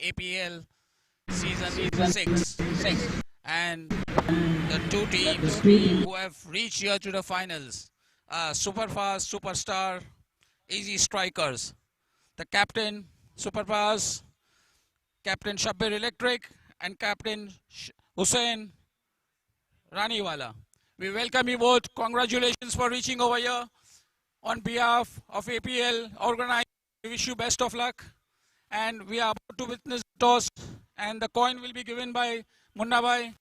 APL season 6. And the two teams who have reached here to the finals, Superfast, Superstar, Easy Strikers. The captain, Superfast, Captain Shabbir Electric, and Captain Hussein Raniwala. We welcome you both. Congratulations for reaching over here. On behalf of APL organized, we wish you best of luck. And we are about to witness the toss, and the coin will be given by Munna Bhai.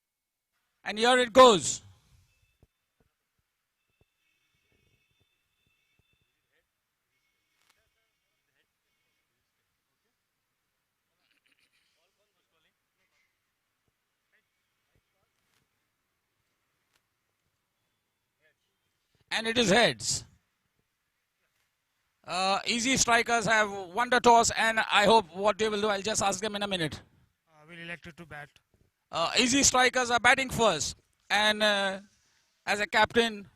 And here it goes. And it is heads. Easy Strikers have won the toss, and I hope what they will do, I'll just ask them in a minute. Will elected to bat. Easy Strikers are batting first, and as a captain,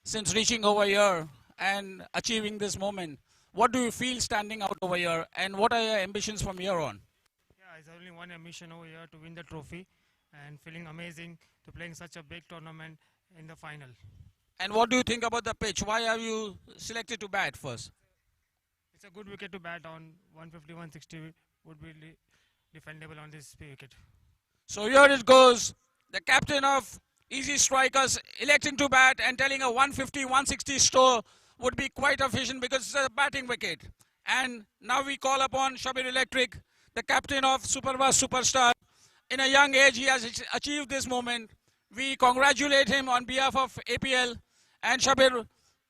since reaching over here and achieving this moment, what do you feel standing out over here, and what are your ambitions from here on? Yeah, it's only one ambition over here to win the trophy, and feeling amazing to playing such a big tournament in the final. And what do you think about the pitch? Why are you selected to bat first? It's a good wicket to bat on 150, 160 would be defendable on this wicket. So here it goes. The captain of Easy Strikers electing to bat and telling a 150, 160 score would be quite efficient because it's a batting wicket. And now we call upon Shabir Electric, the captain of SURPASS Superstar. In a young age, he has achieved this moment. We congratulate him on behalf of APL. And Shabir,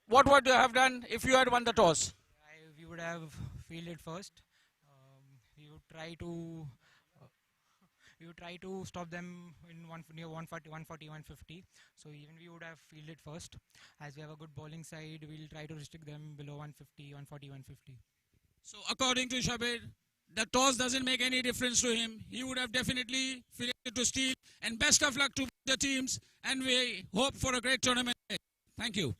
what would you have done if you had won the toss? We would have fielded first. We would try to stop them in near 140, 140, 150. So even we would have fielded first. As we have a good bowling side, we'll try to restrict them below 150, 140, 150. So according to Shabir, the toss doesn't make any difference to him. He would have definitely fielded to steal. And best of luck to the teams. And we hope for a great tournament. Thank you.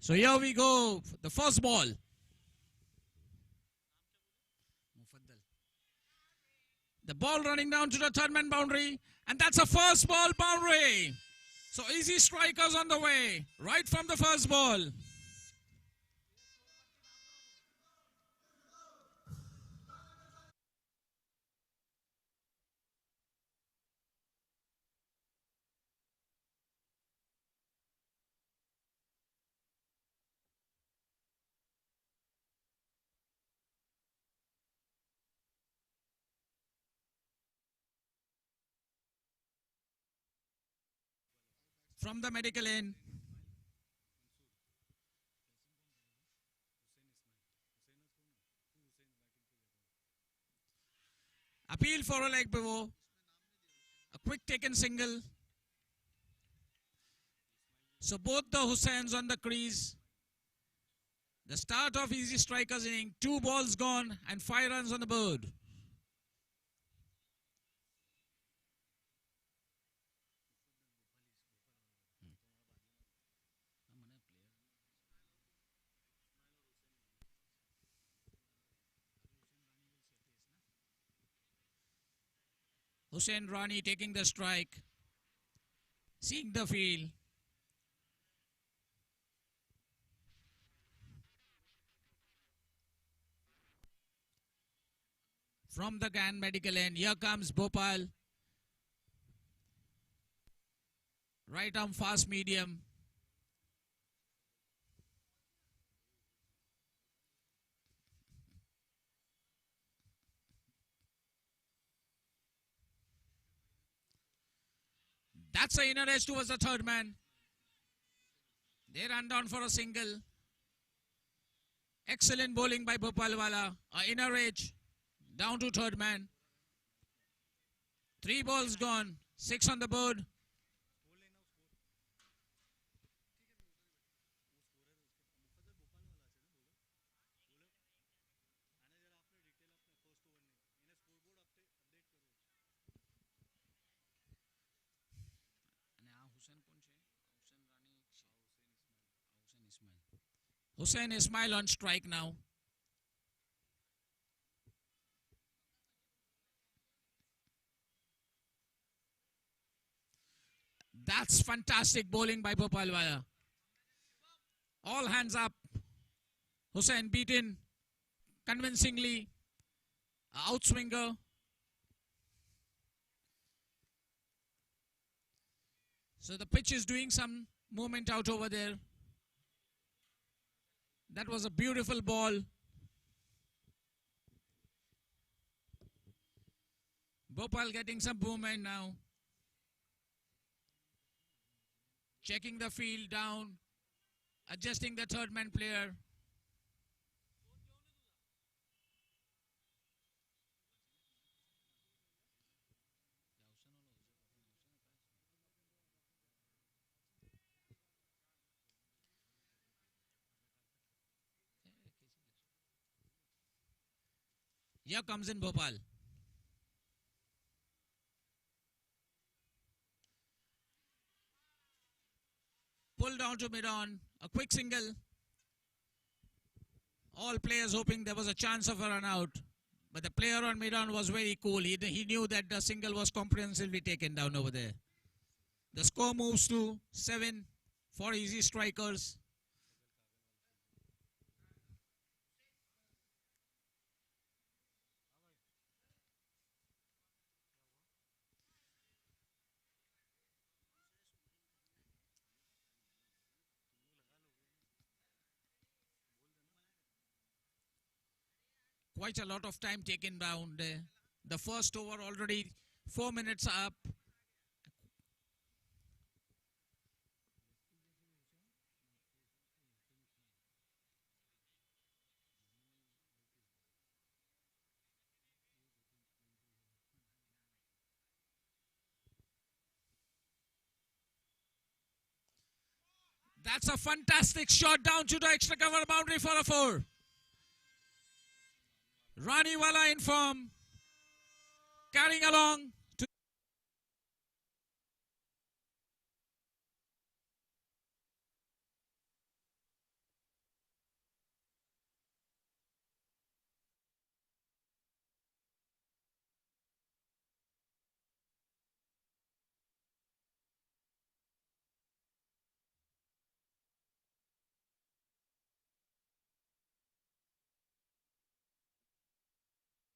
So here we go. The first ball. The ball running down to the third man boundary. And that's a first ball boundary. So easy strikers on the way. Right from the first ball. From the medical end. Appeal for a leg pivot. A quick taken single. So both the Hussains on the crease. The start of easy strikers inning. 2 balls gone and 5 runs on the board. Hussain Rani taking the strike. Seeing the field. From the Gan medical end. Here comes Bhopal. Right arm fast medium. That's an inner edge towards the third man. They run down for a single. Excellent bowling by Bhopalwala. Inner edge. Down to third man. 3 balls gone. 6 on the board. Hussain Ismail on strike now. That's fantastic bowling by Bhopalwala. All hands up. Hussain beaten convincingly. Outswinger. So the pitch is doing some movement out over there. That was a beautiful ball. Bhopal getting some movement now. Checking the field down. Adjusting the third man player. Here comes in Bhopal. Pull down to mid-on. A quick single. All players hoping there was a chance of a run out. But the player on mid-on was very cool. He knew that the single was comprehensively taken down over there. The score moves to 7 for easy strikers. Quite a lot of time taken down there. The first over already 4 minutes up. That's a fantastic shot down to the extra cover boundary for a 4. Raniwala in form. Carrying along.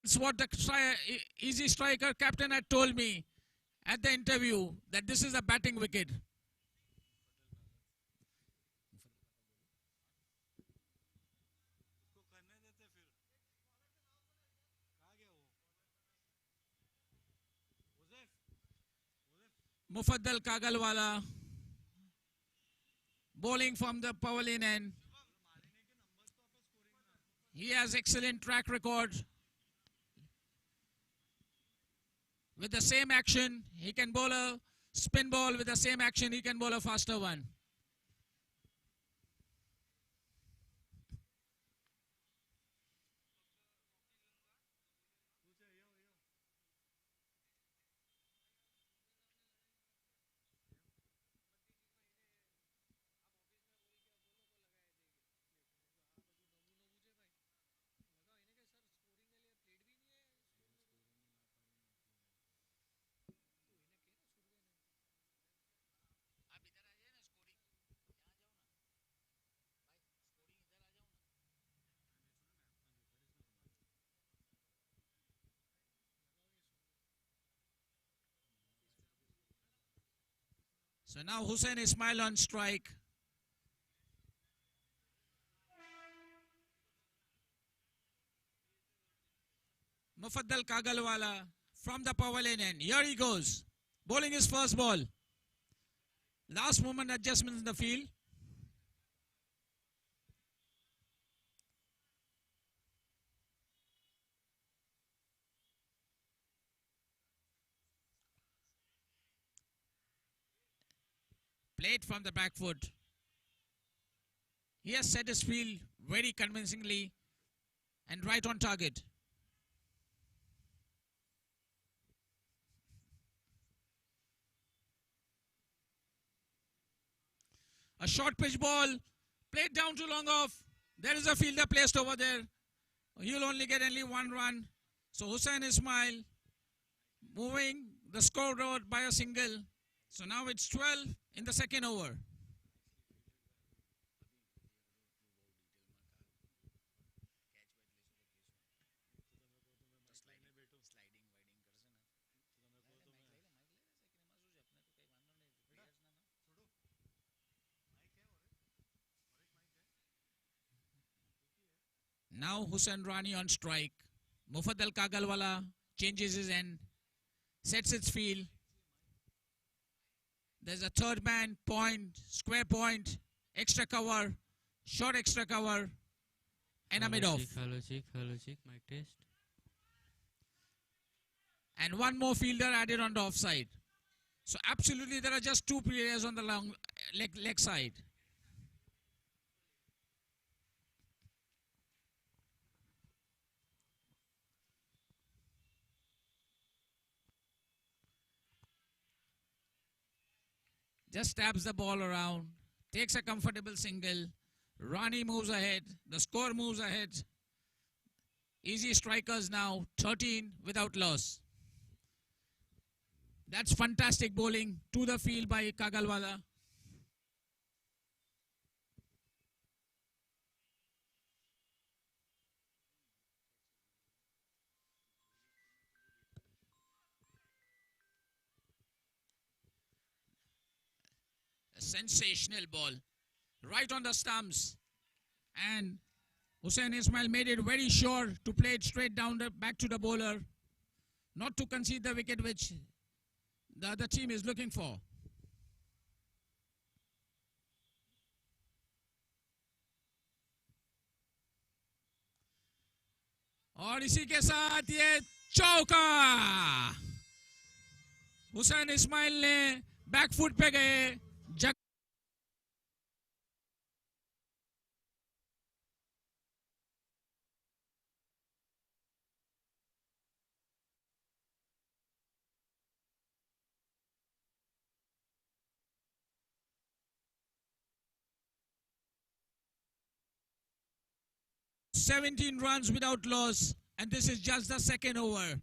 That's what the easy striker captain had told me at the interview, that this is a batting wicket. Mufaddal Kagalwala bowling from the pavilion end. He has excellent track record. With the same action, he can bowl a spin ball. With the same action, he can bowl a faster one. So now Hussain Ismail on strike. Mufaddal Kagalwala from the pavilion end. Here he goes. Bowling his first ball. Last moment adjustments in the field. Played from the back foot. He has set his field very convincingly and right on target. A short pitch ball, played down too long off. There is a fielder placed over there. He'll only get only one run. So Hussain Ismail moving the scoreboard by a single. So now it's 12 in the second over. Now Hussain Rani on strike. Mufaddal Kagalwala changes his end, sets its field. There's a third man, point, square point, extra cover, short extra cover, and a mid-off. Hello, check, mic test. And one more fielder added on the offside. So absolutely there are just two players on the long leg side. Just stabs the ball around, takes a comfortable single. Rani moves ahead, the score moves ahead. Easy strikers now, 13 without loss. That's fantastic bowling to the field by Kagalwala. A sensational ball, right on the stumps. And Hussain Ismail made it very sure to play it straight down back to the bowler, not to concede the wicket which the other team is looking for. और इसी के साथ ये चौका, हुसैन इस्माइल ने back foot पे गए. 17 runs without loss, and this is just the second over.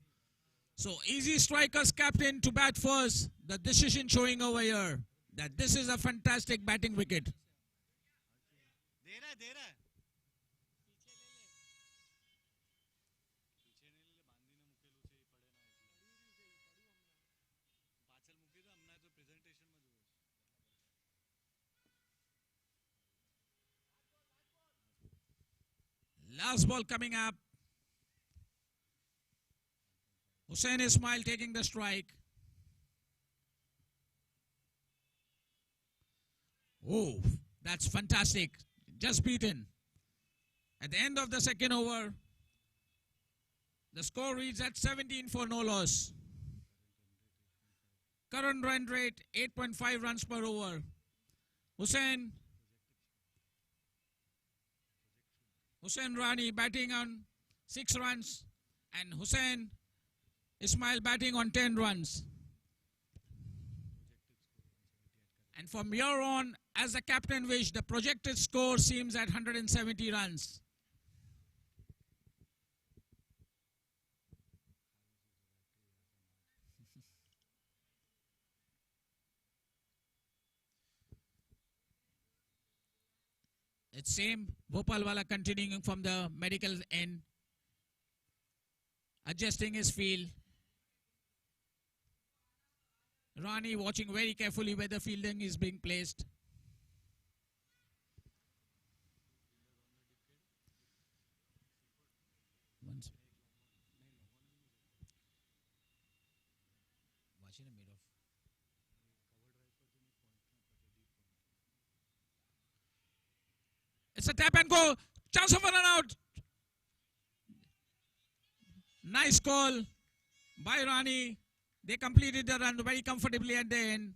So easy strikers captain to bat first. The decision showing over here that this is a fantastic batting wicket. Last ball coming up. Hussain Ismail taking the strike. Oh, that's fantastic. Just beaten. At the end of the second over, the score reads at 17 for no loss. Current run rate 8.5 runs per over. Hussain Rani batting on 6 runs and Hussain Ismail batting on 10 runs. And from here on, as the captain wished, the projected score seems at 170 runs. It's same, Bhopalwala continuing from the medical end, adjusting his field. Rani watching very carefully where the fielding is being placed. It's a tap and go. Chance of a run out. Nice call by Rani. They completed the run very comfortably at the end.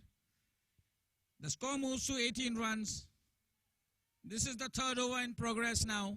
The score moves to 18 runs. This is the third over in progress now.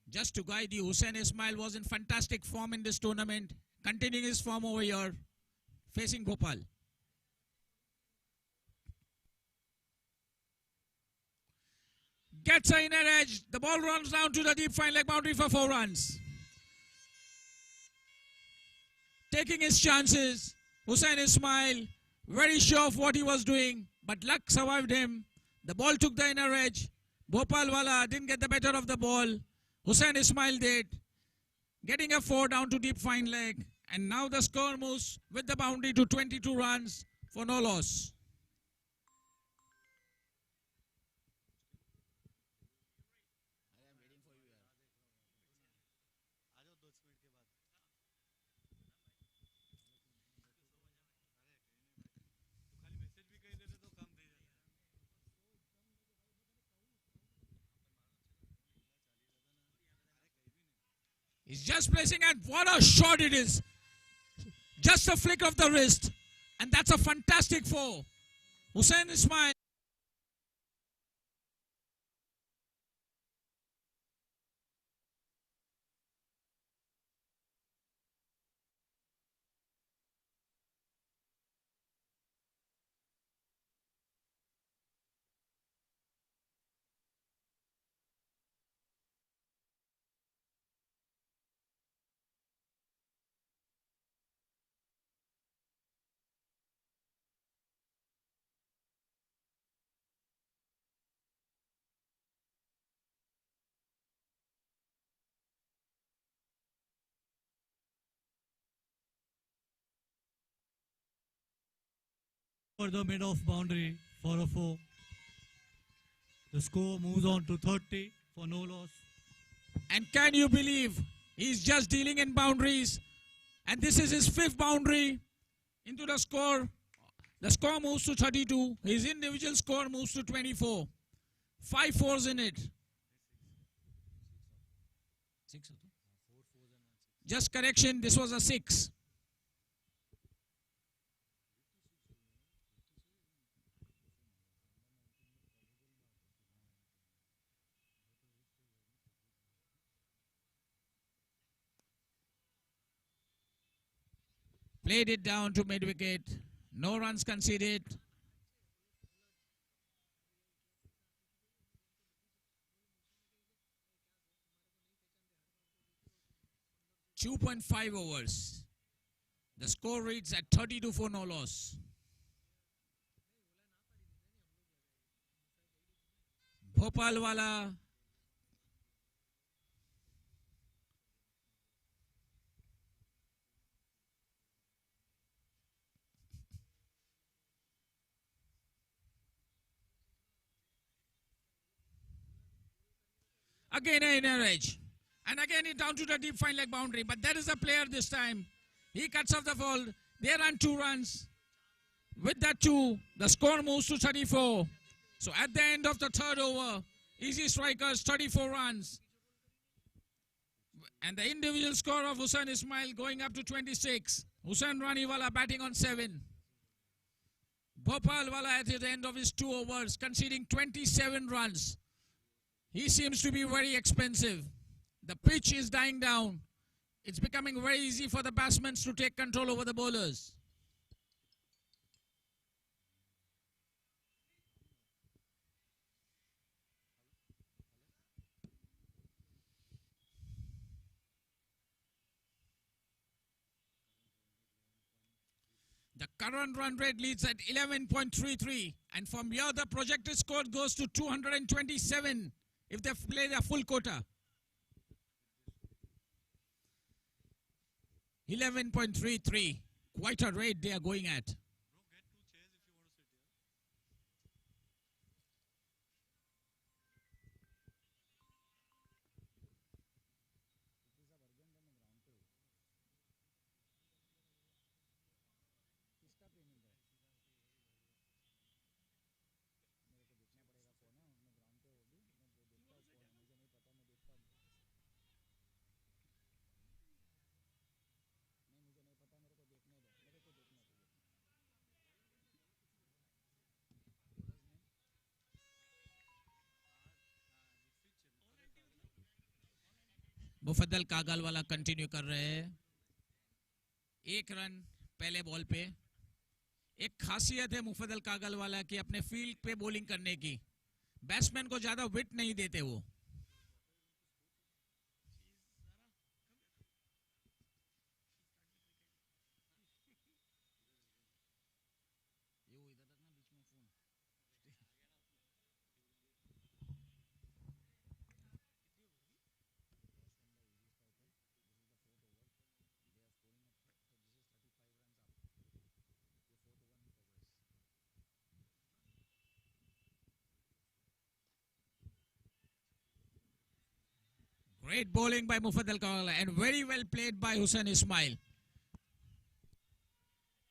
Just to guide you, Hussain Ismail was in fantastic form in this tournament, continuing his form over here, facing Gopal. Gets a inner edge. The ball runs down to the deep fine leg boundary for 4 runs. Taking his chances, Hussain Ismail, very sure of what he was doing, but luck survived him. The ball took the inner edge. Bhopalwala didn't get the better of the ball. Hussain Ismail did, getting a 4 down to deep fine leg. And now the score moves with the boundary to 22 runs for no loss. He's just placing and what a shot it is. Just a flick of the wrist. And that's a fantastic 4. Hussain Ismail. For the mid off boundary for a 4. The score moves on to 30 for no loss. And can you believe he's just dealing in boundaries? And this is his 5th boundary into the score. The score moves to 32. His individual score moves to 24. 5 4s in it. 6. Just correction, this was a 6. Played it down to mid-wicket. No runs conceded. .5 overs. The score reads at 32 for no loss. Bhopal वाला again an inner edge. And again it down to the deep fine leg boundary. But there is a player this time. He cuts off the fold. They run 2 runs. With that 2, the score moves to 34. So at the end of the third over, EZZI Strikers 34 runs. And the individual score of Hussain Ismail going up to 26. Hussain Raniwala batting on 7. Bhopal Wala at the end of his 2 overs conceding 27 runs. He seems to be very expensive. The pitch is dying down. It's becoming very easy for the batsmen to take control over the bowlers. The current run rate leads at 11.33, and from here the projected score goes to 227 if they play their full quota. 11.33, quite a rate they are going at. Mufaddal Kagal वाला continue कर रहे हैं. 1 run पहले ball पे. एक खासियत है मुफद्दल कागल वाला की अपने फील्ड पे बॉलिंग करने की. बैट्समैन को ज्यादा विट नहीं देते वो. Great bowling by Mufaddal Kawala and very well played by Hussain Ismail.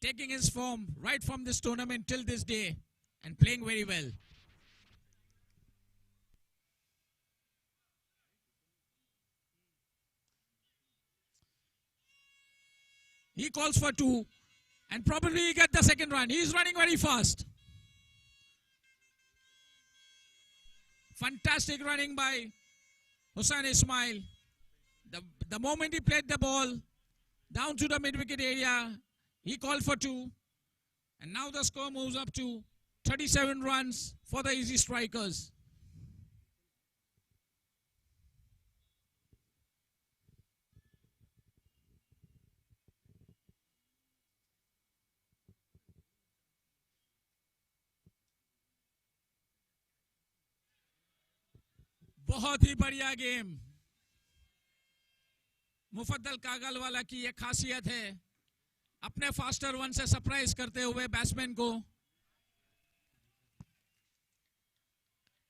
Taking his form right from this tournament till this day and playing very well. He calls for 2 and probably he gets the second run. He is running very fast. Fantastic running by Hussain Ismail. The moment he played the ball down to the mid-wicket area, he called for 2. And now the score moves up to 37 runs for the EZZI Strikers. बहुत ही बढ़िया game. Mufaddal Kagal वाला की ये खासियत है अपने faster one से surprise करते हुए बैट्समैन को.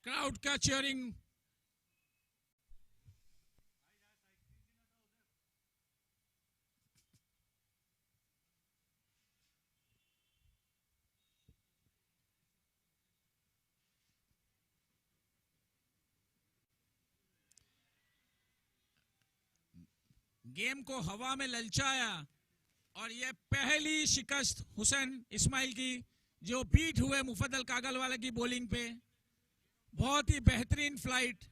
क्राउड का चीयरिंग. गेम को हवा में ललचाया और ये पहली शिकस्त हुसैन इस्माइल की जो बीट हुए मुफद्दल कागल वाले की बॉलिंग पे. बहुत ही बेहतरीन फ्लाइट.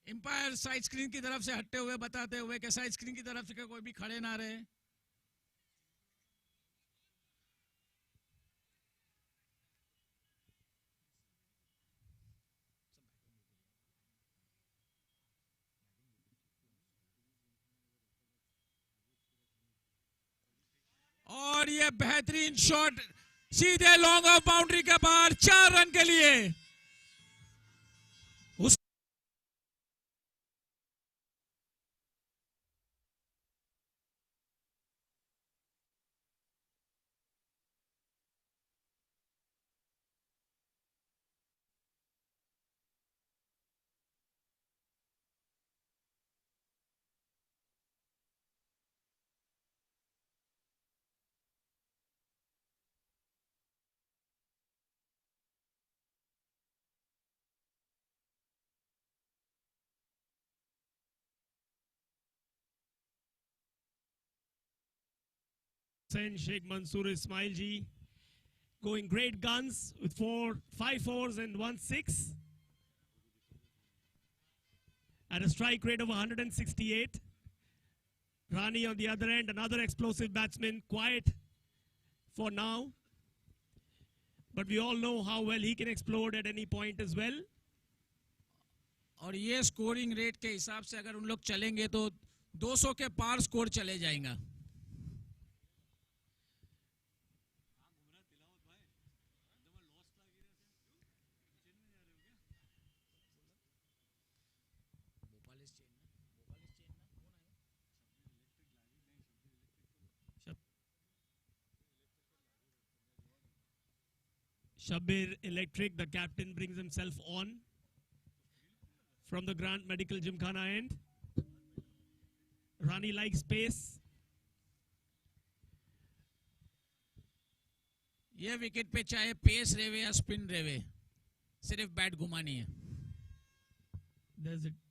एम्पायर साइड स्क्रीन की तरफ से हटते हुए बताते हुए कि साइड स्क्रीन की तरफ से कोई भी खड़े ना रहे. और ये बेहतरीन शॉट सीधे लॉन्ग ऑफ बाउंड्री के बाहर 4 रन के लिए. Hussain, Sheikh Mansoor Ismail ji going great guns with 5 fours and 1 6 at a strike rate of 168. Rani on the other end, another explosive batsman, quiet for now. But we all know how well he can explode at any point as well. और ये scoring rate के हिसाब से अगर उन लोग चलेंगे तो 200 के पार स्कोर चले जाएगा. Shabbir Electric, the captain, brings himself on from the Grand Medical Gymkhana end. Rani likes pace. ये विकेट पे चाहे पेस रेवे या स्पिन रेवे, सिर्फ बैट घुमानी है. There's it.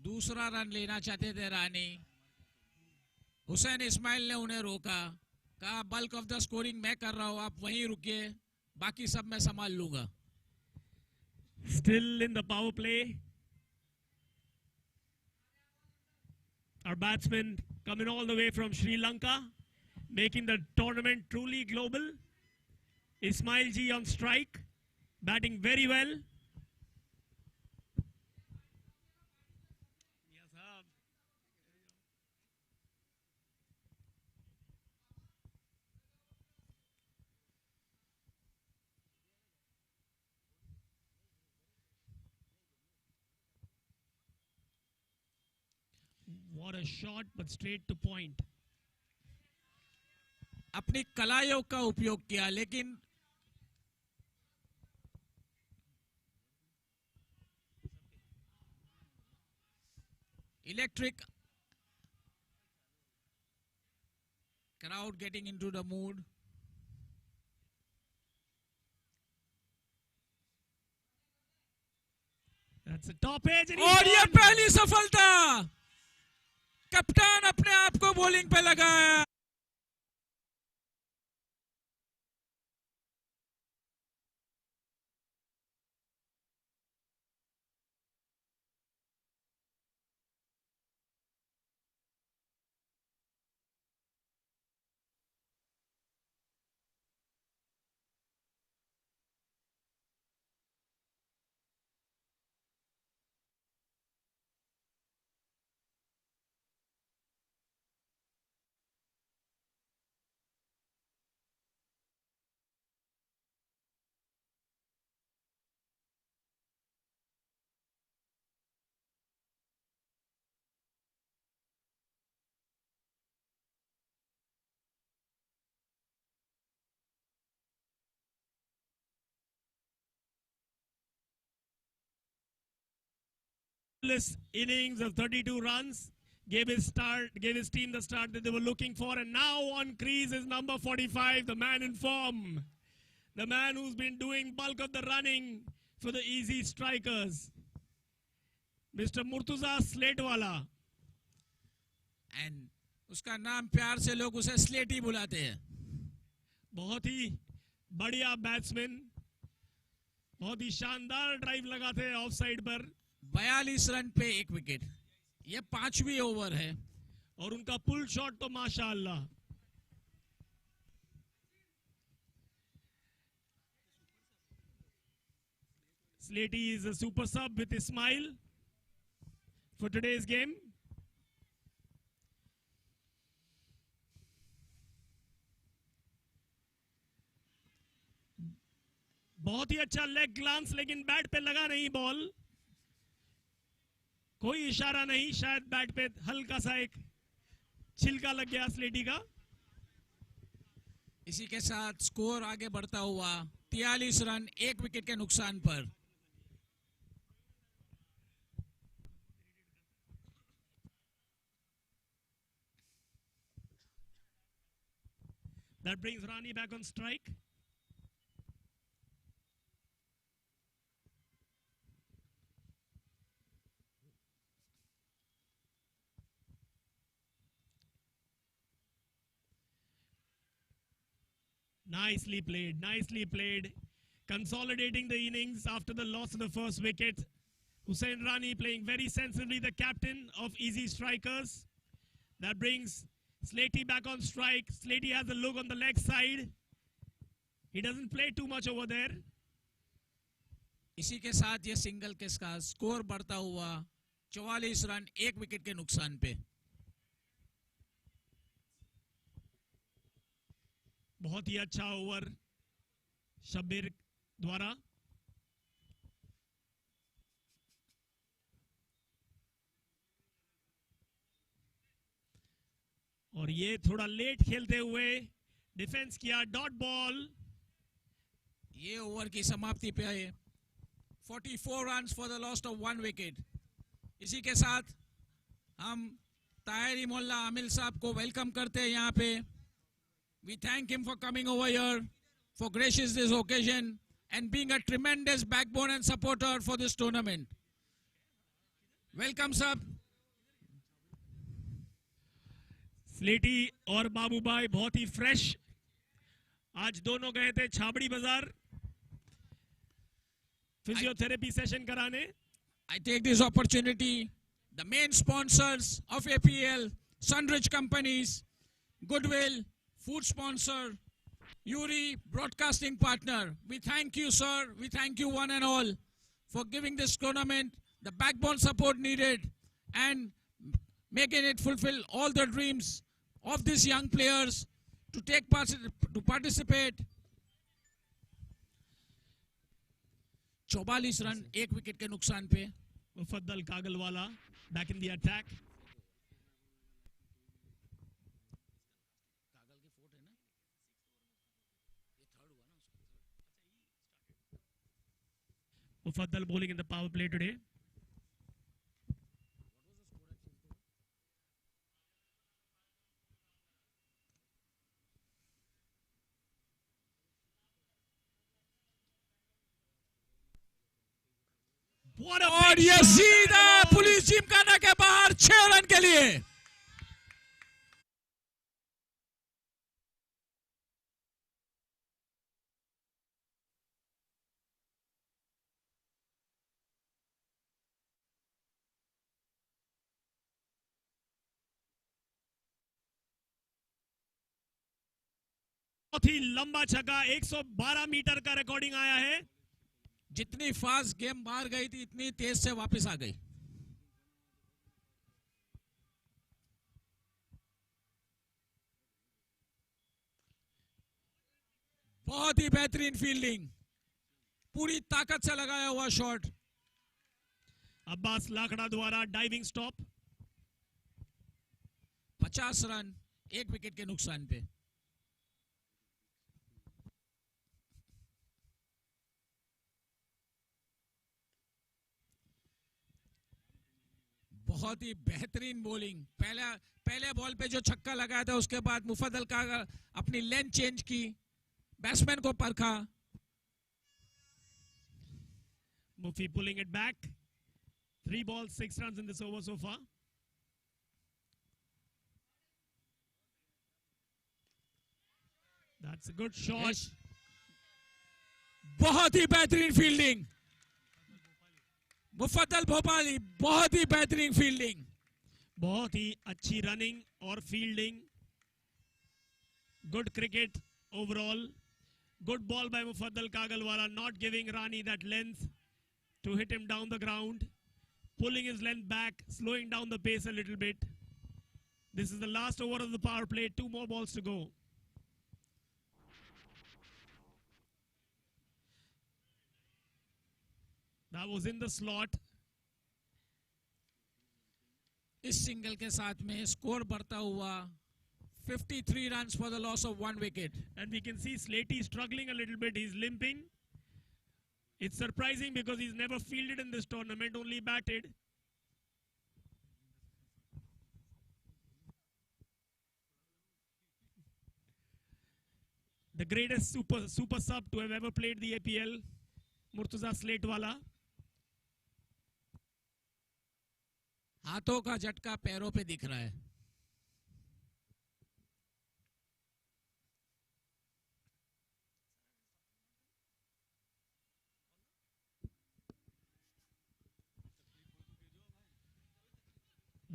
दूसरा रन लेना चाहते थे रानी. हुसैन इस्माइल ने उन्हें रोका, कहा बल्क ऑफ द स्कोरिंग मैं कर रहा हूं, आप वहीं रुकिए, बाकी सब मैं संभाल लूंगा. Still in the power play. Our batsmen coming all the way from Sri Lanka, making the tournament truly global. Ismail ji on strike, batting very well. What a shot, but straight to point. अपनी कलायोग का उपयोग किया, लेकिन electric crowd getting into the mood. That's a top edge. और ये पहली सफलता, कप्तान अपने आप को बॉलिंग पे लगाया. Innings of 32 runs gave his team the start that they were looking for, and now on crease is number 45, the man in form, the man who's been doing bulk of the running for the EZZI strikers, Mr. Murtuza Sletwala. And उसका नाम प्यार से लोग उसे स्लेटी बुलाते हैं. बहुत ही बढ़िया बैट्समैन, बहुत ही शानदार ड्राइव लगाते हैं ऑफ साइड पर. 42 रन पे 1 विकेट, ये 5वीं ओवर है. और उनका पुल शॉट तो माशाअल्लाह. Slatey is a super sub with Ismail for today's game. बहुत ही अच्छा लेग ग्लांस, लेकिन बैट पे लगा नहीं बॉल. कोई इशारा नहीं, शायद बैट पे हल्का सा एक छिलका लग गया स्लेटी का. इसी के साथ स्कोर आगे बढ़ता हुआ 43 रन 1 विकेट के नुकसान पर. That brings Rani back on strike. Nicely played, nicely played. Consolidating the innings after the loss of the first wicket. Hussain Rani playing very sensibly, the captain of EZZI Strikers. That brings Slaty back on strike. Slaty has a look on the leg side. He doesn't play too much over there. इसी के साथ ये single के साथ score बढ़ता हुआ 44 run 1 wicket के नुकसान पे। बहुत ही अच्छा ओवर शब्बीर द्वारा। और ये थोड़ा लेट खेलते हुए डिफेंस किया, डॉट बॉल। ये ओवर की समाप्ति पे आए 44 runs for the loss of 1 wicket. इसी के साथ हम ताहिरी मोल्ला आमिल साहब को वेलकम करते हैं यहाँ पे। We thank him for coming over here, for gracing this occasion and being a tremendous backbone and supporter for this tournament. Welcome sir. स्लेटी और बाबू भाई बहुत ही फ्रेश। आज दोनों गए थे छाबड़ी बाजार फिजियोथेरेपी सेशन कराने। I take this opportunity, the main sponsors of APL, Sunridge Companies, Goodwill, food sponsor, Yuri, broadcasting partner. We thank you, sir. We thank you one and all for giving this tournament the backbone support needed and making it fulfill all the dreams of these young players to participate. 44 run 1 wicket के नुकसान पे। Mufaddal Kagalwala back in the attack. Mufaddal bowling in the power play today. What a और big ये shot. सीधा police Gymkhana के बाहर 6 run के लिए। बहुत ही लंबा छक्का, 112 मीटर का रिकॉर्डिंग आया है। जितनी फास्ट गेम बाहर गई थी इतनी तेज से वापस आ गई। बहुत ही बेहतरीन फील्डिंग, पूरी ताकत से लगाया हुआ शॉट। अब्बास लाखड़ा द्वारा डाइविंग स्टॉप। 50 रन 1 विकेट के नुकसान पे। बहुत ही बेहतरीन बॉलिंग। पहले बॉल पे जो छक्का लगाया था उसके बाद मुफद्दल का अपनी लेंथ चेंज की, बैट्समैन को परखा। Mufi pulling it back. 3 balls, 6 runs in this over so far. That's a good shot. Yes. बहुत ही बेहतरीन फील्डिंग मुफद्दल भोपाली, बहुत ही बेहतरीन फील्डिंग। बहुत ही अच्छी रनिंग और fielding. Good cricket overall. Good ball by Mufaddal Kagalwala, not giving Rani that length to hit him down the ground. Pulling his length back, slowing down the pace a little bit. This is the last over of the power play. 2 more balls to go. That was in the slot. इस single के साथ में score बढ़ता हुआ 53 runs for the loss of 1 wicket. And we can see Slaty struggling a little bit. He's limping. It's surprising because he's never fielded in this tournament, only batted. The greatest super sub to have ever played the APL, Murtaza Slatewala. हाथों का झटका पैरों पे दिख रहा है।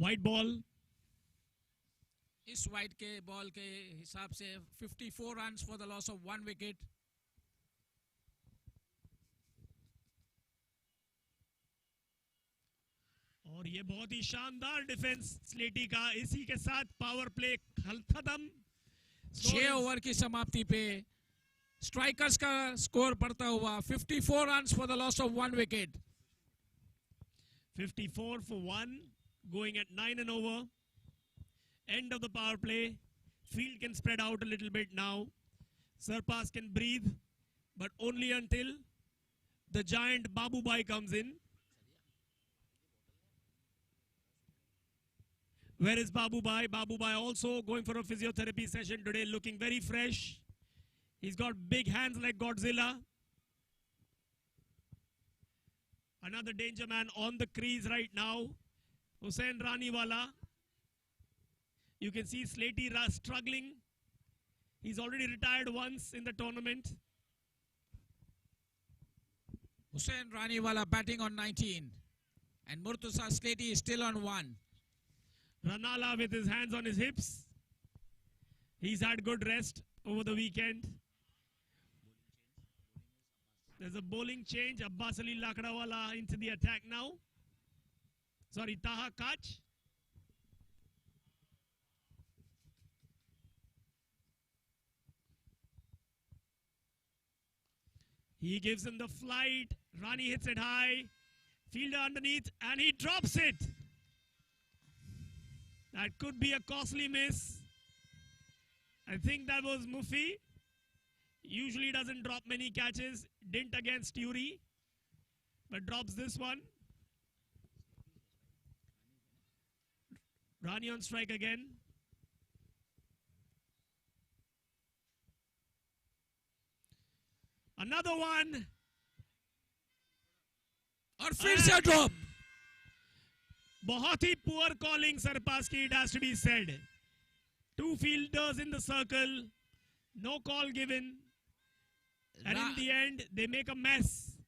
White ball. इस wide के बॉल के हिसाब से 54 runs for the loss of 1 wicket. और ये बहुत ही शानदार डिफेंस स्लेटी का. इसी के साथ पावर प्ले खत्म. 6 ओवर की समाप्ति पे स्ट्राइकर्स का स्कोर बढ़ता हुआ 54 runs for the loss of 1 wicket. 54 for 1, going at 9 and over. End of the power play. Field can spread out a little bit now. Surpass can breathe, but only until the giant Babu Bhai comes in. Where is Babu Bhai? Babu Bhai also going for a physiotherapy session today, looking very fresh. He's got big hands like Godzilla. Another danger man on the crease right now, Hussain Raniwala. You can see Slaty struggling. He's already retired once in the tournament. Hussain Raniwala batting on 19. And Murtuza Slaty is still on 1. Ranala with his hands on his hips. He's had good rest over the weekend. There's a bowling change. Abbas Ali Lakdawala into the attack now. Sorry, Taha Kach. He gives him the flight. Rani hits it high. Fielder underneath and he drops it. That could be a costly miss. I think that was Mufi. Usually doesn't drop many catches. Didn't against Yuri, but drops this one. Rani on strike again. Another one. और फिर से drop. बहुत ही poor calling Surpass ki, it has to be said. 2 fielders in the circle. No call given. And in the end, they make a mess.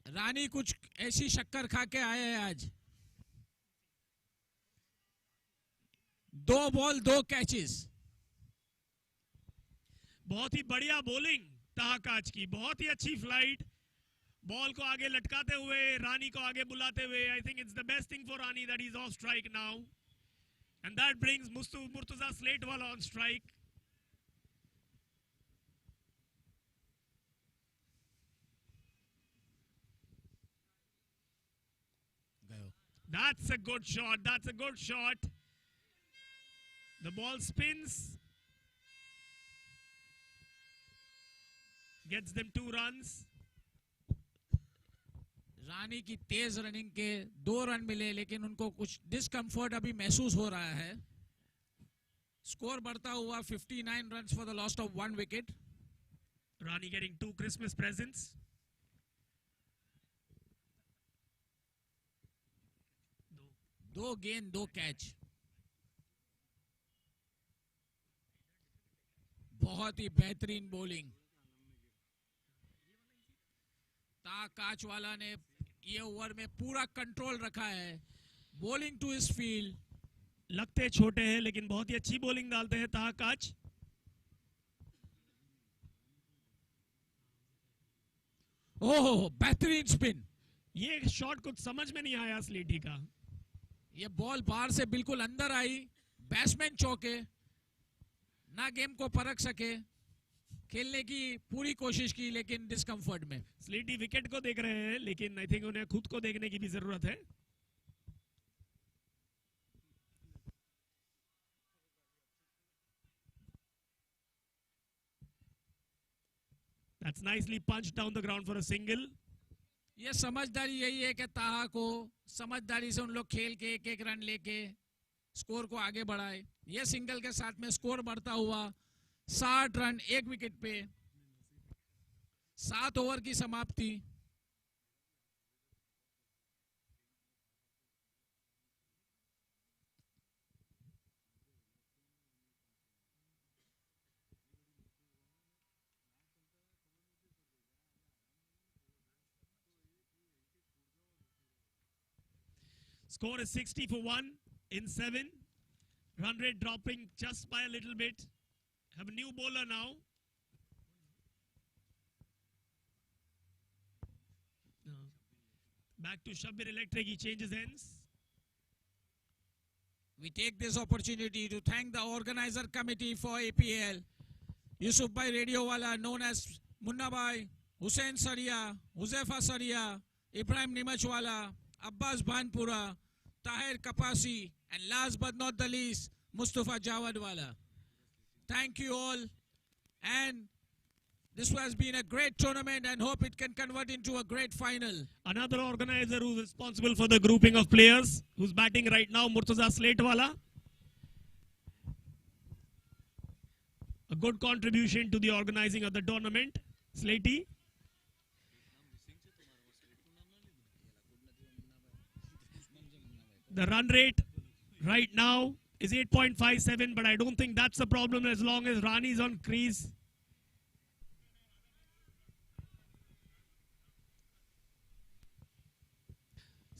रानी कुछ ऐसी शक्कर खा के आए हैं आज. 2 बॉल 2 कैचेस. बहुत ही बढ़िया बॉलिंग ताहकाच की. बहुत ही अच्छी फ्लाइट. बॉल को आगे लटकाते हुए, रानी को आगे बुलाते हुए. I think it's the best thing for Rani that he's off strike now. And that brings Murtuza Slatewala on strike. That's a good shot. That's a good shot. The ball spins. Gets them 2 runs. रानी की तेज running के 2 run मिले, लेकिन उनको कुछ discomfort अभी महसूस हो रहा है. स्कोर बढ़ता हुआ 59 runs for the loss of 1 wicket. Rani getting 2 Christmas presents. 2 गेंद 2 कैच. बहुत ही बेहतरीन बॉलिंग. ताकाच वाला ने ये ओवर में पूरा कंट्रोल रखा है. बॉलिंग टू इस फील्ड. लगते छोटे हैं लेकिन बहुत ही अच्छी बॉलिंग डालते हैं ताकाच. ओह, बेहतरीन स्पिन. ये शॉट कुछ समझ में नहीं आया स्लेटी का. ये बॉल बाहर से बिल्कुल अंदर आई. बैट्समैन चौके, ना गेम को परख सके. खेलने की पूरी कोशिश की लेकिन डिस्कम्फर्ट में. स्लेटी विकेट को देख रहे हैं लेकिन आई थिंक उन्हें खुद को देखने की भी जरूरत है. That's nicely punched down the ground for a single. ये समझदारी यही है कि ताहा को समझदारी से उन लोग खेल के 1-1 रन लेके स्कोर को आगे बढ़ाए. ये सिंगल के साथ में स्कोर बढ़ता हुआ 60 रन 1 विकेट पे. 7 ओवर की समाप्ति. Score is 60 for 1. in 7. Run rate dropping just by a little bit. Have a new bowler now. Back to Shabbir Electric, he changes ends. We take this opportunity to thank the organizer committee for APL. Yusuf Bhai Radiowala, known as Munna Bhai, Hussain Saria, Huzefa Saria, Ibrahim Nimachwala, Abbas Bhanpura, Tahir Kapasi, and last but not the least, Mustafa Jawadwala. Thank you all, and this has been a great tournament and hope it can convert into a great final. Another organizer who's responsible for the grouping of players, who's batting right now, Murtaza Slatewala. A good contribution to the organizing of the tournament, Slatey. The run rate right now is 8.57, but I don't think that's a problem as long as Rani's on crease.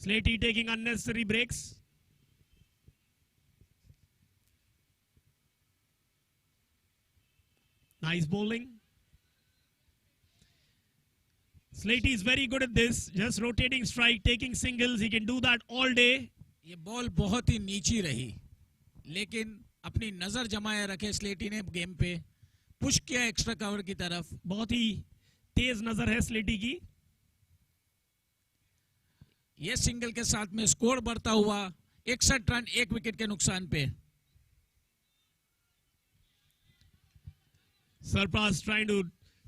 Slatey taking unnecessary breaks. Nice bowling. Slatey is very good at this, just rotating strike, taking singles. He can do that all day. ये ball बहुत ही नीची रही, लेकिन अपनी नजर जमाए रखे स्लेटी ने गेम पे, पुश किया एक्स्ट्रा कवर की तरफ. बहुत ही तेज नजर है स्लेटी की. ये सिंगल के साथ में स्कोर बढ़ता हुआ 61 रन 1 विकेट के नुकसान पे. Surpass trying to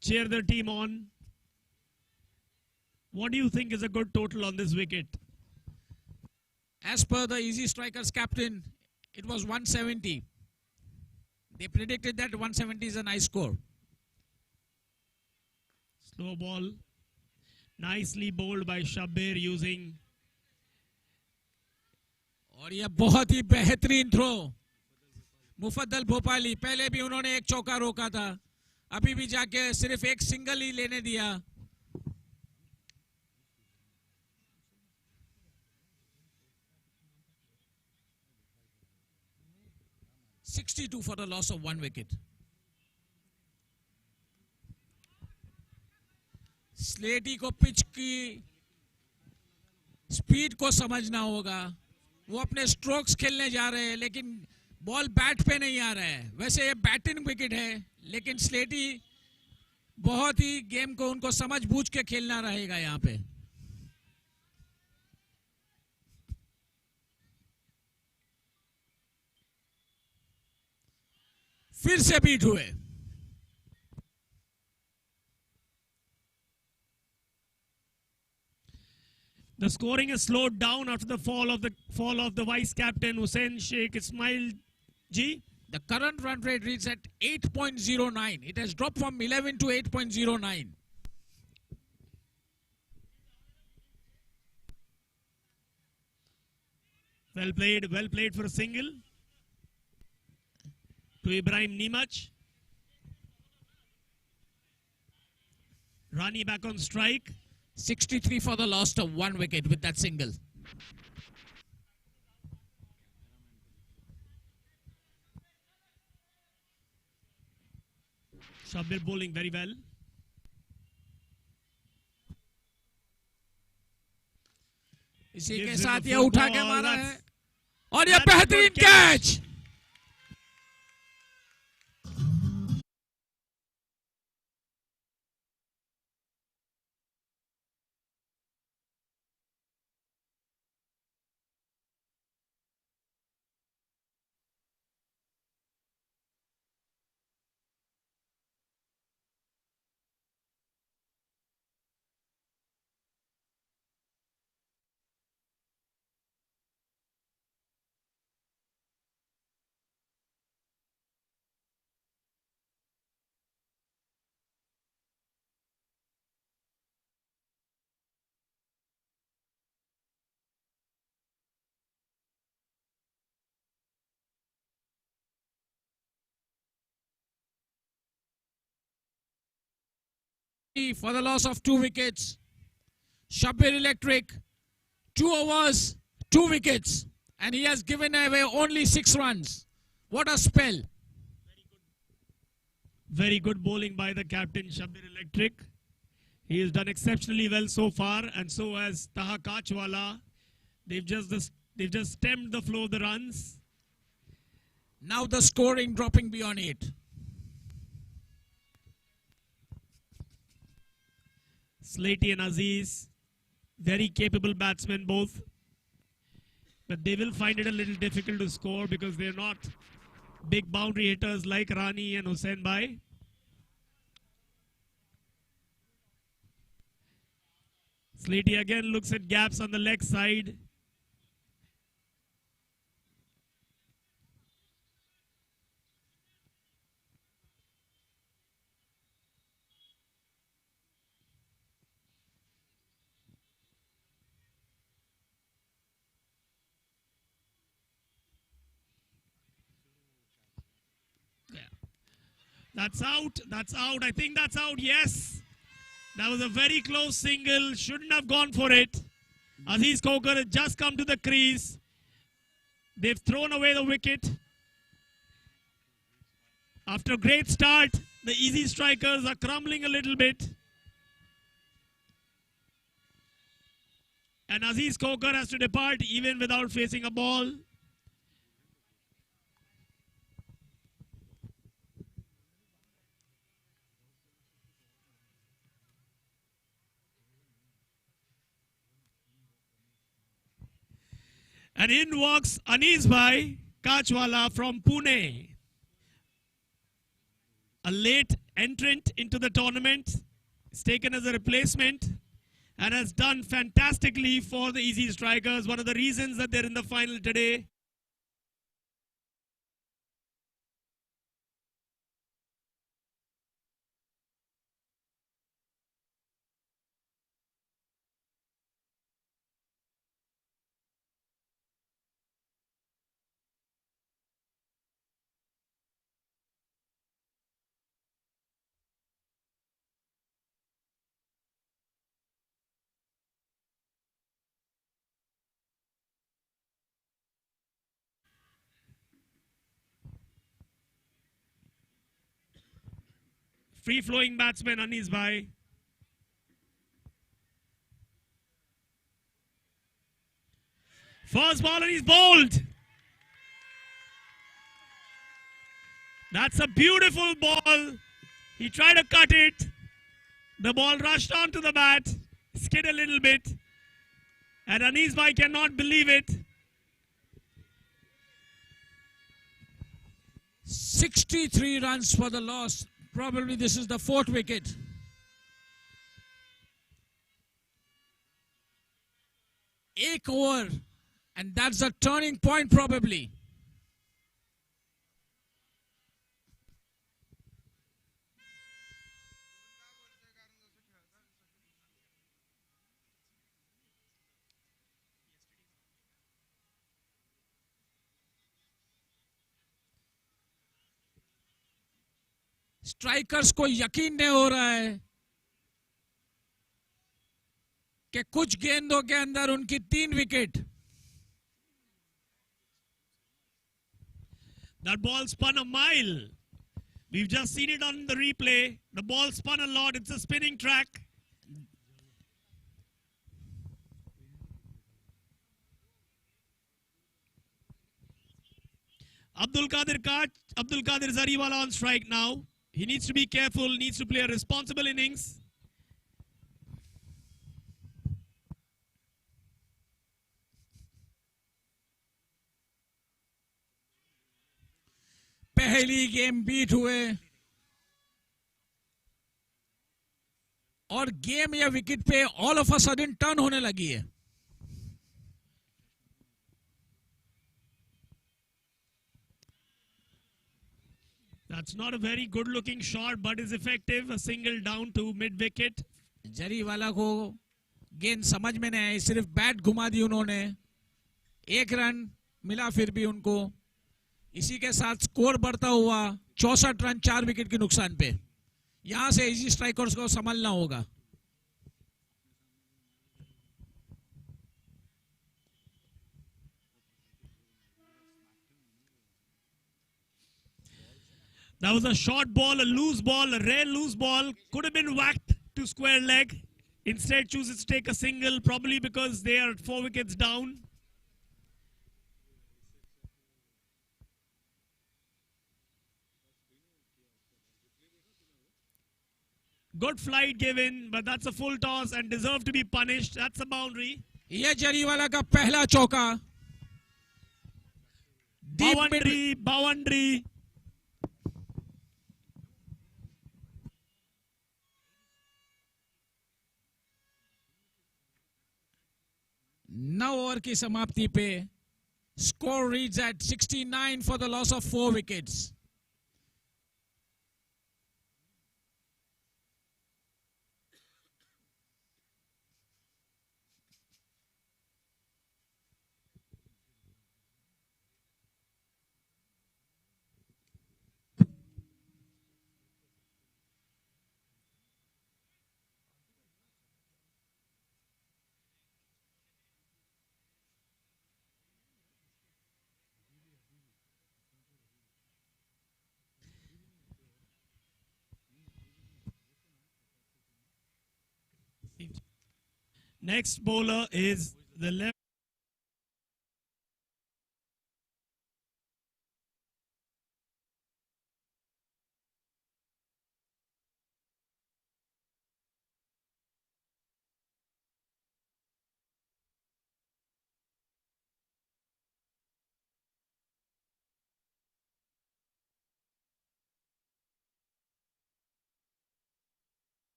cheer the team on. What do you think is a good total on this wicket? As per the EZZI Strikers captain, it was 170. They predicted that 170 is a nice score. Slow ball. Nicely bowled by Shabbir using. और ये बहुत ही बेहतरीन throw. Mufaddal Bhopali, पहले भी उन्होंने एक चौका रोका था, अभी भी जाके सिर्फ एक सिंगल ही लेने दिया. 62 for the loss of 1 wicket. स्लेटी को पिच की स्पीड को समझना होगा. वो अपने स्ट्रोक्स खेलने जा रहे हैं, लेकिन बॉल बैट पे नहीं आ रहा है. वैसे ये बैटिंग विकेट है, लेकिन स्लेटी बहुत ही गेम को उनको समझ बूझ के खेलना रहेगा यहाँ पे. फिर से बीट हुए. The scoring is slowed down after the fall of the vice captain Hussain Sheikh Ismail Ji. The current run rate reads at 8.09. It has dropped from 11 to 8.09. Well played for a single to Ibrahim Nimach. Rani back on strike. 63 for the loss of 1 wicket with that single. Shabbir bowling very well. इसी के Gives him साथ the ये full उठा के ball. मारा That's- है और ये that's a बेहतरीन good catch. Catch. For the loss of 2 wickets. Shabbir Electric, 2 overs, 2 wickets. and he has given away only 6 runs. What a spell. Very good bowling by the captain, Shabir Electric. He has done exceptionally well so far, and so has Taha Kachwala. They've just stemmed the flow of the runs. Now the scoring dropping beyond 8. Slaty and Aziz, very capable batsmen both. But they will find it a little difficult to score because they're not big boundary hitters like Rani and Hussain Bhai. Slaty again looks at gaps on the leg side. That's out. That's out. I think that's out. Yes. That was a very close single. Shouldn't have gone for it. Aziz Kokar has just come to the crease. They've thrown away the wicket. After a great start, the EZZI strikers are crumbling a little bit. And Aziz Kokar has to depart even without facing a ball. And in walks Anis Bhai Kachwala from Pune. A late entrant into the tournament. Is taken as a replacement and has done fantastically for the EZZI strikers. One of the reasons that they're in the final today. Free-flowing batsman Anis Bhai. First ball and he's bowled. That's a beautiful ball. He tried to cut it. The ball rushed onto the bat, skid a little bit. And Anis Bhai cannot believe it. 63 runs for the loss. Probably this is the 4th wicket. Ek over, and that's a turning point probably. Strikers को यकीन नहीं हो रहा है कि कुछ गेंदों के अंदर उनकी 3 wicket. That ball spun a mile. We've just seen it on the replay. The ball spun a lot. It's a spinning track. Abdul Qadir Zariwala on strike now. He needs to be careful, needs to play a responsible innings. पहली game beat हुए और game या wicket पे all of a sudden turn होने लगी है. That's not a very good looking shot, but is effective. A single down to mid wicket. Jariwala को गेंद समझ में नहीं आई, सिर्फ बैट घुमा दी उन्होंने. 1 रन मिला फिर भी उनको. इसी के साथ स्कोर बढ़ता हुआ 64 रन 4 विकेट के नुकसान पे. यहां से इजी स्ट्राइकर्स को संभालना होगा. That was a short ball, a loose ball, a rare loose ball. Could have been whacked to square leg. Instead chooses to take a single, probably because they are 4 wickets down. Good flight given, but that's a full toss and deserved to be punished. That's a boundary. ये जरीवाला का पहला चौका. Deep Boundary, boundary. नौ over की समाप्ति पे score reads at 69 for the loss of 4 wickets. Next bowler is the left.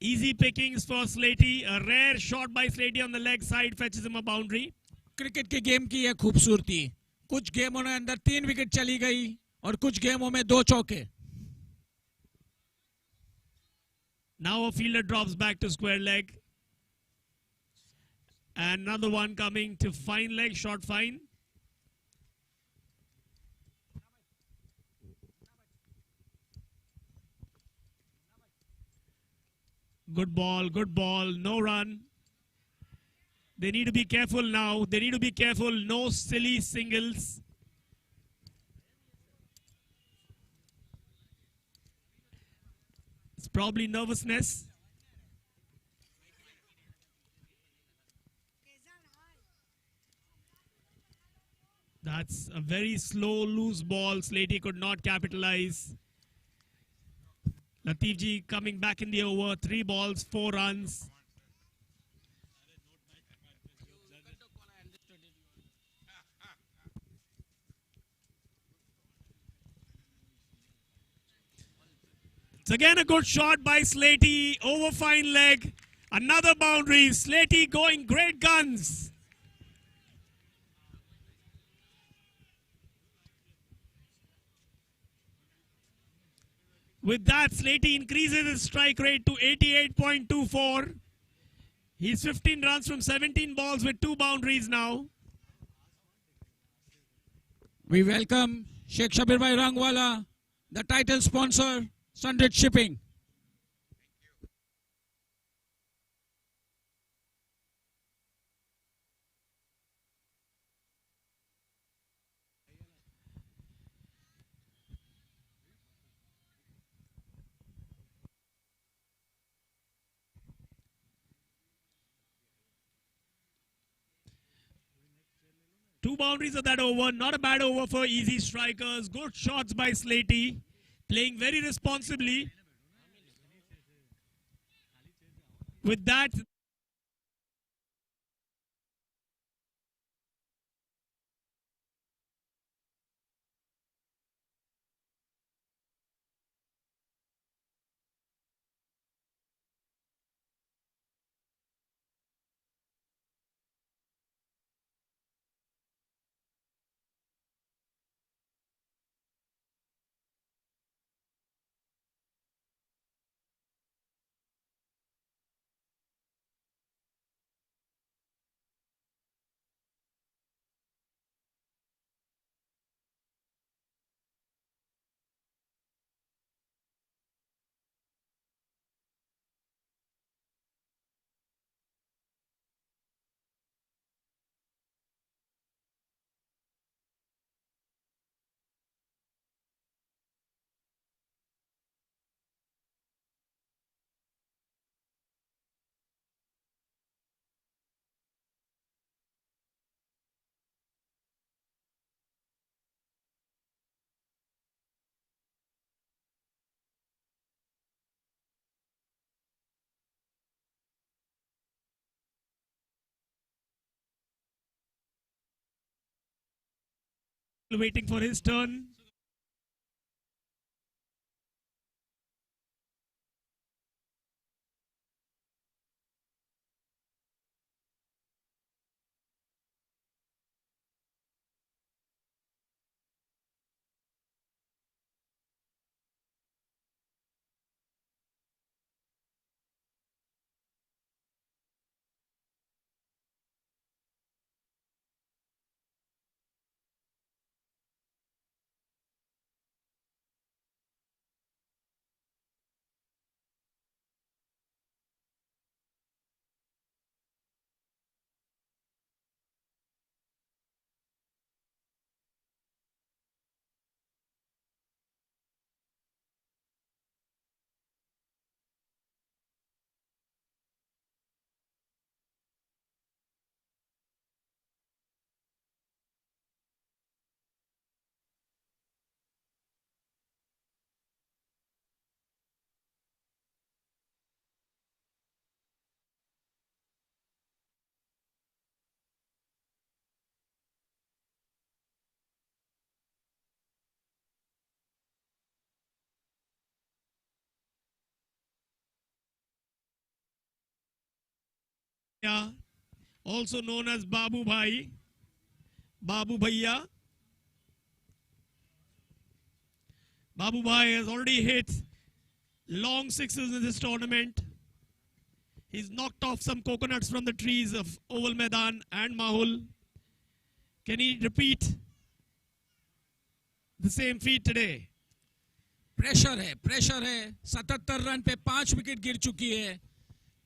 Easy pickings for Slatey. A rare shot by Slatey on the leg side fetches him a boundary. Cricket के game की यह खूबसूरती. कुछ गेमों में अंदर 3 wicket चली गई और कुछ गेमों में 2 चौके. Now a fielder drops back to square leg. And another one coming to fine leg, short fine. Good ball, no run. They need to be careful now. They need to be careful. No silly singles. It's probably nervousness. That's a very slow, loose ball. Slatey could not capitalize. Latifji coming back in the over. 3 balls, 4 runs. It's again a good shot by Slatey. Over fine leg. Another boundary. Slatey going great guns. With that, Slatey increases his strike rate to 88.24. He's 15 runs from 17 balls with 2 boundaries now. We welcome Sheikh Shabir Bhai Rangwala, the title sponsor, Sundet Shipping. Two boundaries of that over. Not a bad over for easy strikers. Good shots by Slatey. Playing very responsibly. With that, waiting for his turn. Also known as Babu Bhai, Babu Bhaiya. Babu Bhai has already hit long sixes in this tournament. He's knocked off some coconuts from the trees of Oval Maidan and Mahul. Can he repeat the same feat today? Pressure है 77 run पे 5 wicket गिर चुकी है.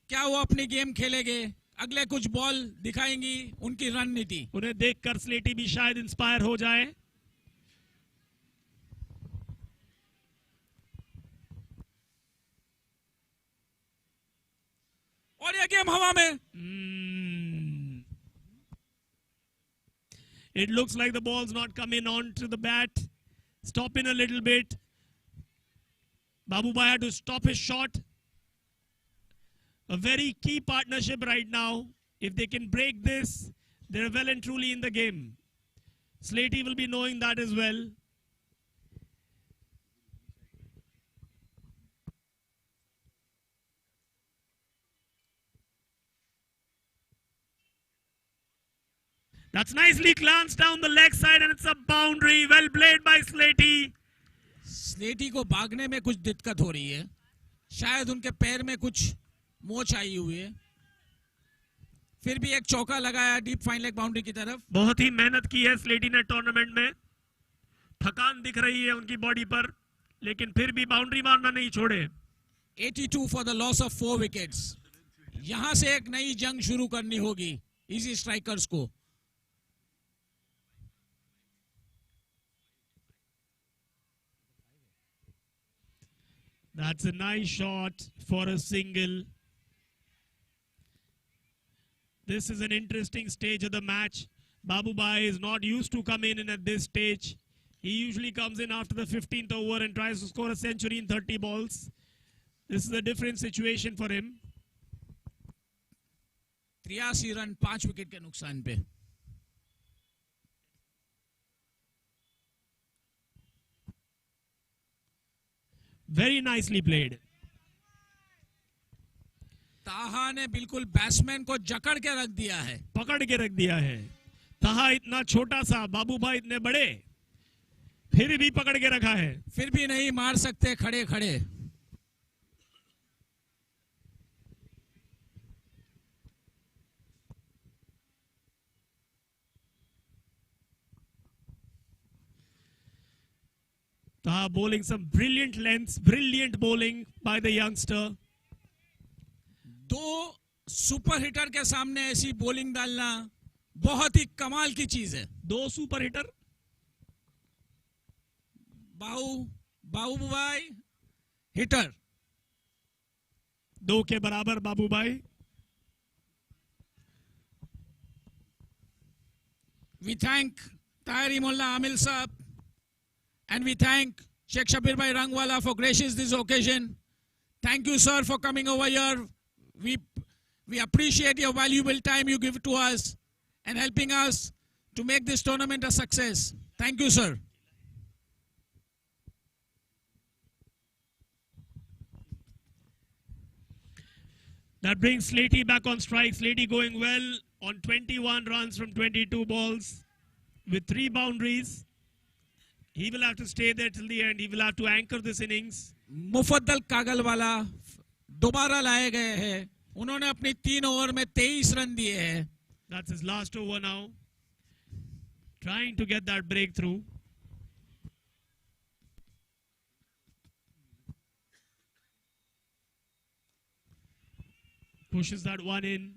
क्या वो अपनी game खेलेंगे? अगले कुछ बॉल दिखाएंगी उनकी रणनीति. उन्हें देखकर स्लेटी भी शायद इंस्पायर हो जाए. और ये गेम हवा में. It looks like the ball's not coming on to the bat. Stop in a little bit. Babu Bhai had to stop his shot. A very key partnership right now. If they can break this, they're well and truly in the game. Slatey will be knowing that as well. That's nicely glanced down the leg side and it's a boundary. Well played by Slatey. स्लेटी को भागने में कुछ दिक्कत हो रही है. शायद उनके पैर में कुछ मोच आई हुई है. फिर भी एक चौका लगाया डीप फाइन लेग बाउंड्री की तरफ. बहुत ही मेहनत की है स्लेटी ने टूर्नामेंट में. थकान दिख रही है उनकी बॉडी पर, लेकिन फिर भी बाउंड्री मारना नहीं छोड़े. 82 for the loss of 4 wickets. यहां से एक नई जंग शुरू करनी होगी इजी स्ट्राइकर्स को. That's a nice shot for a single. This is an interesting stage of the match. Babu Bhai is not used to coming in at this stage. He usually comes in after the 15th over and tries to score a century in 30 balls. This is a different situation for him. 83 run 5 wicket के नुकसान पे. Very nicely played. ताहा ने बिल्कुल batsman को जकड़ के रख दिया है. पकड़ के रख दिया है. ताहा इतना छोटा सा, बाबू भाई इतने बड़े, फिर भी पकड़ के रखा है. फिर भी नहीं मार सकते खड़े खड़े. Taha bowling some brilliant lengths, brilliant bowling by the youngster. दो सुपर हिटर के सामने ऐसी बॉलिंग डालना बहुत ही कमाल की चीज है. दो सुपर हिटर. बाबू भाई हिटर. दो के बराबर बाबू भाई. We thank Tahiri Mullah Amil Saab and we thank Sheikh Shabir Bhai Rangwala for gracing this occasion. Thank you, sir, for coming over here. We appreciate your valuable time you give to us and helping us to make this tournament a success. Thank you, sir. That brings Slatey back on strike. Slatey going well on 21 runs from 22 balls with 3 boundaries. He will have to stay there till the end. He will have to anchor this innings. Mufaddal कागलवाला दोबारा लाए गए हैं. उन्होंने अपनी 3 over में 23 run दिए हैं. That's his last over now. Trying to get that breakthrough. Pushes that one in.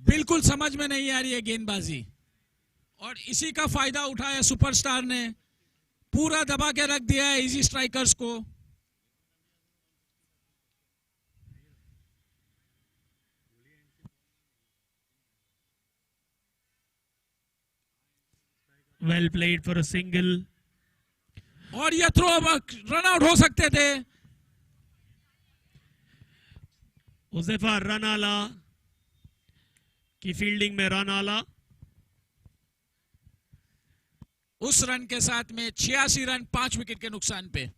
बिल्कुल समझ में नहीं आ रही है गेंदबाजी, और इसी का फायदा उठाया सुपरस्टार ने. पूरा दबा के रख दिया है इजी स्ट्राइकर्स को. Well played for a single. और ये थ्रो रन आउट हो सकते थे. उज़ैफा रनाला की फील्डिंग में रनाला. उस रन के साथ में 86 रन 5 विकेट के नुकसान पे.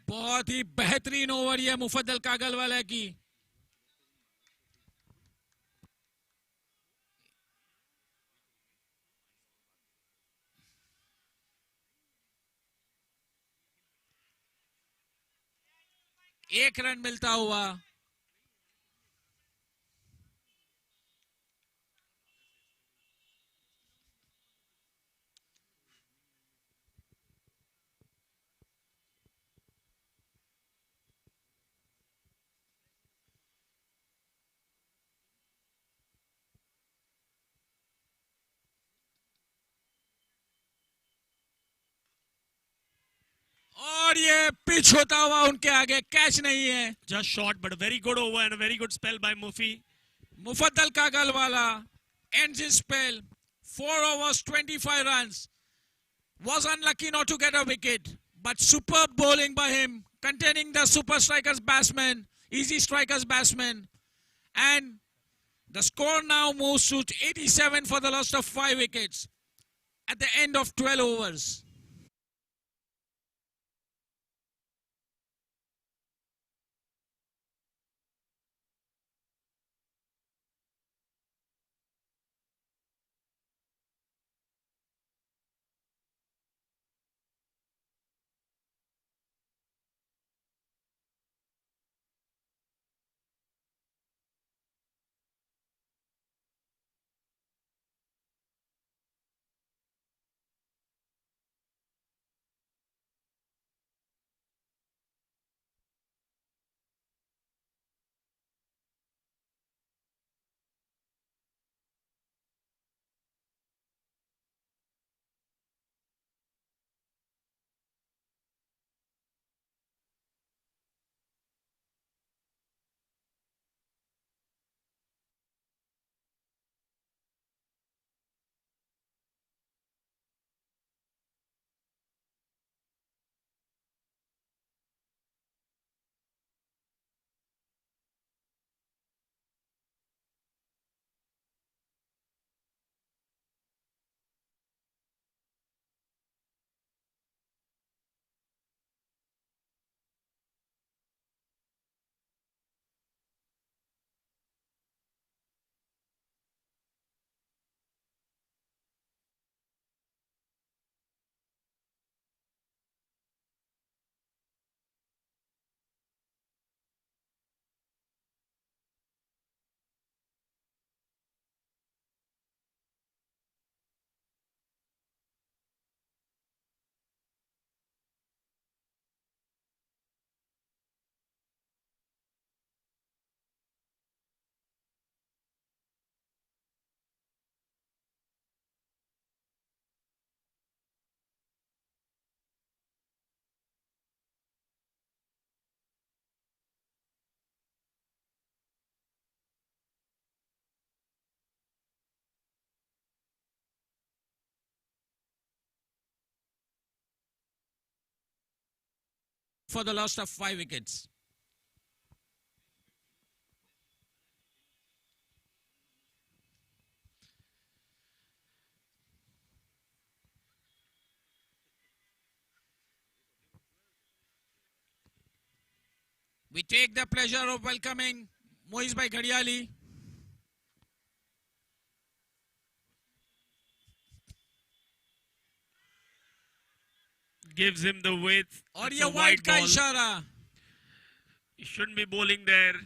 बहुत ही बेहतरीन ओवर ये मुफद्दल कागलवाला की. एक रन मिलता हुआ. और ये पिच होता हुआ उनके आगे कैच नहीं है. Just short, but a very good over and a very good spell by Mufi. Mufaddal कागलवाला ends his spell. 4 overs, 25 runs. Was unlucky not to get a wicket, but superb bowling by him, containing the super strikers batsman, easy strikers batsman, and the score now moves to 87 for the loss of 5 wickets at the end of 12 overs. for the loss of 5 wickets. We take the pleasure of welcoming Moiz Bhai Ghadiali. Gives him the width. और It's ये a wide wide का ball. इशारा. He shouldn't be bowling there.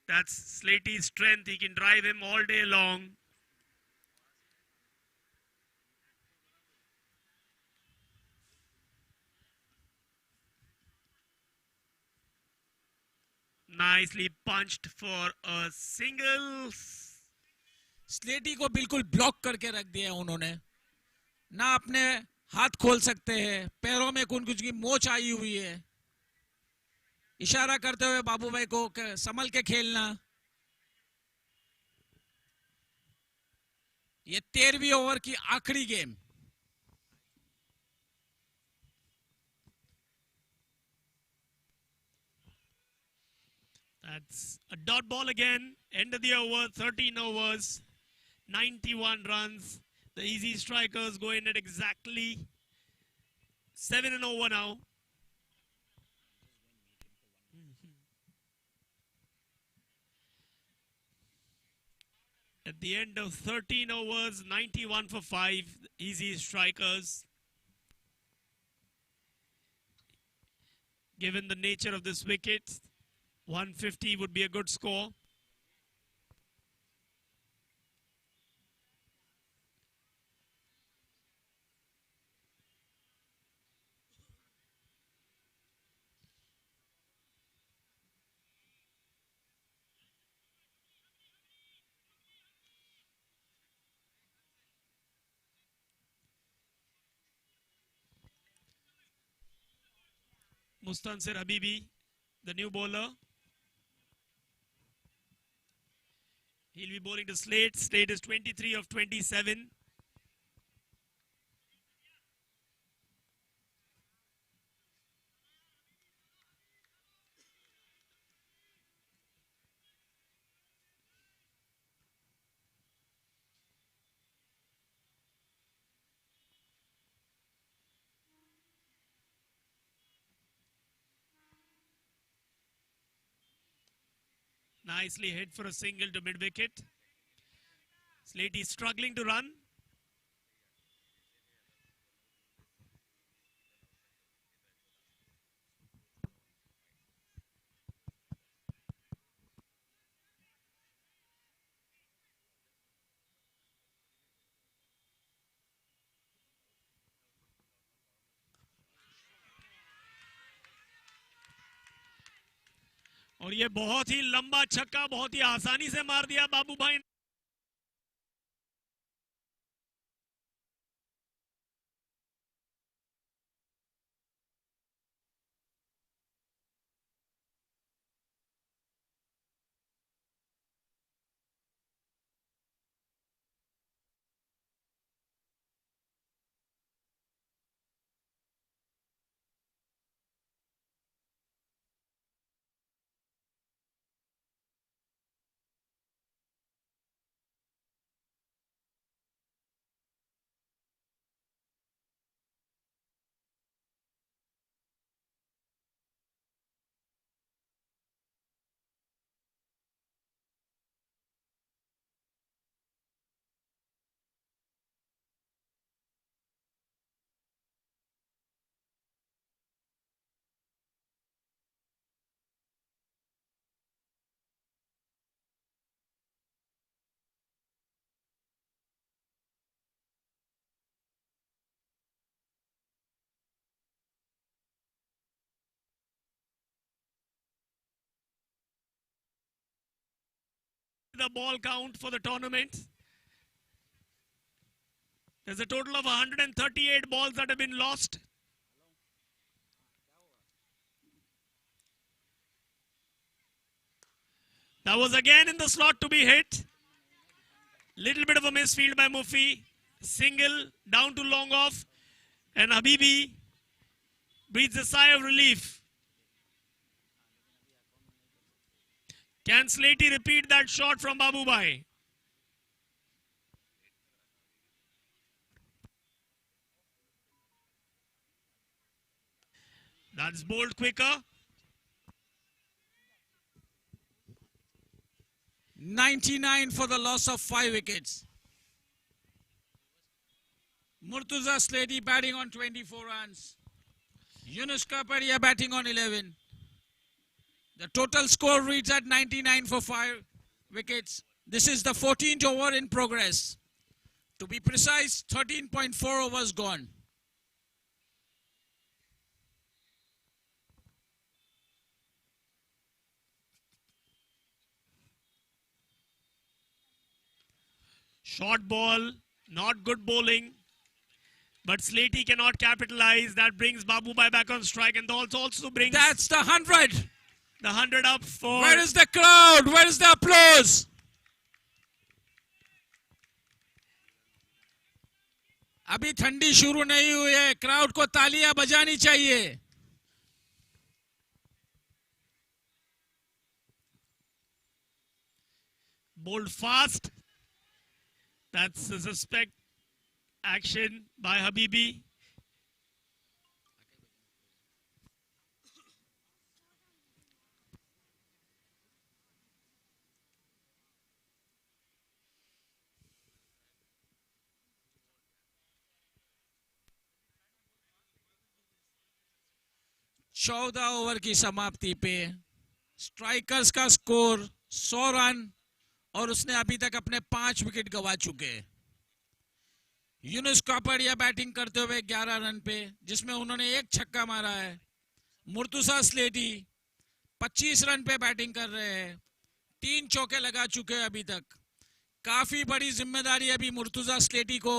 That's Slaty's strength. He can drive him all day long. Nicely punched for a single. स्लेटी को बिल्कुल block करके रख दिया उन्होंने. ना अपने हाथ खोल सकते हैं, पैरों में कुछ की मोच आई हुई है. इशारा करते हुए बाबू भाई को संभल के खेलना. ये 13वीं ओवर की आखिरी game. That's a dot ball again. End of the over, 13 overs, 91 runs. The easy strikers go in at exactly 7 and over now. At the end of 13 overs, 91 for 5, easy strikers. Given the nature of this wicket, 150 would be a good score. Mustansir Habibi, the new bowler. He'll be bowling to Slate. Slate is 23 of 27. Nicely hit for a single to mid-wicket. Slate is struggling to run. और ये बहुत ही लंबा छक्का बहुत ही आसानी से मार दिया बाबू भाई. The ball count for the tournament. There's a total of 138 balls that have been lost. That was again in the slot to be hit. Little bit of a misfield by Mufi. Single down to long off. And Habibi breathes a sigh of relief. Can Slatey repeat that shot from Babu Bhai? That's bowled quicker. 99 for the loss of 5 wickets. Murtuza Slatey batting on 24 runs. Yunus Kapadia batting on 11. The total score reads at 99 for 5 wickets. This is the 14th over in progress. To be precise, 13.4 overs gone. Short ball, not good bowling. But Slatey cannot capitalize. That brings Babu Bhai back on strike and also brings That's the 100. the 100 up for... Where is the crowd? Where is the applause? अभी ठंडी शुरू नहीं हुई है. Crowd को तालियां बजानी चाहिए. Bowled fast. That's a suspect action by Habibi. चौदह ओवर की समाप्ति पे स्ट्राइकर्स का स्कोर 100 रन और उसने अभी तक अपने 5 विकेट गंवा चुके. यूनुस कापड़िया बैटिंग करते हुए 11 रन पे, जिसमें उन्होंने एक छक्का मारा है. मुर्तुजा स्लेटी 25 रन पे बैटिंग कर रहे हैं. 3 चौके लगा चुके हैं अभी तक. काफी बड़ी जिम्मेदारी अभी मुर्तुजा स्लेटी को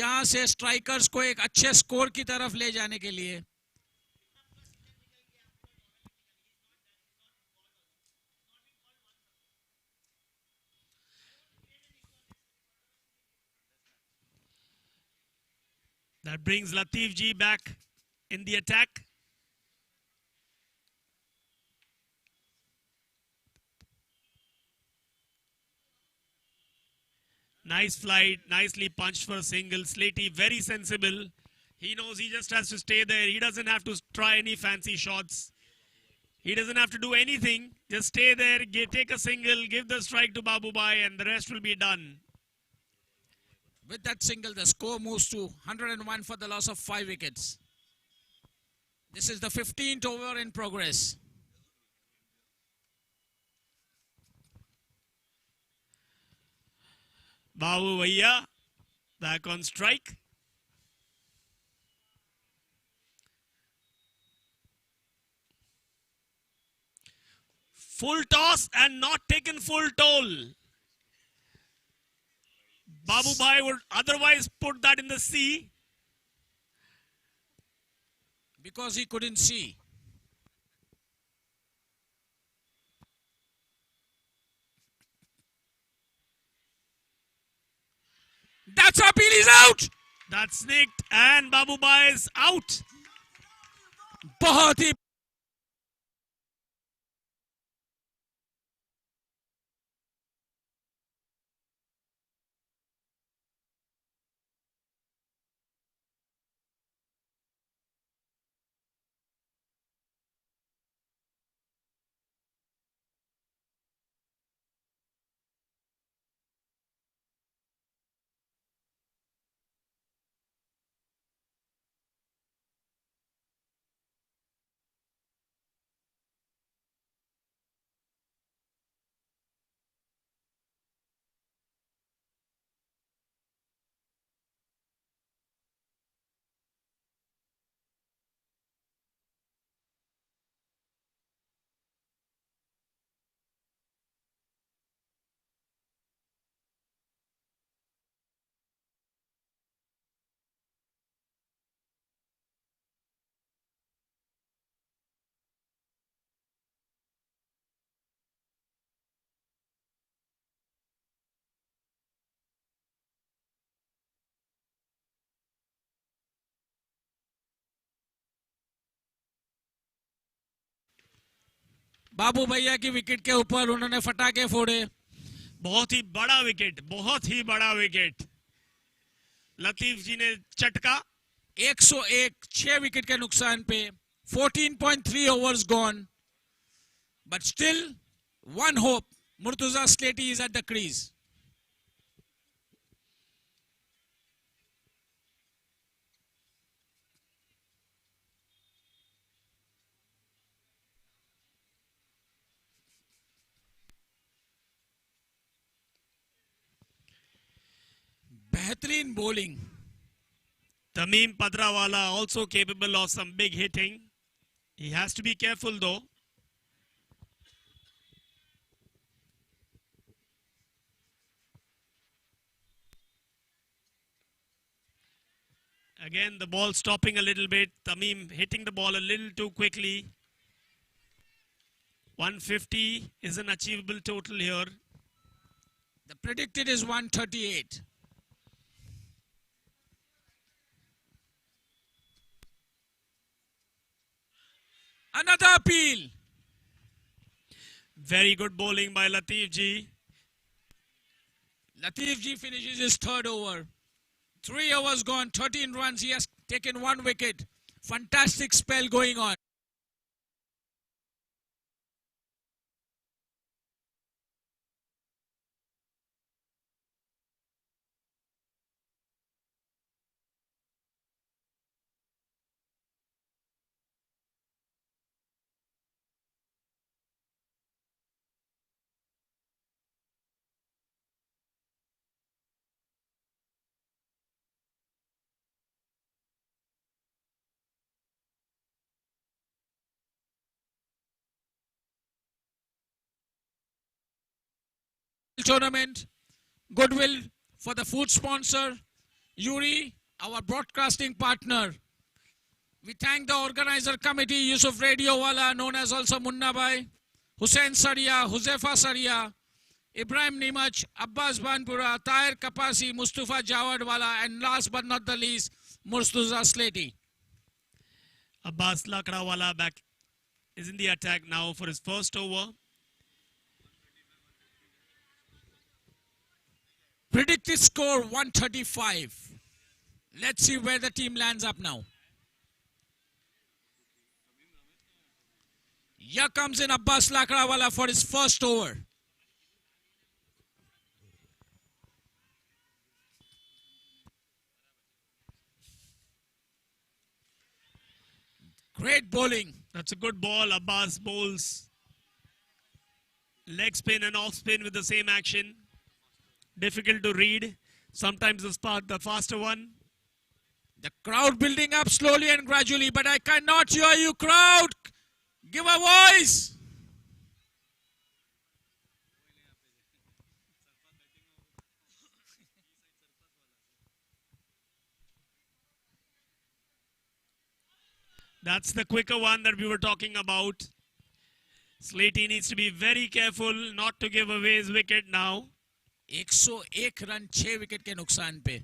यहां से स्ट्राइकर्स को एक अच्छे स्कोर की तरफ ले जाने के लिए. That brings Latif Ji back in the attack. Nice flight, nicely punched for a single. Slatey very sensible. He knows he just has to stay there. He doesn't have to try any fancy shots. He doesn't have to do anything. Just stay there, take a single, give the strike to Babu Bhai, and the rest will be done. With that single, the score moves to 101 for the loss of 5 wickets. This is the 15th over in progress. Babu Bhaiya back on strike. Full toss and not taken full toll. Babu Bhai would otherwise put that in the sea. Because he couldn't see. That's up, he's out. That's snicked and Babu Bhai is out. बहुत ही बाबू भैया की wicket के ऊपर उन्होंने फटाके फोड़े। बहुत ही बड़ा विकेट, बहुत ही बड़ा विकेट लतीफ जी ने चटका। 101 6 विकेट के नुकसान पे 14.3 overs gone, but still one hope. Murtuza Slatey is at the crease. Behtrin bowling. Tamim Padrawala also capable of some big hitting. He has to be careful though. Again, the ball stopping a little bit. Tamim hitting the ball a little too quickly. 150 is an achievable total here. The predicted is 138. Another appeal. Very good bowling by Latif ji. Latif ji finishes his third over. 3 overs gone, 13 runs. He has taken 1 wicket. Fantastic spell going on. Tournament, goodwill for the food sponsor, Yuri, our broadcasting partner. We thank the organizer committee, Yusuf Radio Wala, known as also Munna Bhai, Hussain Saria, Huzefa Saria, Ibrahim Nimach, Abbas Banpura, Tahir Kapasi, Mustafa Jawad Wala, and last but not the least, Murtuza Slatey. Abbas Lakrawala back is in the attack now for his first over. Predicted score 135. Let's see where the team lands up now. Here comes in Abbas Lakrawala for his first over. Great bowling. That's a good ball. Abbas bowls leg spin and off spin with the same action. Difficult to read. Sometimes the faster one. The crowd building up slowly and gradually, but I cannot hear you, crowd. Give a voice. That's the quicker one that we were talking about. Slatey needs to be very careful not to give away his wicket now. 101 run 6 wicket के नुकसान पे.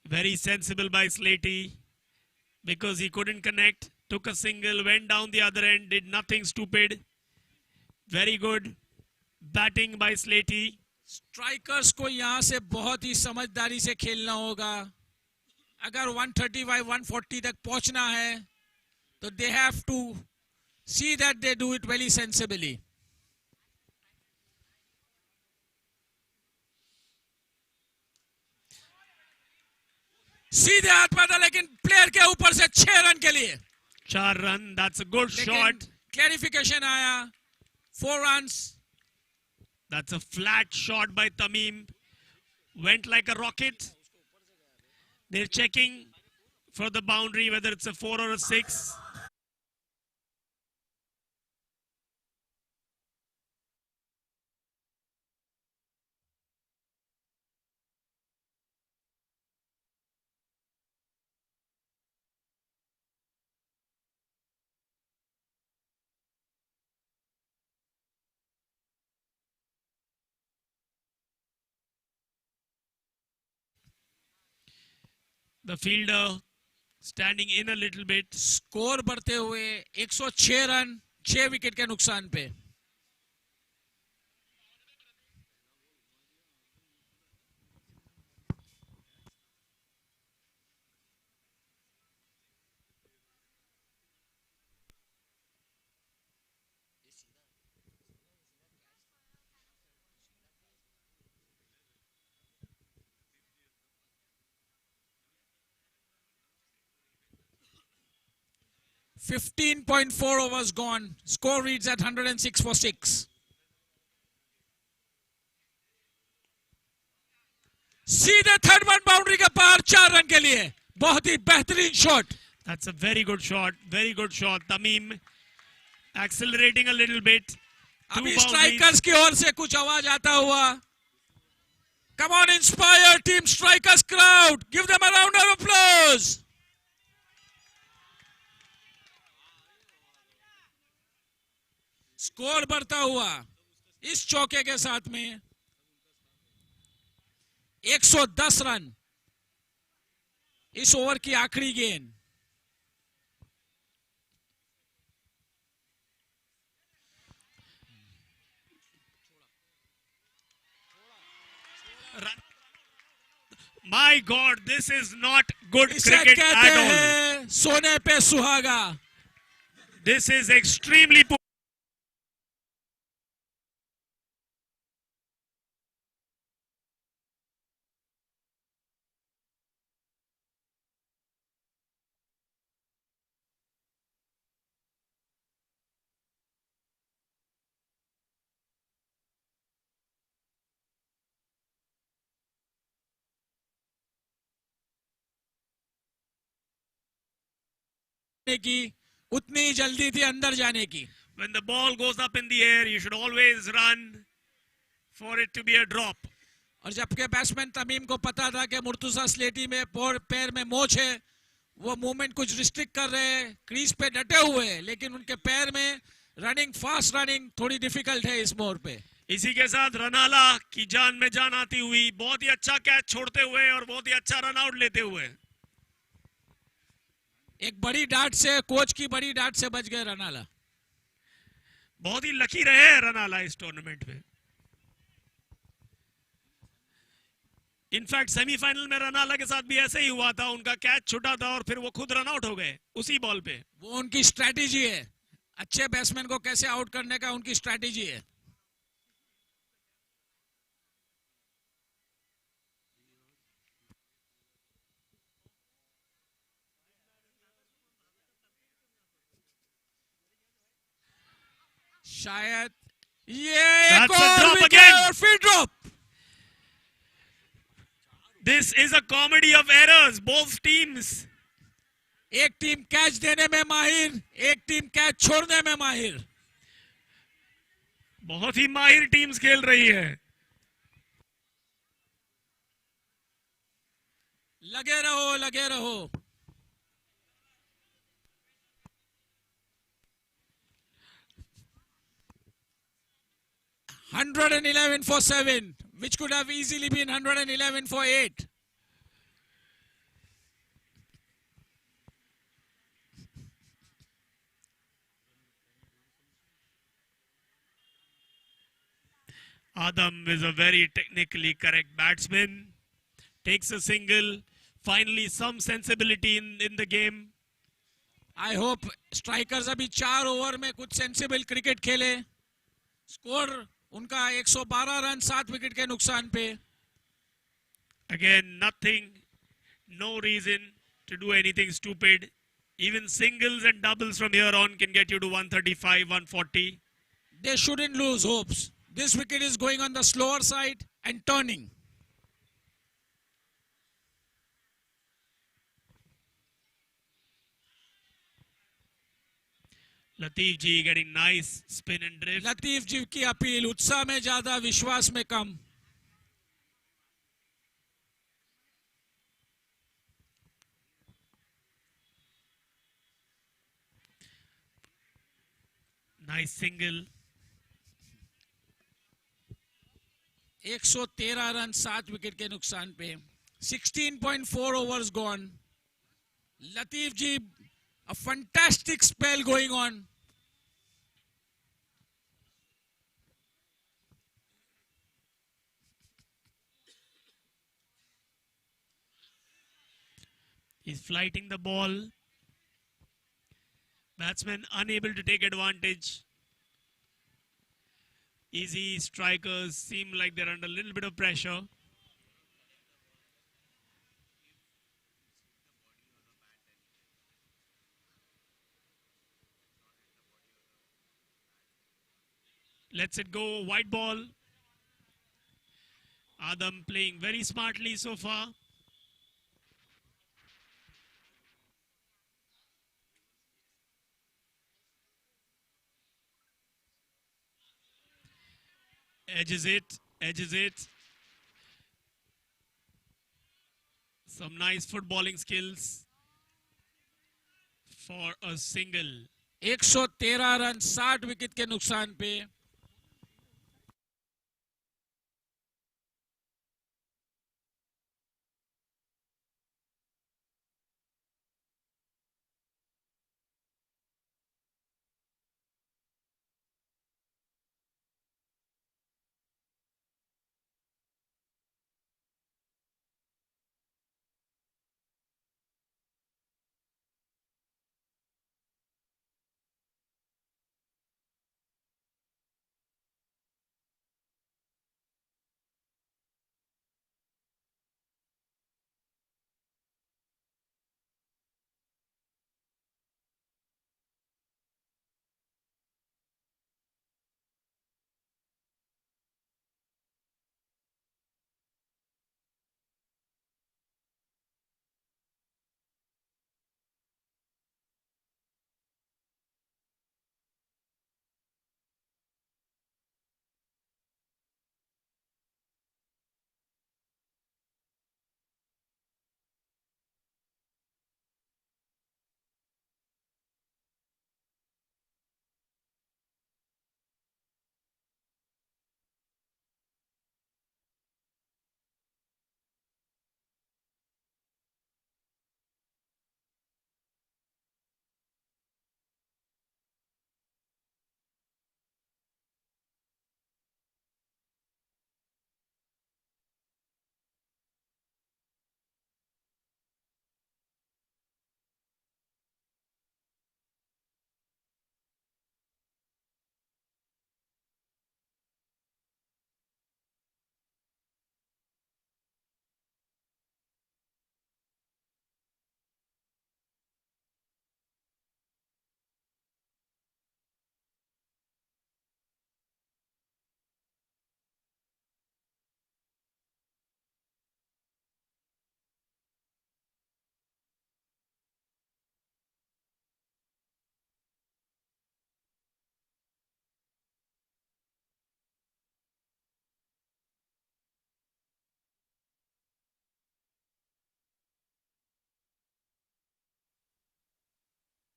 Very sensible by Slatey because he couldn't connect. Took a single, went down the other end, did nothing stupid. Very good batting by Slatey. Strikers को यहां से बहुत ही समझदारी से खेलना होगा. अगर 135 140 तक पहुंचना है तो they have to see that they do it very sensibly. सीधे हाथ में था लेकिन प्लेयर के ऊपर से 6 रन के लिए. 4 run, that's a good shot. Clarification आया. 4 runs. That's a flat shot by Tamim. Went like a rocket. They're checking for the boundary, whether it's a 4 or a 6. The fielder standing in a little bit. Score बढ़ते हुए 106 run 6 wicket के नुकसान पे. $15.4 overs gone. Score reads at 106 for 6. सीधे third one boundary के पार 4 run के लिए. बहुत ही बेहतरीन shot. That's a very good shot. Very good shot. Tamim accelerating a little bit. अभी स्ट्राइकर्स की ओर से कुछ आवाज आता हुआ. Come on, inspire team strikers crowd. Give them a round of applause. Score बढ़ता हुआ इस चौके के साथ में 110 रन. इस ओवर की आखिरी गेंद. My God, this is not good इसे cricket कहते at all. हैं सोने पे सुहागा. This is extremely poor. की उतनी जल्दी थी अंदर जाने की. When the ball goes up in the air, you should always run for it to be a drop. और जबकि बैट्समैन तमीम को पता था कि मुर्तुजा स्लेटी में पैर में मोच है, वो मूवमेंट कुछ रिस्ट्रिक्ट कर रहे हैं, क्रीज पे डटे हुए हैं, लेकिन उनके पैर में रनिंग, फास्ट रनिंग थोड़ी डिफिकल्ट है इस मोड़ पे. इसी के साथ रनाला की जान में जान आती हुई, बहुत ही अच्छा कैच छोड़ते हुए और बहुत ही अच्छा रन आउट लेते हुए. एक बड़ी डांट से, कोच की बड़ी डांट से बच गए रनाला. बहुत ही लकी रहे हैं रनाला इस टूर्नामेंट में. इनफैक्ट सेमीफाइनल में रनाला के साथ भी ऐसे ही हुआ था. उनका कैच छूटा था और फिर वो खुद रन आउट हो गए उसी बॉल पे. वो उनकी स्ट्रैटेजी है. अच्छे बैट्समैन को कैसे आउट करने का उनकी स्ट्रैटेजी है. शायद ये एक और विकेट और फिर drop. This is a comedy of errors, both teams. एक टीम कैच देने में माहिर, एक टीम कैच छोड़ने में माहिर. बहुत ही माहिर टीम्स खेल रही है. लगे रहो, लगे रहो. $111 for 7, which could have easily been $111 for 8. Adam is a very technically correct batsman. Takes a single. Finally, some sensibility in the game. I hope strikers अभी 4 ओवर में कुछ सेंसिबल क्रिकेट खेले. स्कोर उनका 112 रन 7 विकेट के नुकसान पे. Again, nothing, no reason to do anything stupid. Even singles and doubles from here on can get you to 135, 140. They shouldn't lose hopes. This wicket is going on the slower side and turning. Latif ji getting nice spin and drift. Latif जी की appeal, उत्साह में ज्यादा, विश्वास में कम. Nice single. 113 run 7 wicket के नुकसान पे. 16.4 overs gone. Latif ji, a fantastic spell going on. He's flighting the ball. Batsman unable to take advantage. Easy strikers seem like they're under a little bit of pressure. Lets it go, white ball. Adam playing very smartly so far. Edges it, edges it. Some nice footballing skills for a single. 113 run 60 wicket के नुकसान पे.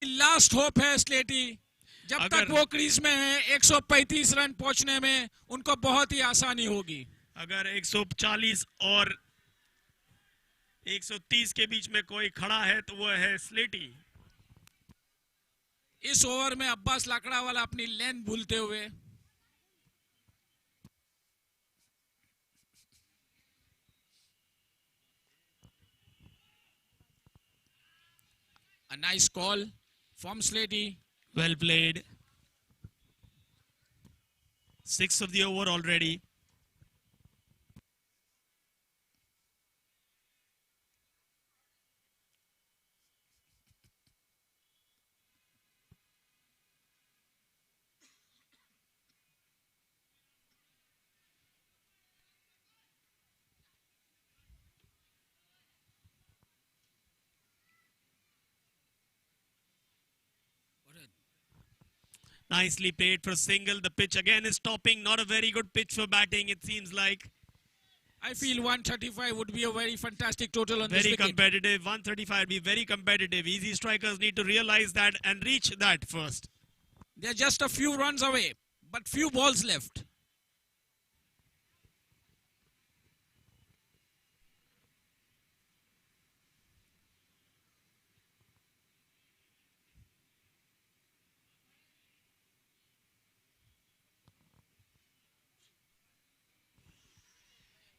Last hope है स्लेटी. जब तक वो crease में है 135 रन पहुंचने में उनको बहुत ही आसानी होगी. अगर 140 और 130 के बीच में कोई खड़ा है तो वो है स्लेटी. इस ओवर में अब्बास लाकड़ा वाला अपनी लेंथ भूलते हुए. A nice call from Slatey. Well played. 6 of the over already. Nicely played for a single. The pitch again is topping. Not a very good pitch for batting, it seems like. I feel 135 would be a very fantastic total on this Very wicket. competitive. 135 would be very competitive. Easy strikers need to realize that and reach that first. They're just a few runs away, but few balls left.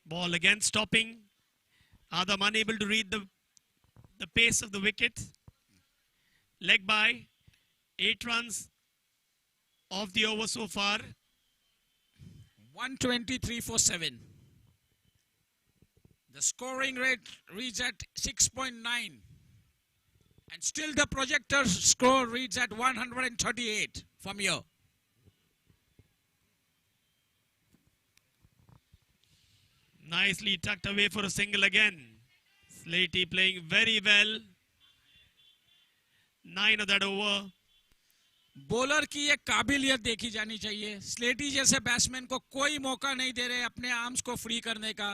Ball again stopping. Adam unable to read the pace of the wicket. Leg by. 8 runs of the over so far. 123 for 7. The scoring rate reads at 6.9. And still the projector score reads at 138 from here. Nicely tucked away for a single again. Slatey playing very well. 9 of that over. Bowler की ये काबिलियत देखी जानी चाहिए. स्लेटी जैसे batsman को कोई मौका नहीं दे रहे अपने आर्म्स को फ्री करने का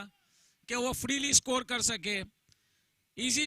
कि वो फ्रीली स्कोर कर सके. इजी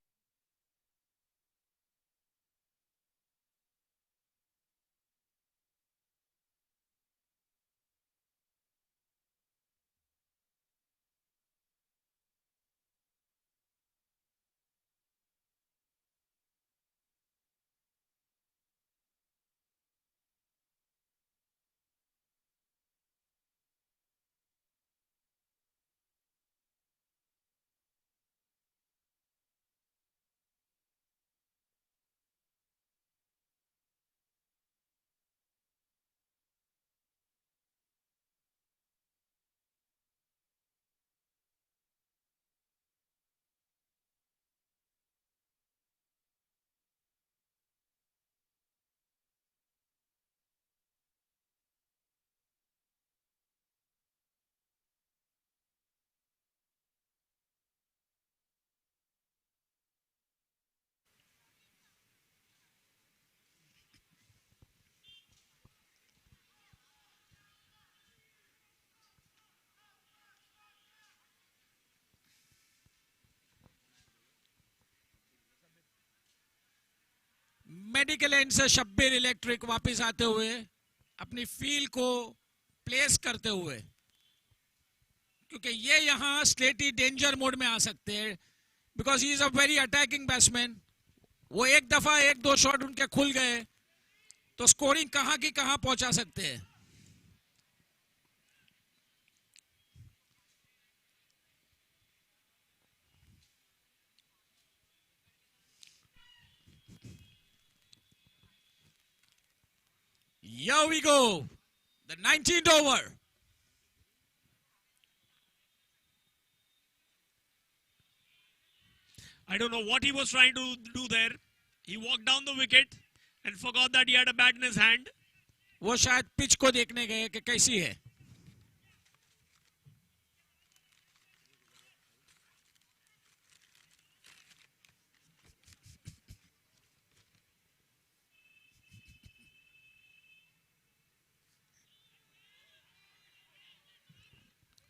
मेडिकल एंड से शब्बीर इलेक्ट्रिक वापस आते हुए अपनी फील्ड को प्लेस करते हुए, क्योंकि ये यहां स्लेटी डेंजर मोड में आ सकते हैं because he is a very attacking batsman. वो एक दफा 1-2 शॉट उनके खुल गए तो स्कोरिंग कहां की कहां पहुंचा सकते हैं. Here we go. The 19th over. I don't know what he was trying to do there. He walked down the wicket and forgot that he had a bat in his hand. वो शायद pitch को देखने गए कि कैसी है.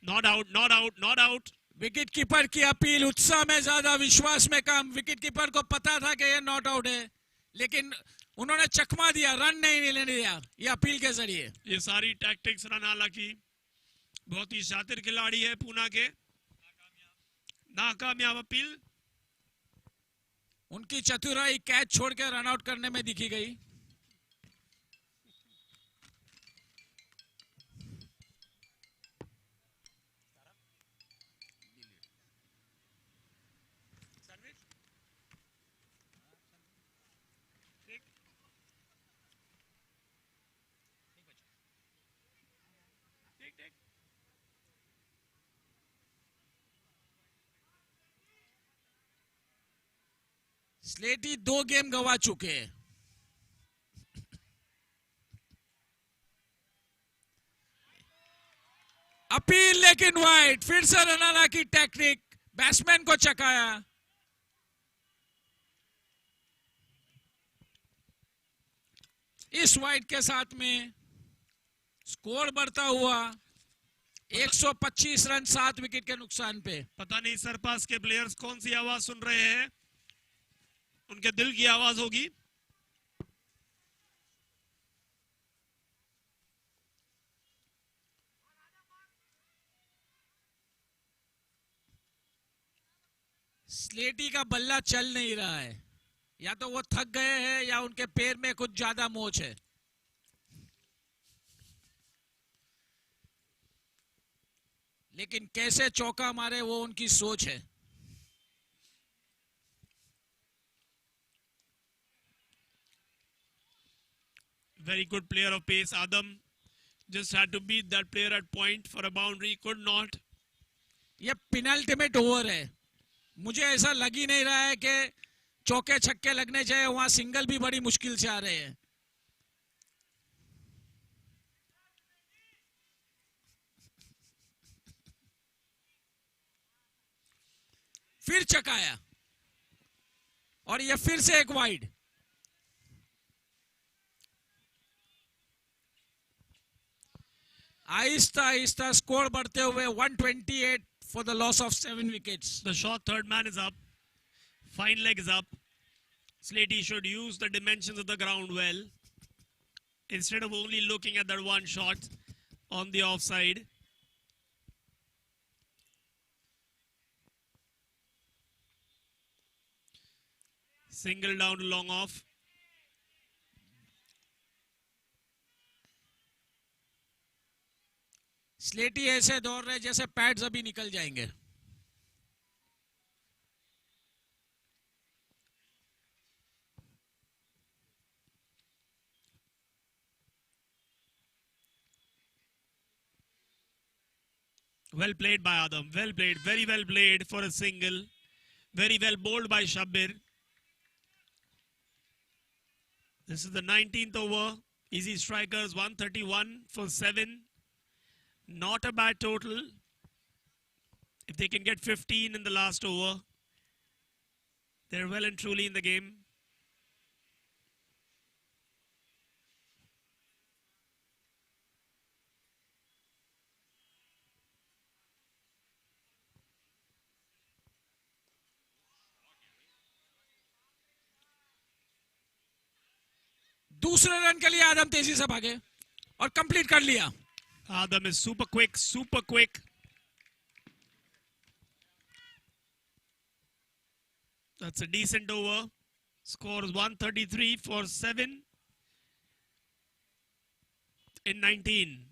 Not out, not out, not out. Wicket keeper की appeal, उत्साह में ज्यादा विश्वास में कम. विकेट कीपर को पता था कि ये नॉट आउट है, लेकिन उन्होंने चकमा दिया, रन नहीं लेने दिया ये अपील के जरिए. ये सारी टैक्टिक्स रनाला की बहुत ही शातिर खिलाड़ी है पूना के. नाकामयाब अपील. उनकी चतुराई कैच छोड़ के रन आउट करने में दिखी गई. स्लेटी 2 गेम गवा चुके हैं. अपील लेकिन वाइड. फिर से रनाला की टेक्निक, बैट्समैन को चकाया. इस वाइड के साथ में स्कोर बढ़ता हुआ 125 रन 7 विकेट के नुकसान पे. पता नहीं सरपास के प्लेयर्स कौन सी आवाज सुन रहे हैं. उनके दिल की आवाज होगी. स्लेटी का बल्ला चल नहीं रहा है. या तो वो थक गए हैं या उनके पैर में कुछ ज्यादा मोच है. लेकिन कैसे चौका मारे वो उनकी सोच है. Very good player of pace, Adam. Just had to beat that player at point for a boundary. Could not. ये पेनल्टीमेट ओवर है. मुझे ऐसा लग ही नहीं रहा है कि चौके छक्के लगने चाहिए. वहां सिंगल भी बड़ी मुश्किल से आ रहे हैं. फिर चकाया और ये फिर से एक वाइड. आहिस्ता आहिस्ता स्कोर बढ़ते हुए 128 for the loss of 7 wickets. The short third man is up. Fine leg is up. Slatey should use the dimensions of the ground well, instead of only looking at that one shot on the offside. Single down to long off. स्लेटी ऐसे दौड़ रहे जैसे pads अभी निकल जाएंगे. Well played by Adam. Well played. Very well played for a single. Very well bowled by Shabbir. This is the 19th over. Easy strikers 131 for 7. Not a bad total. If they can get 15 in the last over, they're well and truly in the game. दूसरे run के लिए आदम तेजी से भागे और complete कर लिया. Adam is super quick, super quick. That's a decent over. Score is 133 for 7 in 19.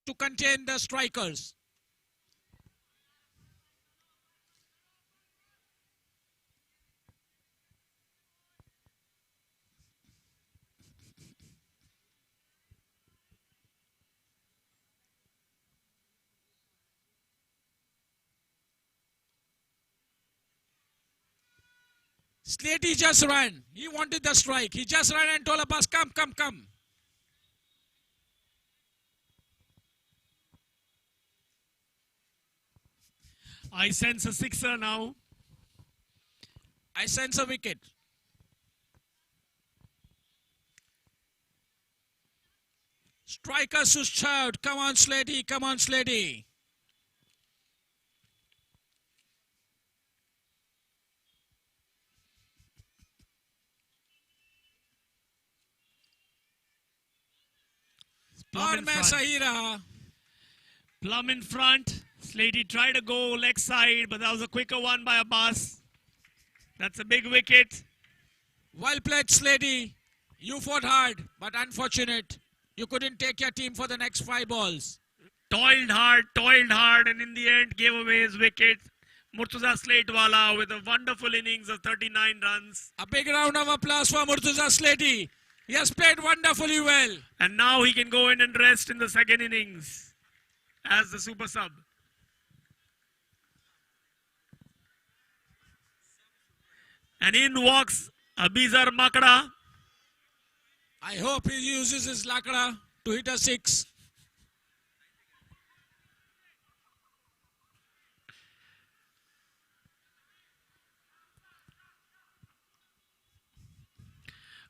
To contain the strikers. Slatey just ran. He wanted the strike. He just ran and told Abbas, come, come, come. I sense a sixer now. I sense a wicket. Strikers should shout, come on Slatey, come on Slatey. और मैं सही रहा. Plum in front. Slatey tried to go leg side, but that was a quicker one by Abbas. That's a big wicket. Well played, Slatey. You fought hard, but unfortunate. You couldn't take your team for the next 5 balls. Toiled hard, and in the end gave away his wicket. Murtuza Slatewala with a wonderful innings of 39 runs. A big round of applause for Murtuza Slatey. He has played wonderfully well. And now he can go in and rest in the second innings as the super sub. And in walks Abizar Makada. I hope he uses his lakra to hit a 6.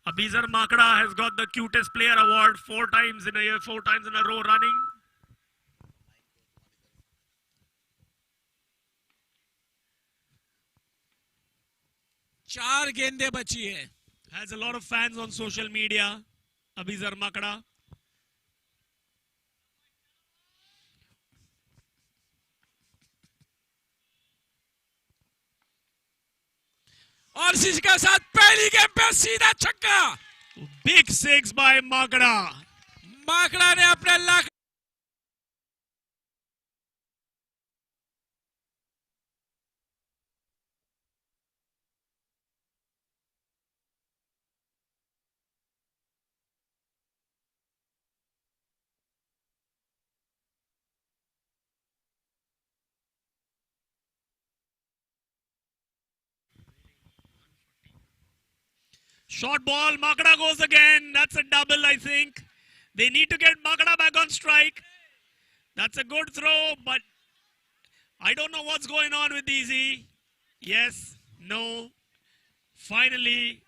Abizar Makada has got the cutest player award 4 times in a row running. चार गेंदे बची है. Has a lot of fans on social media. Abizar Makada. और इसी के साथ पहली गेंद पे सीधा छक्का. Big 6 by Makada. माकड़ा ने अपने lakh Short ball, Makada goes again. That's a double, I think. They need to get Makada back on strike. That's a good throw, but I don't know what's going on with EZZI. Yes, no. Finally,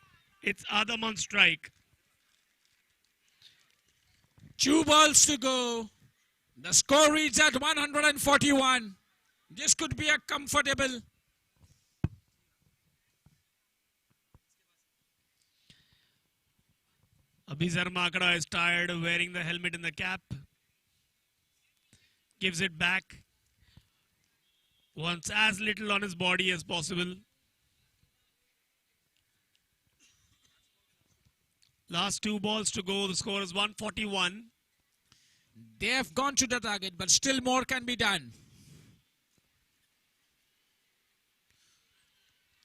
it's Adam on strike. 2 balls to go. The score reads at 141. This could be a comfortable. Abizar Makada is tired of wearing the helmet and the cap. Gives it back. Wants as little on his body as possible. Last 2 balls to go. The score is 141. They have gone to the target, but still more can be done.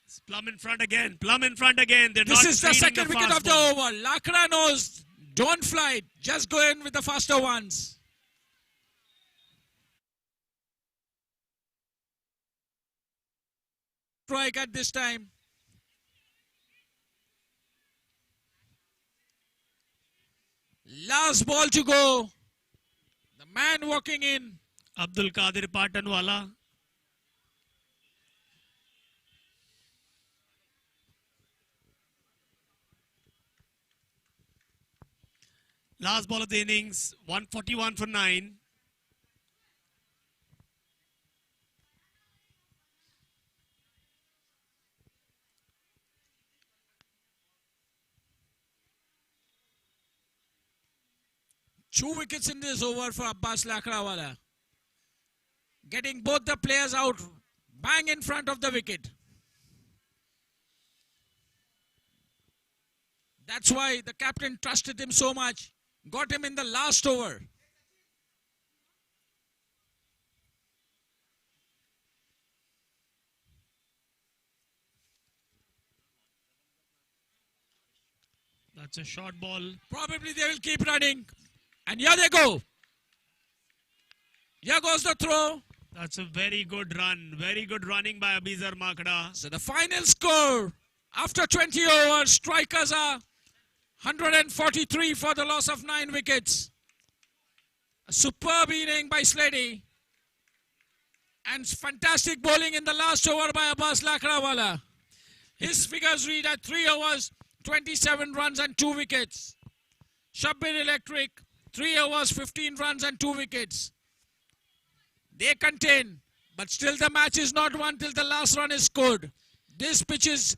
It's Plum in front again. Plum in front again. They're This not is the feeding second wicket of the fastball. over. Lakra knows, don't fly it. Just go in with the faster ones. Strike at this time. Last ball to go. The man walking in. Abdul Qadir Patanwala. Last ball of the innings, 141 for 9. Two wickets in this over for Abbas Lakrawala. Getting both the players out bang in front of the wicket. That's why the captain trusted him so much. Got him in the last over. That's a short ball. Probably they will keep running. And here they go. Here goes the throw. That's a very good run. Very good running by Abizar Makada. So the final score after 20 overs, strikers are 143 for the loss of 9 wickets. A superb inning by Sleddy. And fantastic bowling in the last over by Abbas Lakrawala. His figures read at 3 overs, 27 runs and 2 wickets. Shabbir Electric, 3 overs, 15 runs and 2 wickets. They contain, but still the match is not won till the last run is scored. This pitch is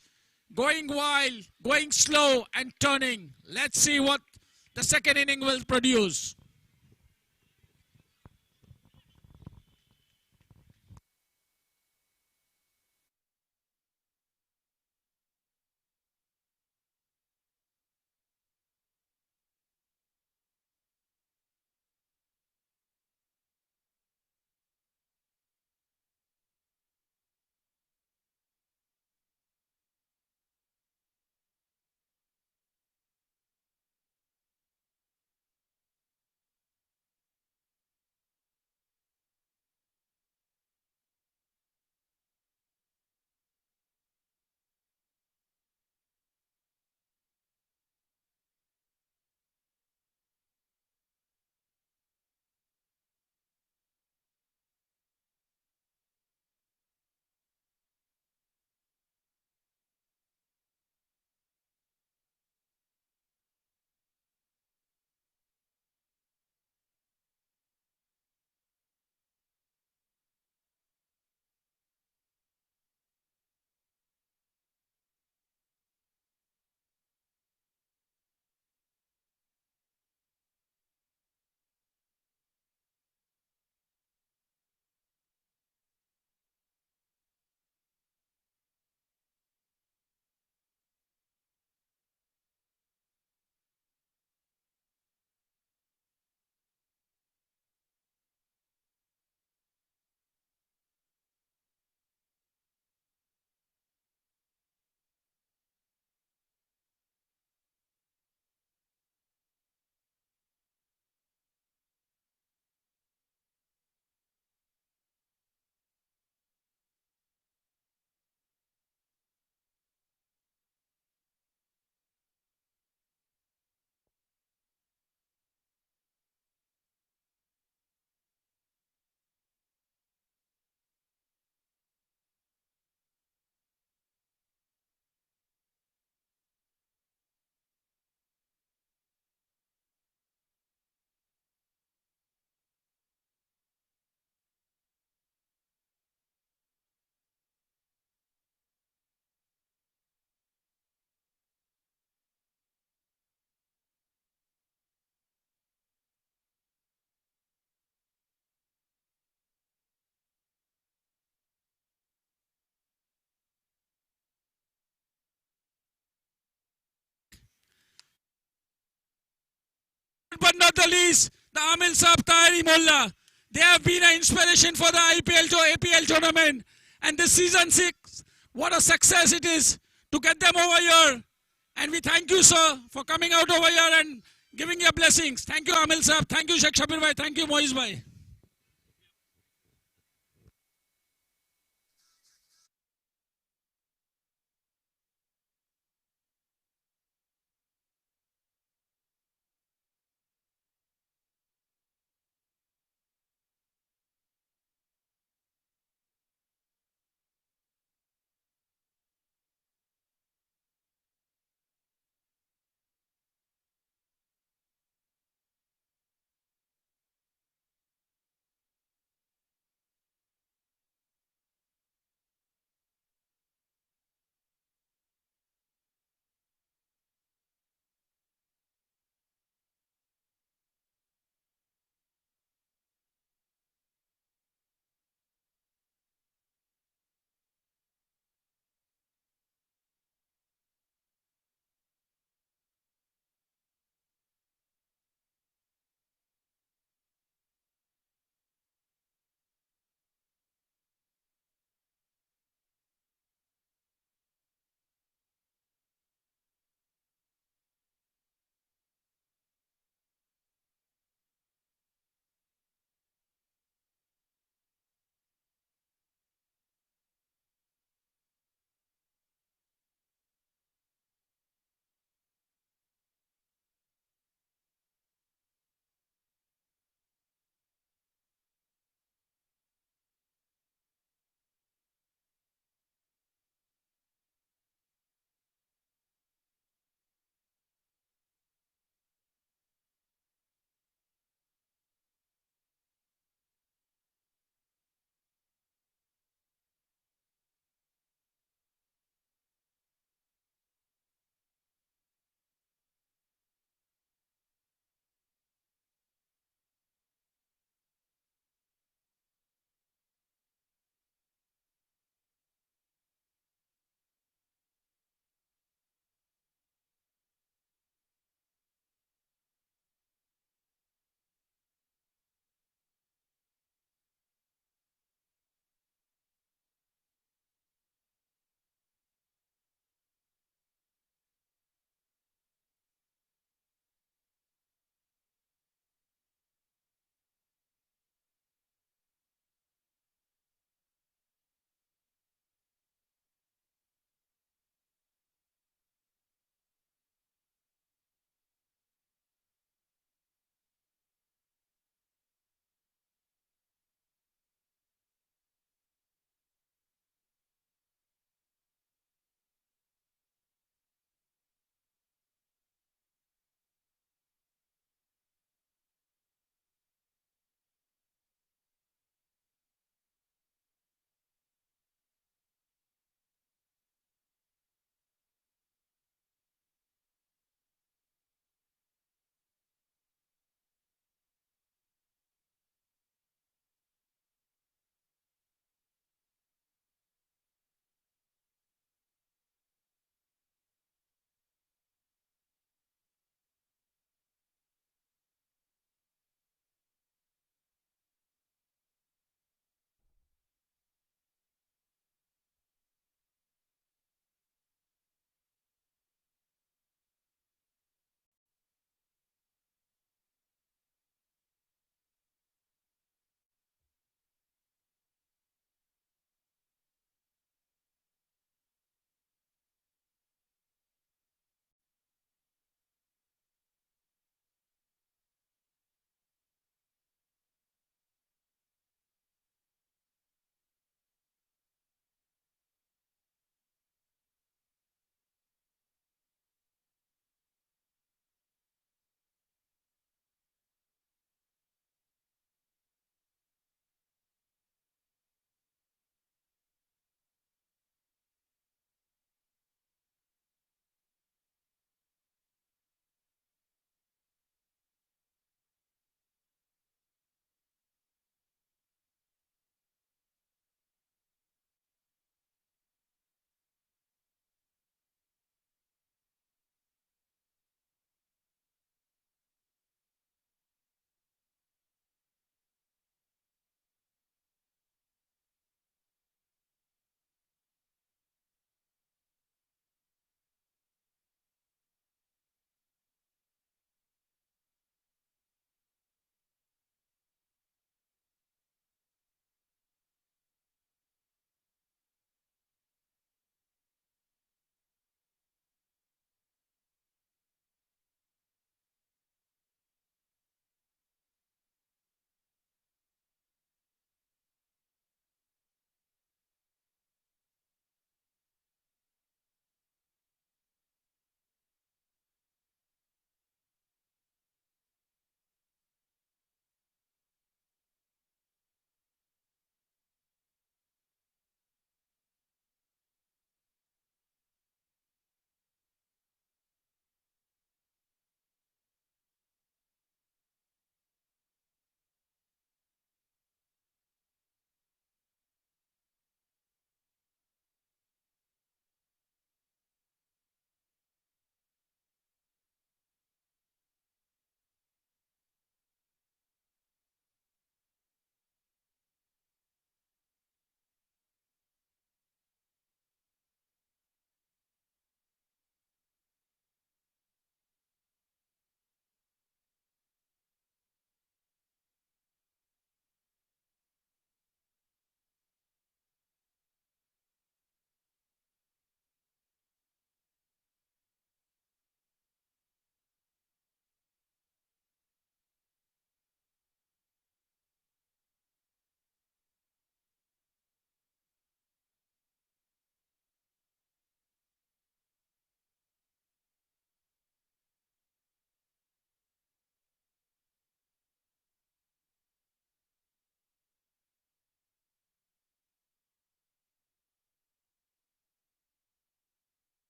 going wild, going slow and turning. Let's see what the second inning will produce. but not the least, the Amil Saab Tahiri Molla. They have been an inspiration for the APL tournament. And this season 6, what a success it is to get them over here. And we thank you, sir, for coming out over here and giving your blessings. Thank you, Amil Saab. Thank you, Sheikh Shabir Bhai. Thank you, Moiz Bhai.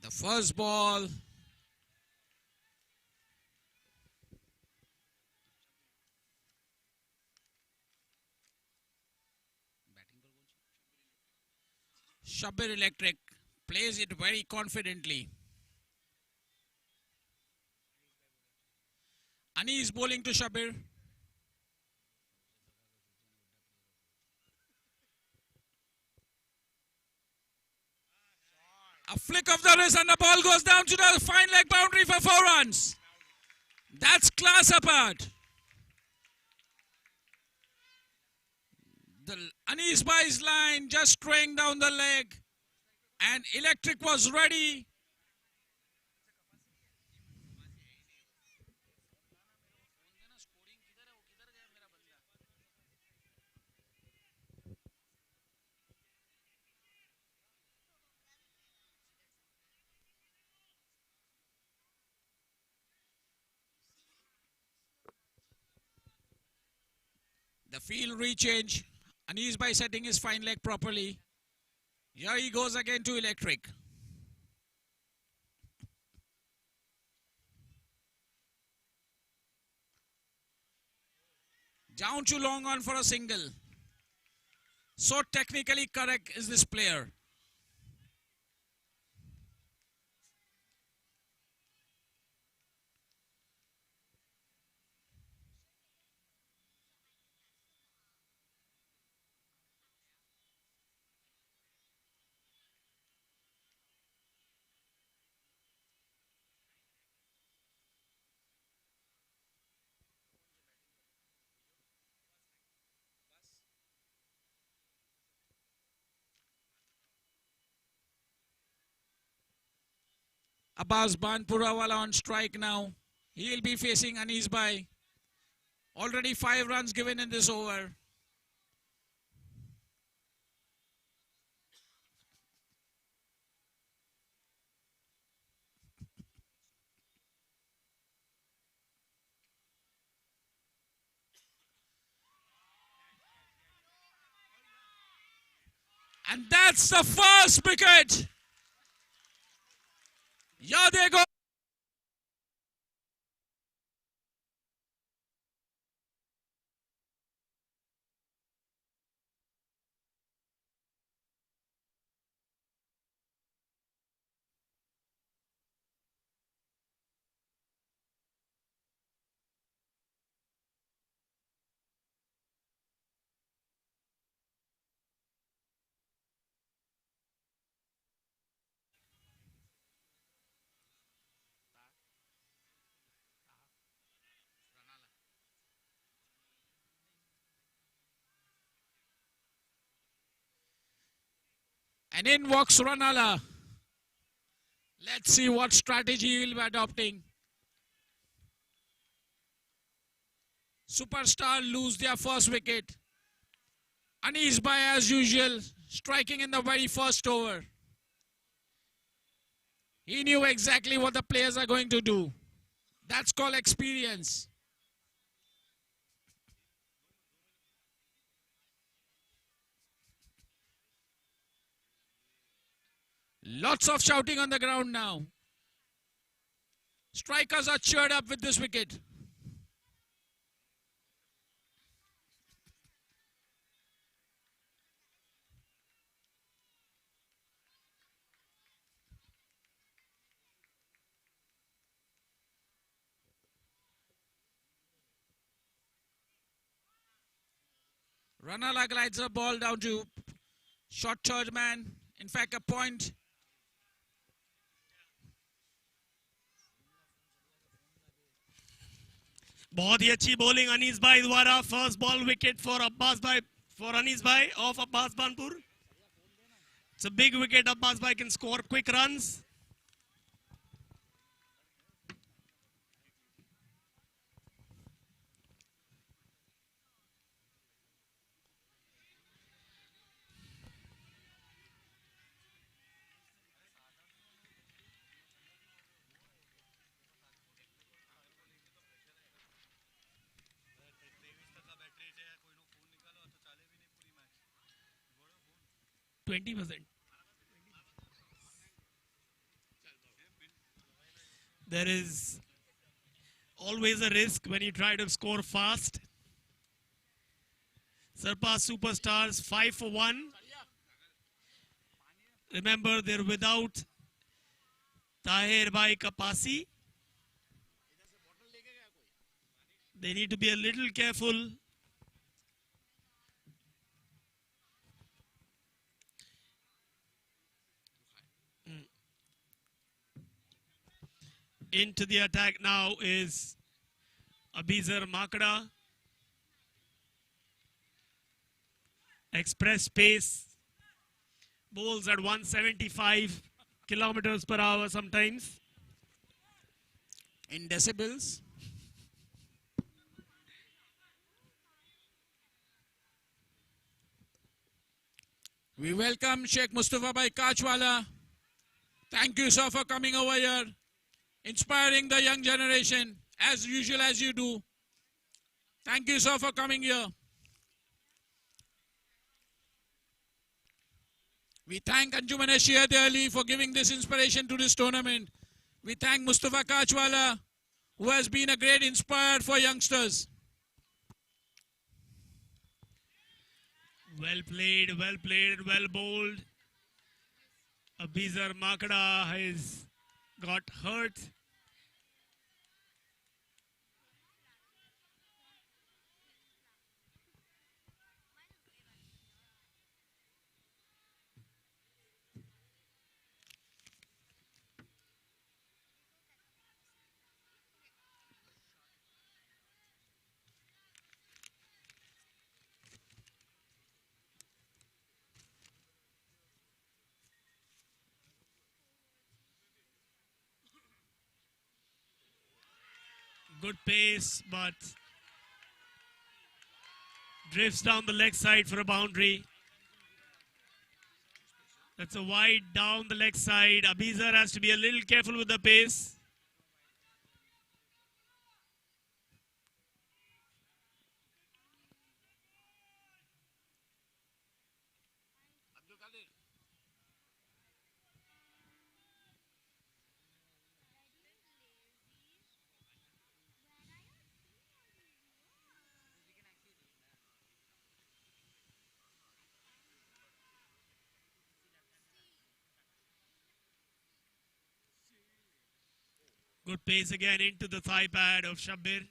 The first ball. Shabir Electric plays it very confidently. Anis bowling to Shabir. A flick of the wrist and the ball goes down to the fine leg boundary for 4 runs. That's class apart. The Anis Bhai's line just straying down the leg, and Electric was ready. The field rechange. Anis Bhai setting his fine leg properly. Here he goes again to Electric. Down to long on for a single. So technically correct is this player. Abbas Banpurawala on strike now. He'll be facing Anis Bhai. Already 5 runs given in this over. And that's the first wicket. Yeah, they go. And in walks Ranala. Let's see what strategy he'll be adopting. Superstar lose their first wicket. Anis Bhai as usual, striking in the very first over. He knew exactly what the players are going to do. That's called experience. Lots of shouting on the ground now. Strikers are cheered up with this wicket. Ranala glides the ball down to short third man. In fact, a point. बहुत ही अच्छी bowling Anees भाई द्वारा. First ball wicket for Abbas Bhai, for Anis Bhai of Abbas Banpur. It's a big wicket. Abbas Bhai can score quick runs. %. There is always a risk when you try to score fast. Surpass Superstars 5 for 1. Remember, they're without Tahir Bhai Kapasi. They need to be a little careful. Into the attack now is Abizar Makada. Express pace. Bowls at 175 kilometers per hour sometimes. In decibels. We welcome Sheikh Mustafa Bhai Kachwala. Thank you, sir, for coming over here, inspiring the young generation, as usual as you do. Thank you, sir, for coming here. We thank Anjuman Ashiyat Ali for giving this inspiration to this tournament. We thank Mustafa Kachwala, who has been a great inspirer for youngsters. Well played, well bowled. Abizar Makada has got hurt. Good pace, but drifts down the leg side for a boundary. That's a wide down the leg side. Abizar has to be a little careful with the pace. Good pace again into the thigh pad of Shabbir.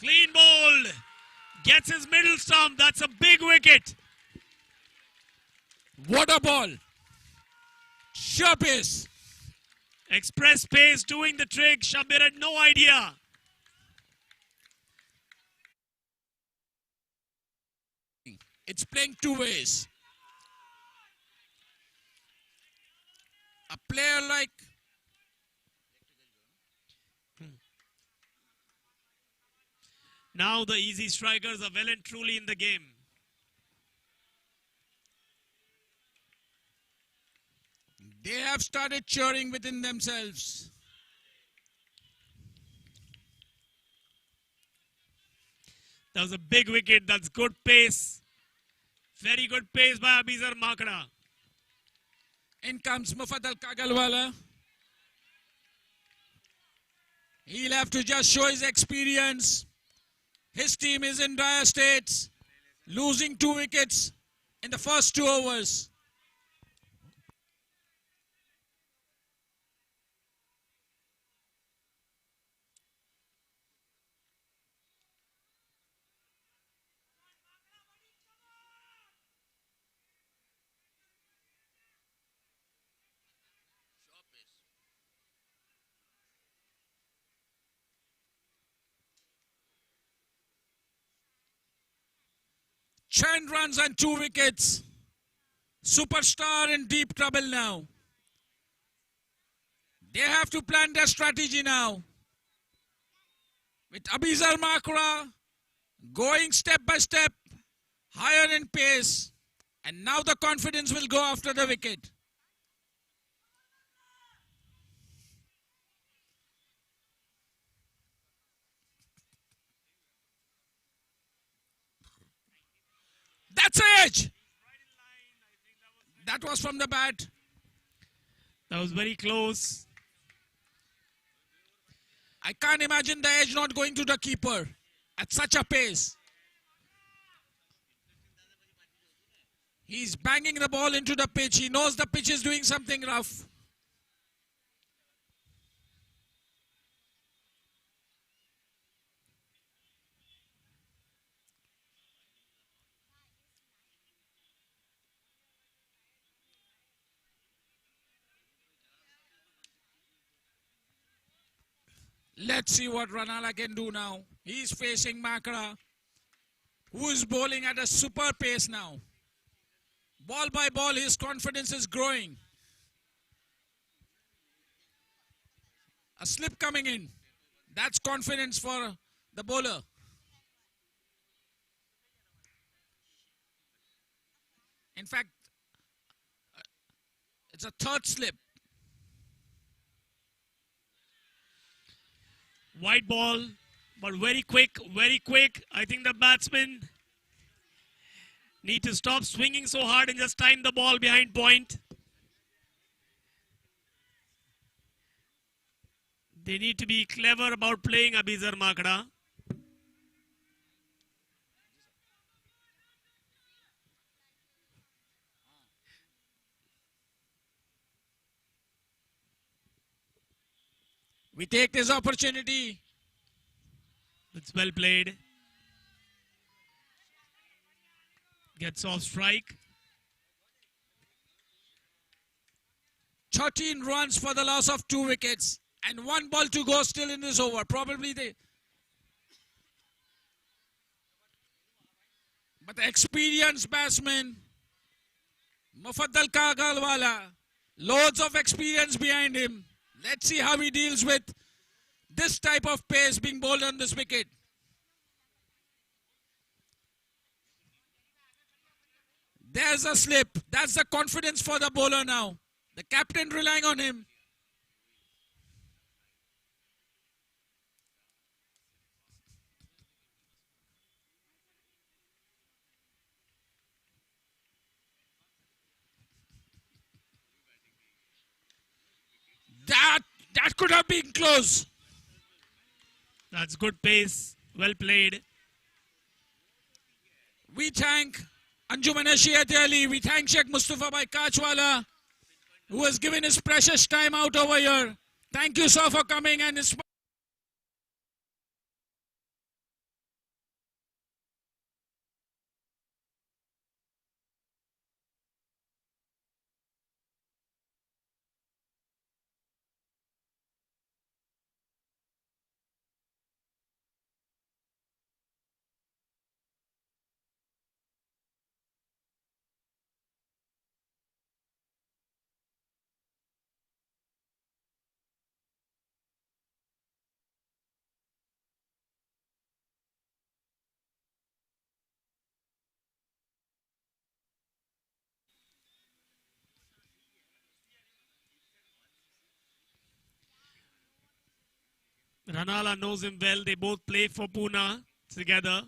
Clean bowled. Gets his middle stump. That's a big wicket. What a ball. Sure pace. Express pace doing the trick. Shabbir had no idea. It's playing two ways. A player like Now the easy strikers are well and truly in the game. they have started cheering within themselves. That was a big wicket. That's good pace. Very good pace by Abizar Makada. In comes Mufaddal Kagalwala. He'll have to just show his experience. His team is in dire states, losing 2 wickets in the first 2 overs. 10 runs and 2 wickets. Superstar in deep trouble now. They have to plan their strategy now. With Abizar Makra going step by step, higher in pace. And now the confidence will go after the wicket. That's an edge. That was from the bat. That was very close. I can't imagine the edge not going to the keeper at such a pace. He's banging the ball into the pitch. He knows the pitch is doing something rough. Let's see what Ranala can do now. He's facing Makra, who is bowling at a super pace now. Ball by ball, his confidence is growing. A slip coming in. That's confidence for the bowler. In fact, it's a third slip. White ball, but very quick, very quick. I think the batsmen need to stop swinging so hard and just time the ball behind point. They need to be clever about playing Abizar Makra. We take this opportunity. It's well played. Gets off strike. 13 runs for the loss of 2 wickets. And 1 ball to go still in this over. Probably they... But the experienced batsman, Mufaddal Kagalwala, loads of experience behind him. Let's see how he deals with this type of pace being bowled on this wicket. There's a slip. That's the confidence for the bowler now. The captain relying on him. That could have been close. That's good pace. Well played. We thank Anjuman Ashiyat Ali. We thank Sheikh Mustafa Bhai Kachwala, who has given his precious time out over here. Thank you, sir, for coming and Ranala knows him well. They both play for Pune together.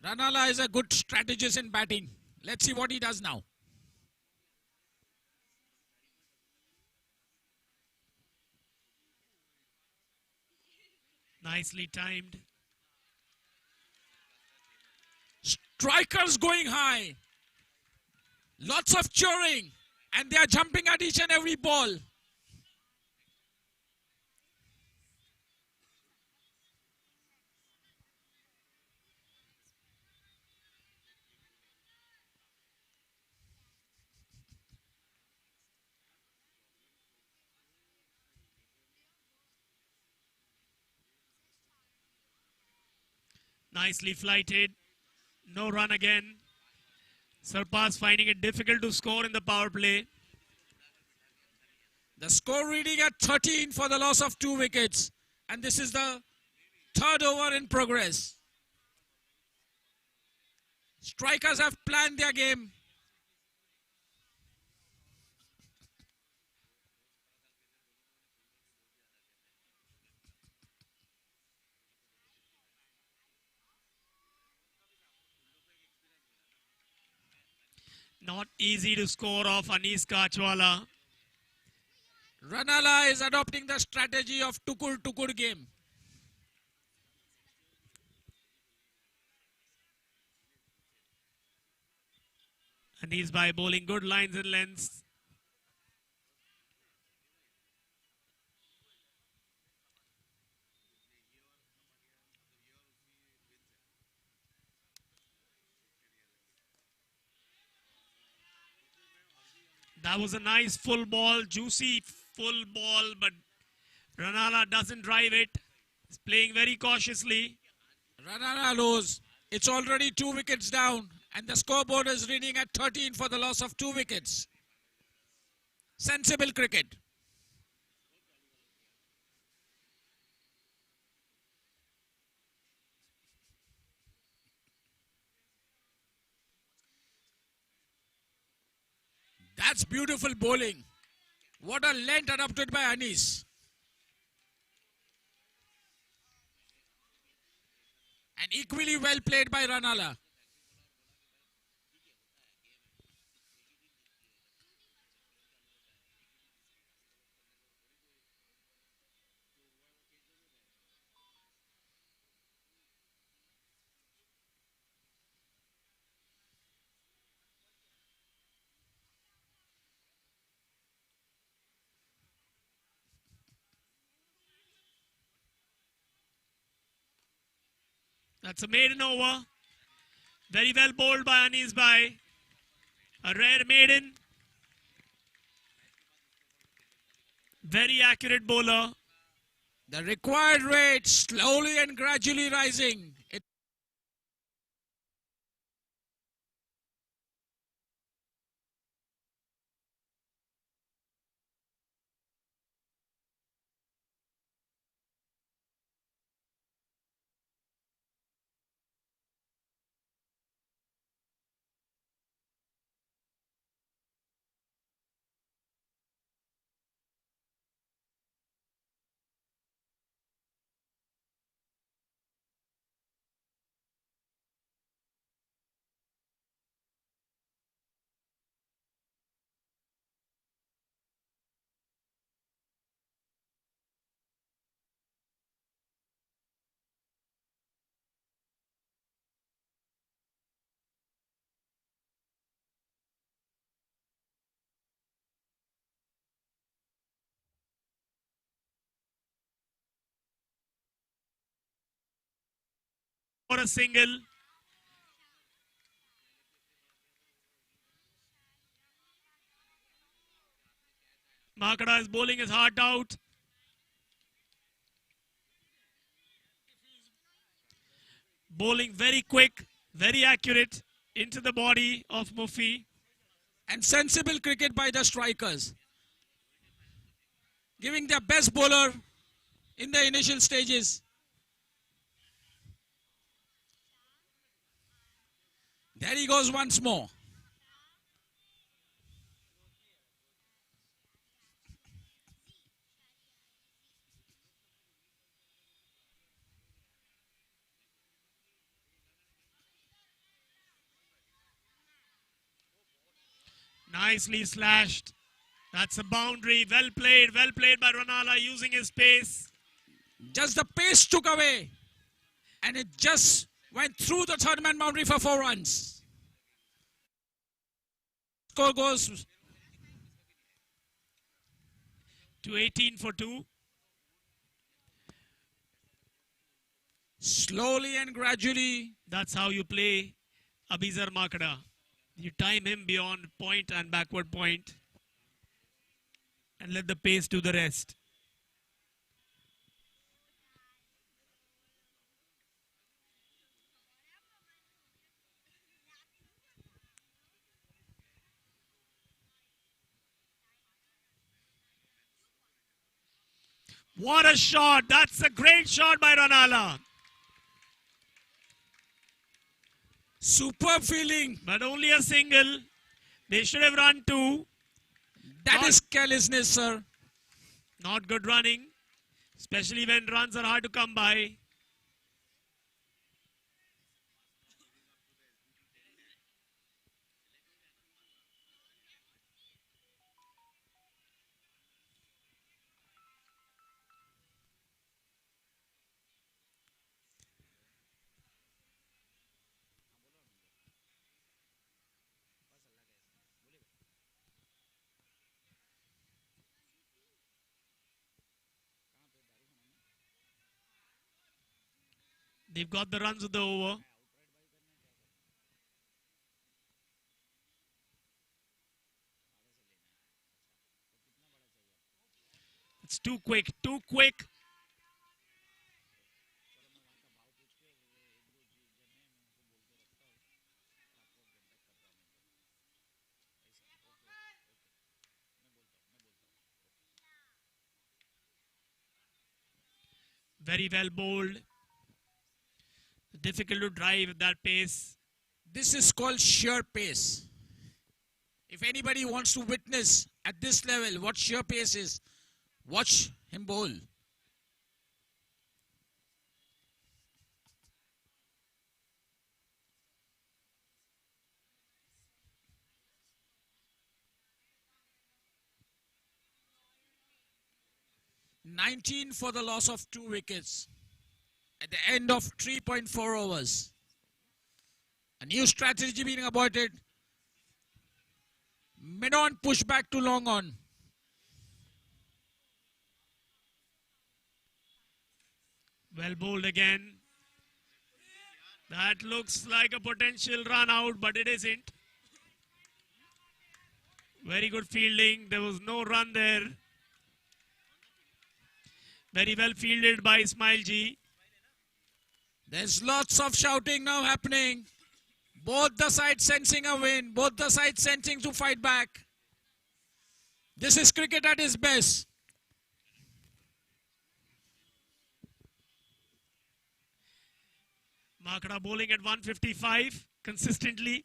Ranala is a good strategist in batting. Let's see what he does now. Nicely timed. Strikers going high. Lots of cheering. And they are jumping at each and every ball. Nicely flighted. No run again. Surpass finding it difficult to score in the power play. The score reading at 13 for the loss of 2 wickets. And this is the third over in progress. Strikers have planned their game. Not easy to score off Anis Kachwala. Ranala is adopting the strategy of tukur game. And he's by bowling good lines and lengths. That was a nice full ball, juicy full ball, but Ranala doesn't drive it. He's playing very cautiously. Ranala knows it's already 2 wickets down and the scoreboard is reading at 13 for the loss of 2 wickets. Sensible cricket. That's beautiful bowling. What a length adopted by Anis. And equally well played by Ranala. That's a maiden over. Very well bowled by Anis Bhai. A rare maiden. Very accurate bowler. The required rate slowly and gradually rising. For a single. Makada is bowling his heart out. Bowling very quick, very accurate into the body of Mufi. And sensible cricket by the strikers. Giving their best bowler in the initial stages. There he goes once more. Nicely slashed. That's a boundary. Well played by Ranala using his pace. Just the pace took away. And it just went through the third man boundary for 4 runs. Score goes to 18 for 2. Slowly and gradually. That's how you play Abizar Makada. You time him beyond point and backward point and let the pace do the rest. What a shot. That's a great shot by Ranala. Superb feeling. But only a single. They should have run two. That is carelessness, sir. Not good running, especially when runs are hard to come by. They've got the runs of the over. It's too quick, too quick. Very well bowled. Difficult to drive at that pace. This is called sheer pace. If anybody wants to witness at this level what sheer pace is, watch him bowl. "19 for the loss of 2 wickets at the end of 3.4 overs. A new strategy being avoided. Mid-on push back to long on. Well bowled again. That looks like a potential run out, but it isn't. Very good fielding. There was no run there. Very well fielded by Ismail Ji. There's lots of shouting now happening. Both the sides sensing a win. Both the sides sensing to fight back. This is cricket at its best. Makra bowling at 155 consistently.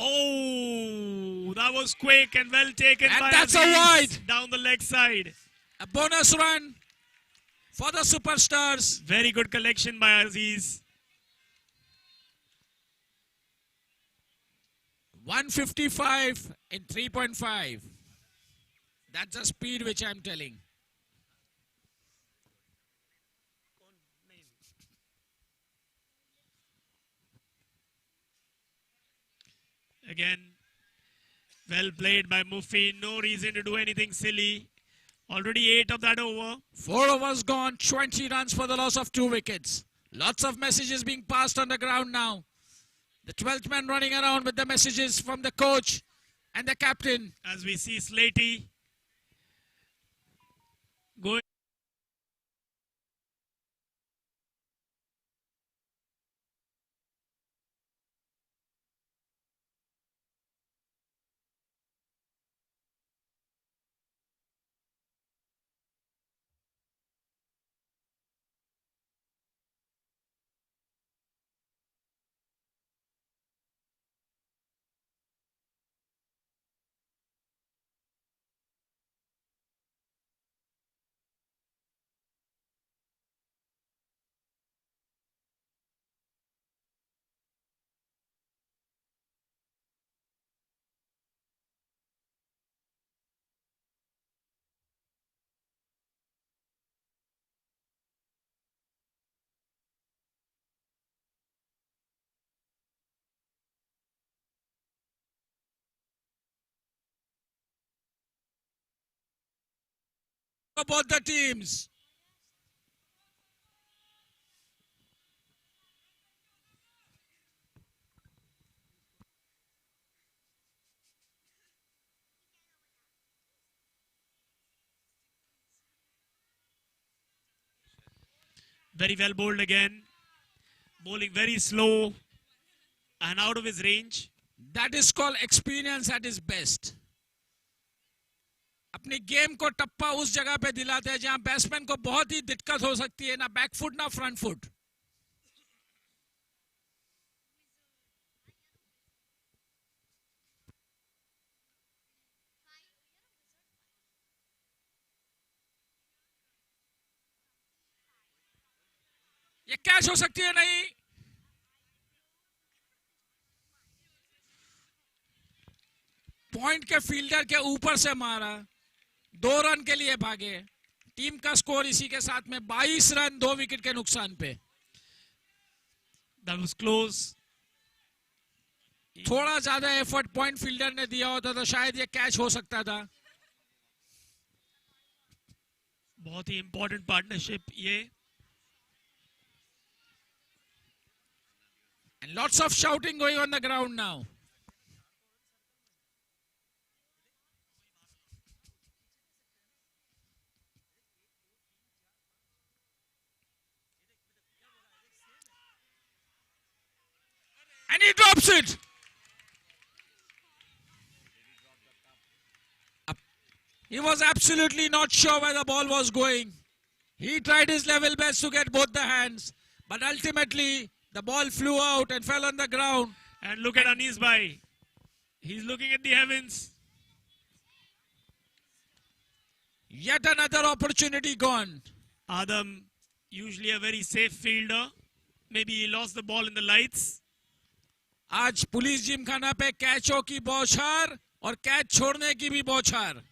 Oh, that was quick and well taken And by that's a Aziz wide. down the leg side. A bonus run for the superstars. Very good collection by Aziz. 155 in 3.5. That's the speed which I'm telling. Again, well played by Mufi. No reason to do anything silly. Already 8 of that over. 4 overs gone, 20 runs for the loss of 2 wickets. Lots of messages being passed on the ground now. The 12th man running around with the messages from the coach and the captain. As we see Slatey going. For both the teams. Very well bowled again. Bowling very slow and out of his range. That is called experience at its best. अपनी game को टप्पा उस जगह पे दिलाते हैं जहां batsman को बहुत ही दिक्कत हो सकती है, ना बैकफुट ना फ्रंट फुट. ये कैच हो सकती है नहीं. पॉइंट के फील्डर के ऊपर से मारा, 2 रन के लिए भागे. टीम का स्कोर इसी के साथ में 22 रन 2 विकेट के नुकसान पे. That was close. थोड़ा ज्यादा एफर्ट पॉइंट फील्डर ने दिया होता तो शायद ये कैच हो सकता था. बहुत ही इंपॉर्टेंट पार्टनरशिप ये. And lots of shouting going on the ground now. And he drops it. He was absolutely not sure where the ball was going. He tried his level best to get both the hands, but ultimately the ball flew out and fell on the ground. And look at Anis bhai. He's looking at the heavens. Yet another opportunity gone. Adam, usually a very safe fielder. Maybe he lost the ball in the lights. आज police Gymkhana पे कैचों की बौछार और catch छोड़ने की भी बौछार.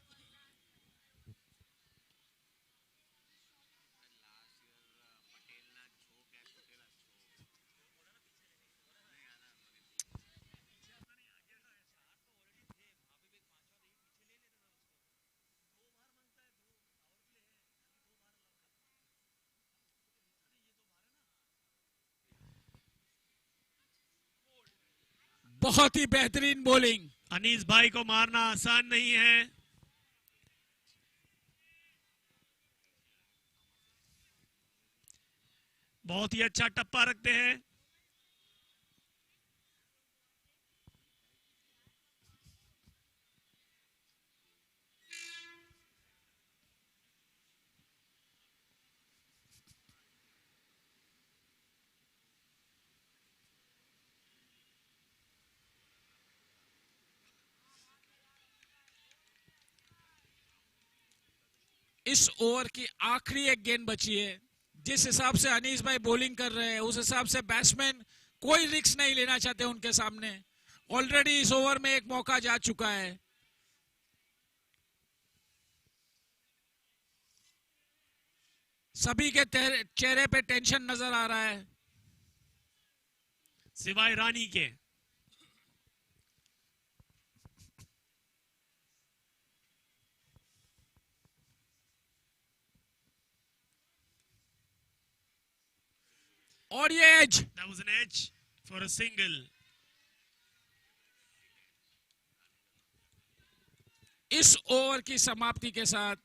बहुत ही बेहतरीन बॉलिंग. अनीस भाई को मारना आसान नहीं है. बहुत ही अच्छा टप्पा रखते हैं. इस ओवर की आखिरी एक गेंद बची है. जिस हिसाब से अनीस भाई बॉलिंग कर रहे हैं उस हिसाब से बैट्समैन कोई रिस्क नहीं लेना चाहते उनके सामने. ऑलरेडी इस ओवर में एक मौका जा चुका है. सभी के चेहरे पे टेंशन नजर आ रहा है सिवाय रानी के. और ये edge. That was an edge for a single. इस ओवर की समाप्ति के साथ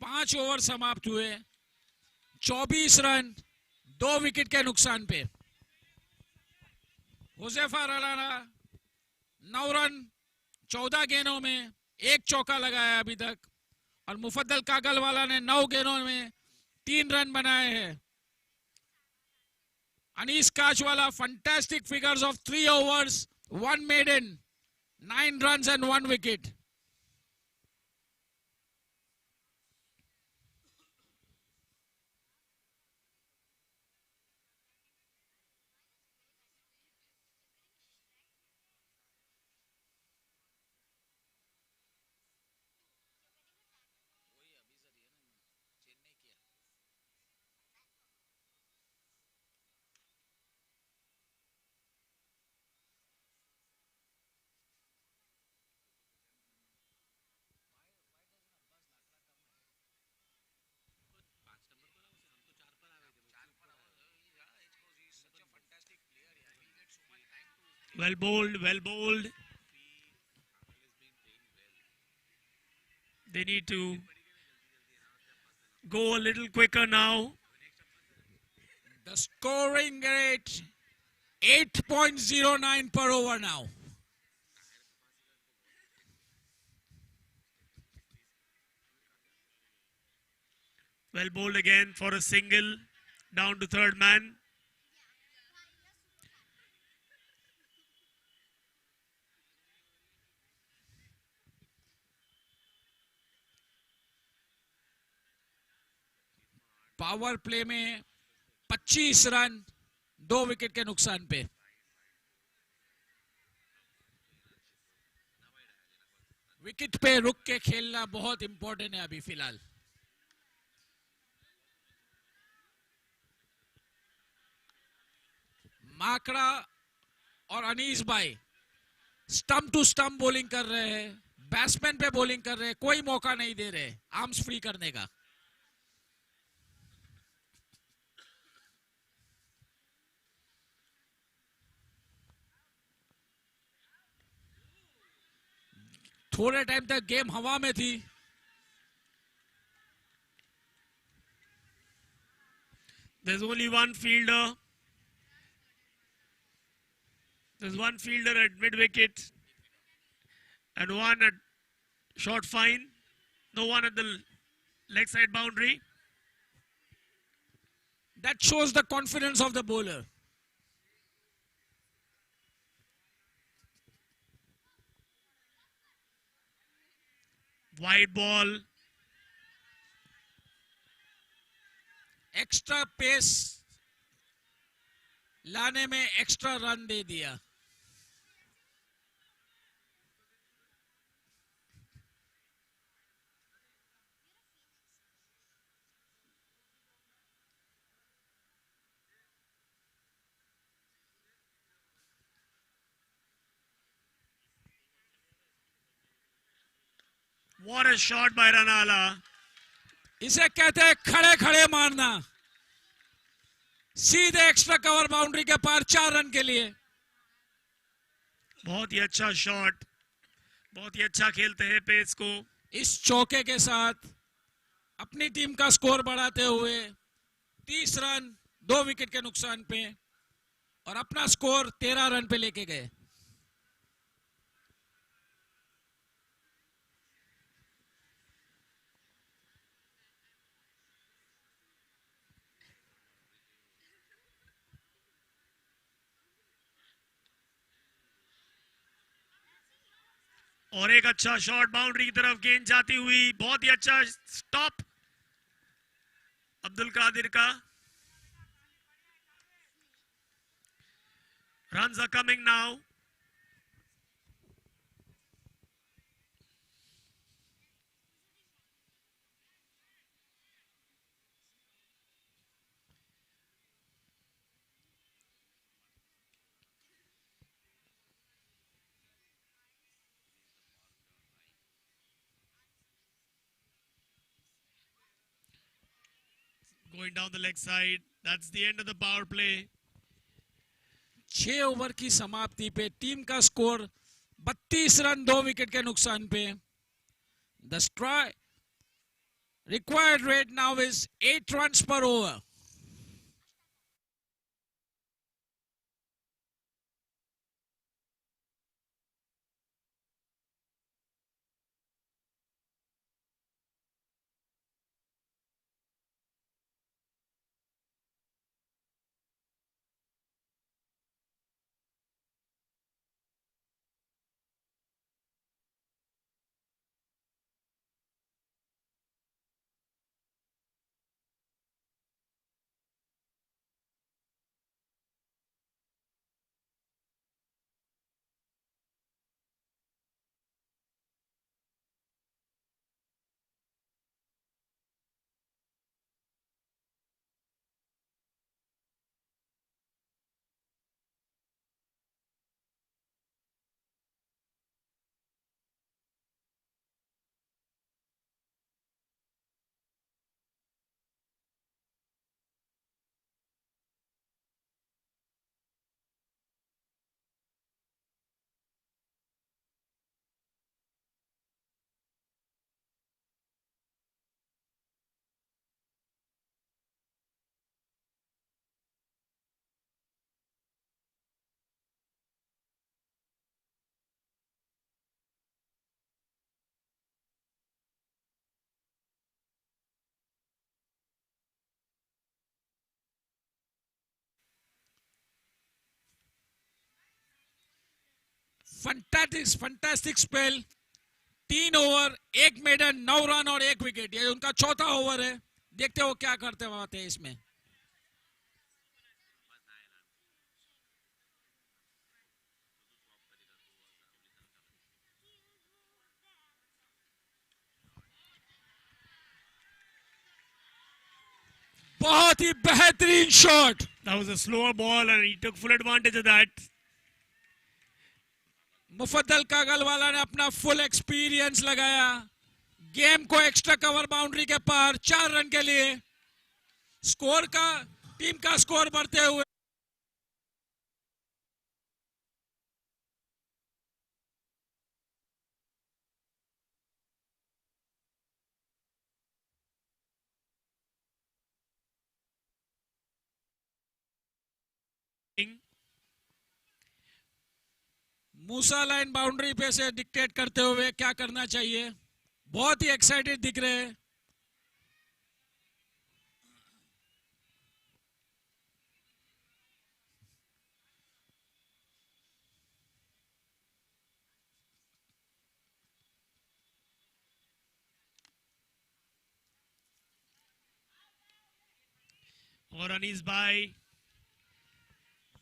5 ओवर समाप्त हुए. 24 रन 2 विकेट के नुकसान पे. हुज़ैफा रलाना 9 रन 14 गेंदों में 1 चौका लगाया अभी तक, और मुफद्दल कागलवाला ने 9 गेंदों में 3 रन बनाए हैं. Anis Kachwala, fantastic figures of 3 overs, 1 maiden, 9 runs and 1 wicket. Well bowled, well bowled. They need to go a little quicker now. The scoring rate 8.09 per over now. Well bowled again for a single. Down to third man. Power play में 25 run 2 wicket के नुकसान पे। Wicket पे रुक के खेलना बहुत important है अभी फिलहाल। माकड़ा और अनीस भाई स्टंप टू स्टंप बॉलिंग कर रहे हैं, बैट्समैन पे बॉलिंग कर रहे हैं, कोई मौका नहीं दे रहे आर्म्स फ्री करने का। थोड़े टाइम तक गेम हवा में थी। There's only one fielder. There's one fielder at mid wicket and one at short fine. No one at the leg side boundary. That shows the confidence of the bowler. Wide ball. Extra pace लाने में extra run दे दिया। What a shot by Ranala. इसे कहते हैं खड़े खड़े मारना। सीधे एक्स्ट्रा कवर बाउंड्री के पार 4 रन के लिए। बहुत ही अच्छा शॉट, बहुत ही अच्छा खेलते हैं पेस को। इस चौके के साथ अपनी टीम का स्कोर बढ़ाते हुए 30 रन 2 विकेट के नुकसान पे और अपना स्कोर 13 रन पे लेके गए। और एक अच्छा शॉट बाउंड्री की तरफ गेंद जाती हुई, बहुत ही अच्छा स्टॉप अब्दुल कादिर का। Runs are coming now. Going down the leg side. That's the end of the power play. 6 over की समाप्ति पे टीम का स्कोर 32 रन 2 विकेट के नुकसान पे। The strike required rate now is 8 runs per over. Fantastic spell, 3 over 1 maiden 9 run और 1 wicket, ये उनका चौथा ओवर है। देखते हो क्या करते हैं इसमें। बहुत ही बेहतरीन shot. That was a slower ball and he took full advantage of that. Mufaddal Kagalwala ने अपना फुल एक्सपीरियंस लगाया, गेम को एक्स्ट्रा कवर बाउंड्री के पार 4 रन के लिए। टीम का स्कोर बढ़ते हुए मूसा लाइन बाउंड्री पे से डिक्टेट करते हुए क्या करना चाहिए। बहुत ही एक्साइटेड दिख रहे हैं। और अनीस भाई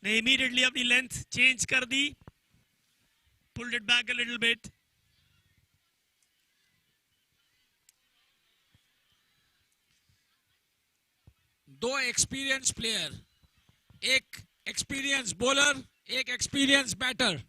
ने इमीडिएटली अपनी लेंथ चेंज कर दी, pulled it back a little bit. दो एक्सपीरियंस प्लेयर, एक एक्सपीरियंस बॉलर, एक एक्सपीरियंस बैटर।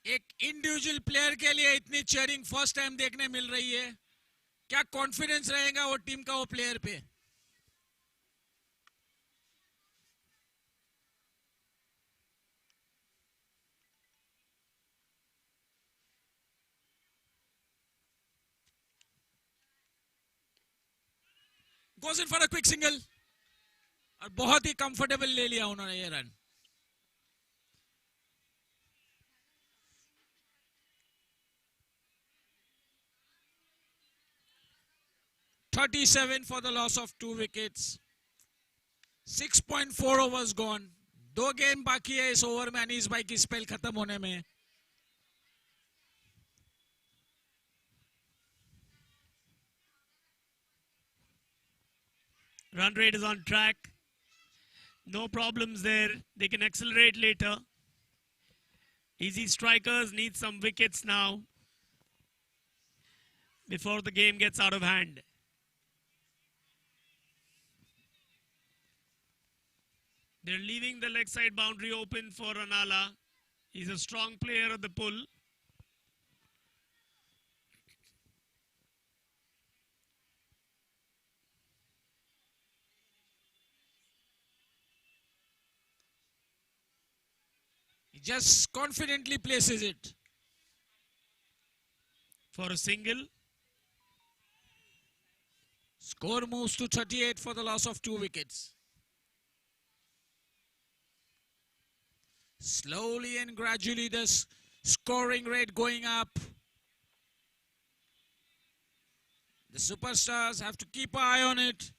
एक इंडिविजुअल प्लेयर के लिए इतनी चेयरिंग फर्स्ट टाइम देखने मिल रही है। क्या कॉन्फिडेंस रहेगा वो टीम का वो प्लेयर पे। Goes in for a quick single और बहुत ही कंफर्टेबल ले लिया उन्होंने ये run. $37 for the loss of 2 wickets. 6.4 overs gone. 2 game बाकी है इस ओवर में अनीस भाई की स्पेल खत्म होने में। Run rate is on track. No problems there. They can accelerate later. Easy strikers need some wickets now before the game gets out of hand. They're leaving the leg side boundary open for Ranala. He's a strong player at the pull. He just confidently places it For a single. Score moves to 38 for the loss of 2 wickets. Slowly and gradually the scoring rate going up. The superstars have to keep an eye on it.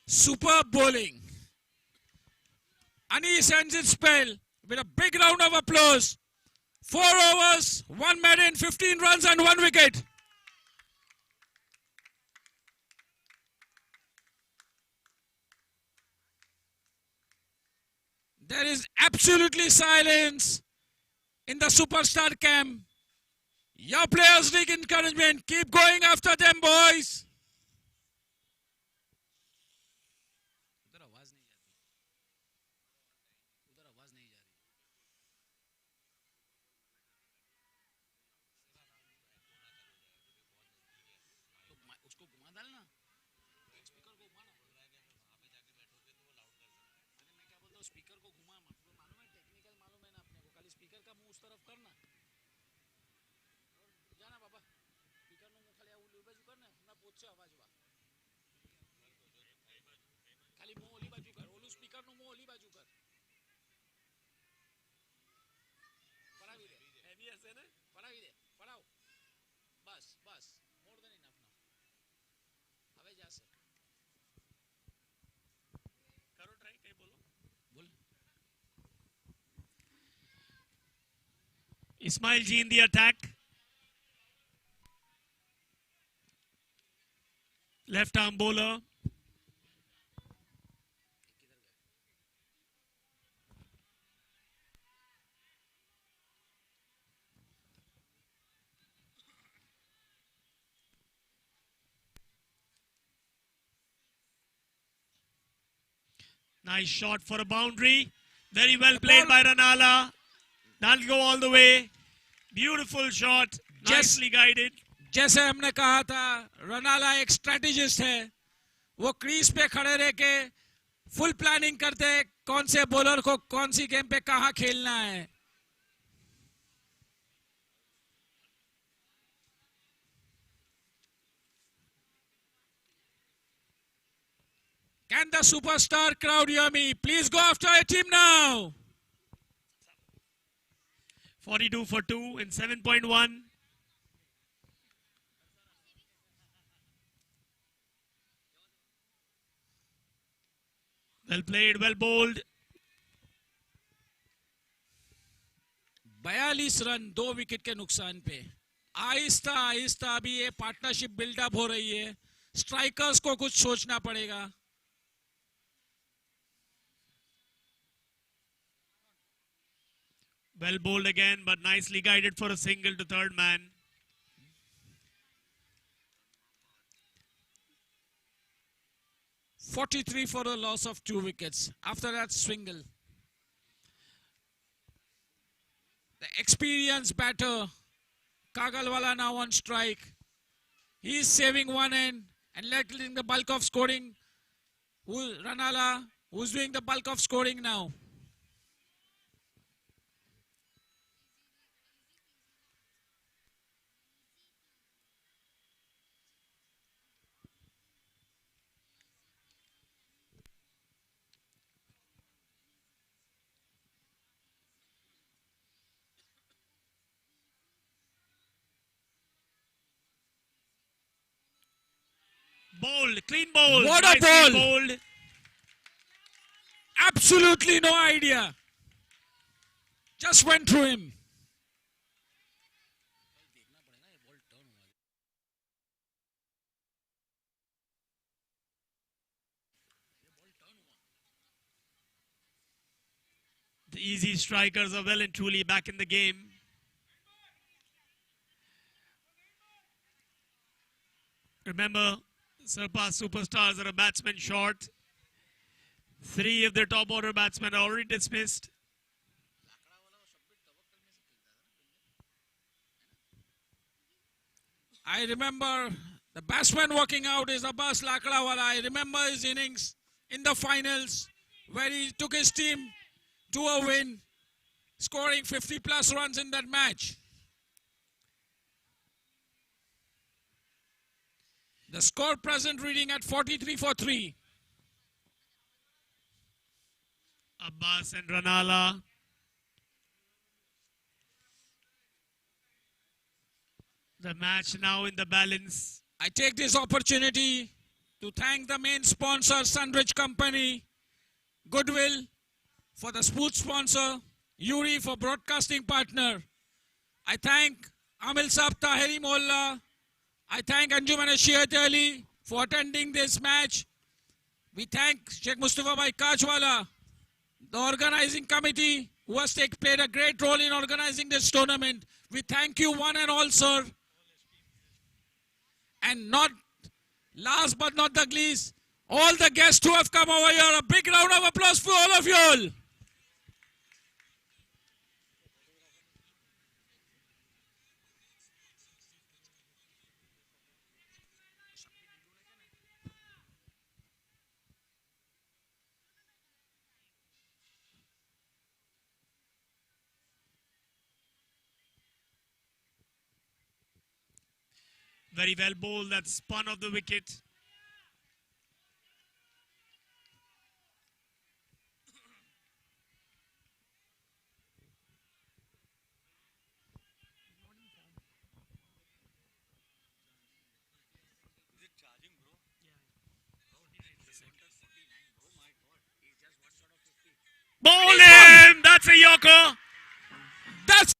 Superb bowling. Anis ends its spell with a big round of applause. 4 overs, 1 maiden, 15 runs and 1 wicket. There is absolutely silence in the superstar camp. Your players need encouragement. Keep going after them, boys. તરફ કર ને જાના બાબા સ્પીકરનું મું ખાલી આવું બાજુ કર ને હમણાં પહોંચશે અવાજવા ખાલી મું ઓલી બાજુ કર ઓલું સ્પીકરનું મું ઓલી બાજુ કર પડાવી દે હેવી હશે ને પડાવી દે પડાવ બસ બસ મોર દેન ઇનફ નાઉ હવે જશે કરો ટ્રાય કઈ બોલો બોલ Ismail Ji in the attack. Left arm bowler. Nice shot for a boundary. Very well played by Ranala. That'll go all the way. Beautiful shot. Nicely guided. जैसे हमने कहा था रनाला एक स्ट्रेटेजिस्ट है वो क्रीज पे खड़े रह के फुल प्लानिंग करते कौन से बॉलर को कौन सी गेम पे कहां खेलना है Can the superstar crowd hear me? Please go after a team now. 42 for 2 in 7.1. Well played, well bowled. 42 run 2 wicket के नुकसान पे आहिस्ता आहिस्ता अभी ये पार्टनरशिप बिल्डअप हो रही है स्ट्राइकर्स को कुछ सोचना पड़ेगा Well bowled again, but nicely guided for a single to third man. $43 for a loss of 2 wickets. After that, Swingle. The experienced batter, Kagalwala now on strike. He is saving one end and letting the bulk of scoring. Ranala, who's doing the bulk of scoring now. Bowled, clean bowl. What a nicely ball. bowled. Absolutely no idea. Just went through him. The easy strikers are well and truly back in the game. Remember, SURPASS superstars are a batsman short. 3 of their top order batsmen are already dismissed. I remember the batsman walking out is Abbas Lakdawala. I remember his innings in the finals where he took his team to a win, scoring 50 plus runs in that match. The score present reading at 43 for 3. Abbas and Ranala. The match now in the balance. I take this opportunity to thank the main sponsor, Sunridge Company, Goodwill for the sports sponsor, Yuri for broadcasting partner. I thank Amil Saab Tahiri Mohalla. I thank Anjuman Ashiyat Ali for attending this match. We thank Sheikh Mustafa Bhai Kachwala, the organizing committee who has played a great role in organizing this tournament. We thank you one and all, sir. And not last but not the least, all the guests who have come over here. A big round of applause for all of you all. Very well bowled. That spun off the wicket. Bowl him! That's a yorker. That's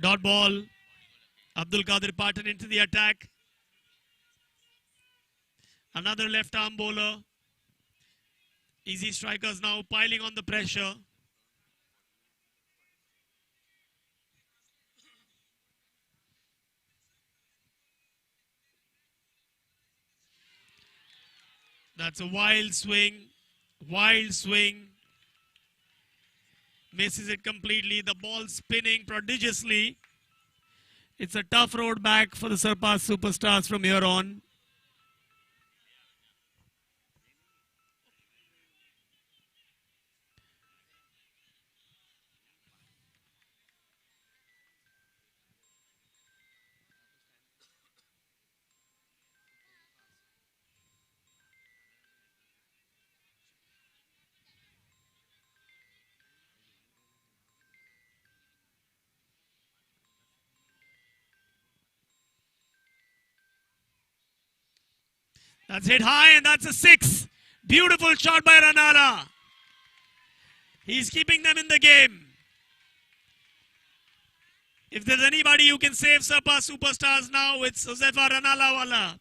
Dot ball. Abdul Qadir Patan into the attack. Another left arm bowler. Easy strikers now piling on the pressure. That's a wild swing. Wild swing. Misses it completely. The ball spinning prodigiously. It's a tough road back for the SURPASS superstars from here on. That's hit high and that's a six. Beautiful shot by Ranala. He's keeping them in the game. If there's anybody who can save SURPASS superstars now, it's Josefa Ranalawala.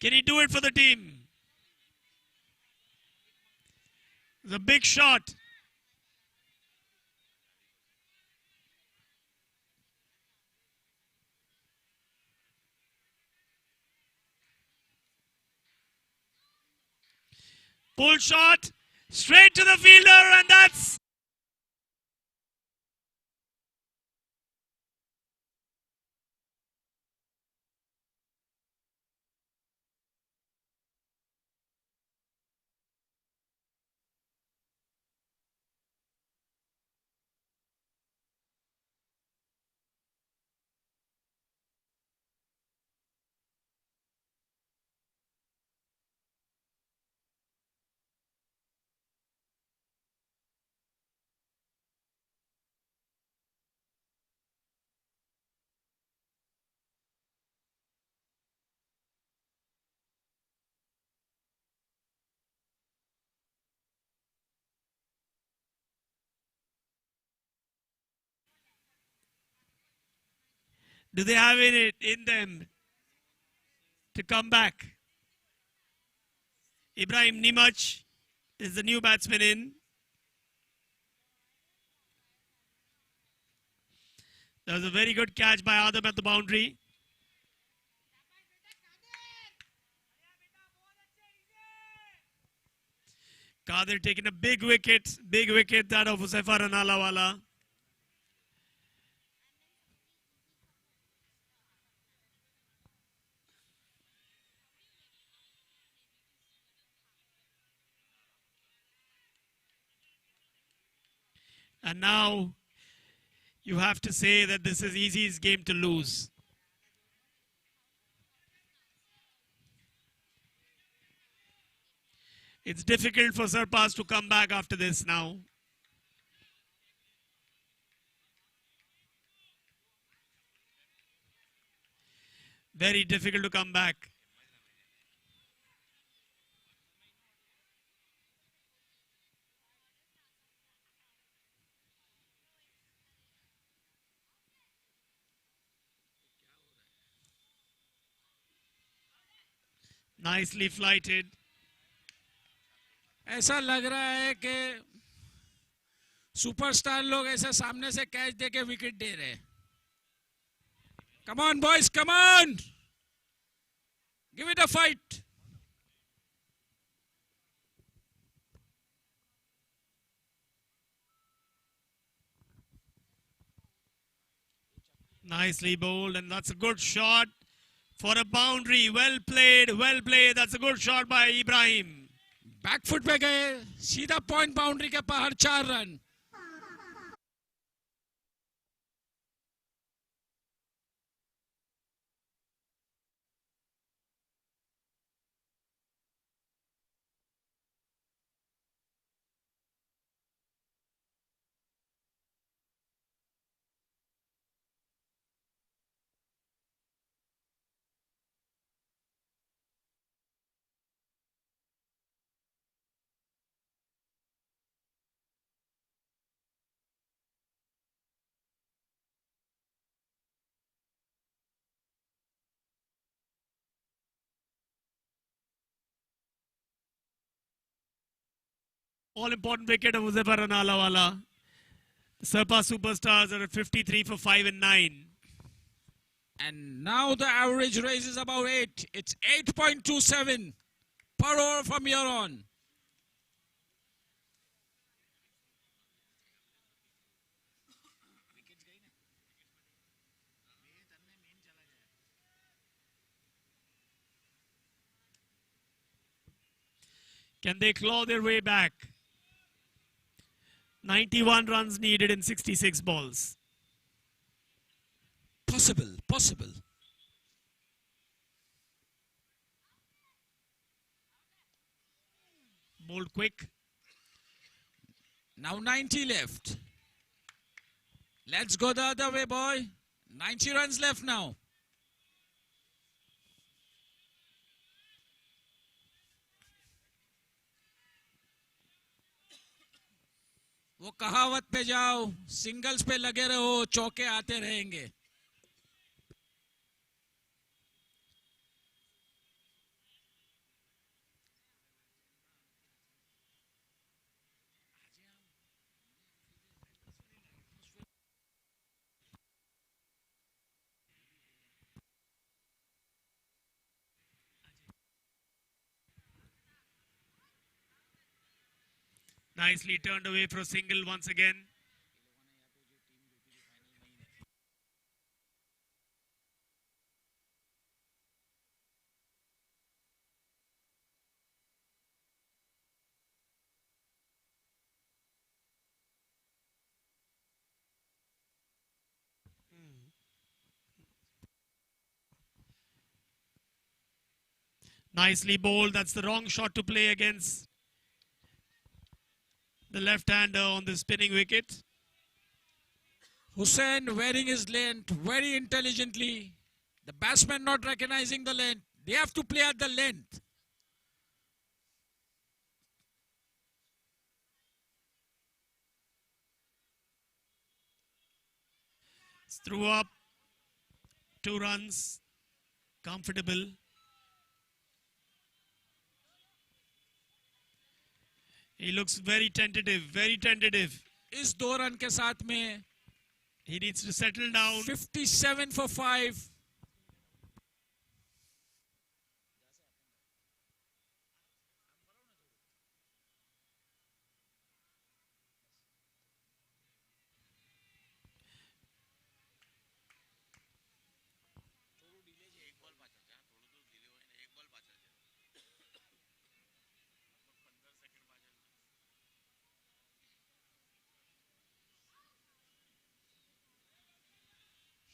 Can he do it for the team? It's a big shot. Pull shot. Straight to the fielder and that's Do they have it in them to come back? Ibrahim Nimach is the new batsman in. That was a very good catch by Adam at the boundary. Kadir taking a big wicket that of Husaifar Ranalawala. And now you have to say that this is EZZI's game to lose. It's difficult for SURPASS to come back after this now. Very difficult to come back. Nicely flighted. ऐसा लग रहा है कि superstar लोग ऐसे सामने से catch देके विकेट दे रहे हैं. Come on boys, come on, give it a fight. Nicely bowled, and that's a good shot for a boundary. Well played, well played. That's a good shot by Ibrahim. Back foot पे गए, सीधा point boundary के बाहर 4 run. All important wicket of Husaifar Ranalawala. The SURPASS superstars are at 53 for 5 and 9. And now the average raise is about 8. It's 8.27 per over from here on. Can they claw their way back? 91 runs needed in 66 balls. Possible, possible. Bowled quick. Now 90 left. Let's go the other way, boy. 90 runs left now. वो कहावत पे जाओ, singles पे लगे रहो, चौके आते रहेंगे. Nicely turned away for a single once again. Nicely bowled. That's the wrong shot to play against the left-hander on the spinning wicket. Hussain wearing his length very intelligently. The batsman not recognizing the length. They have to play at the length. Threw up. 2 runs. Comfortable. He looks very tentative, very tentative. इस 2 run के साथ में He needs to settle down. 57 for 5.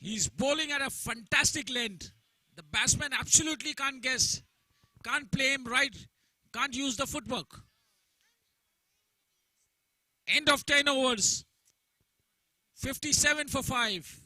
He's bowling at a fantastic length. The batsman absolutely can't guess, can't play him right, can't use the footwork. End of 10 overs. 57 for 5.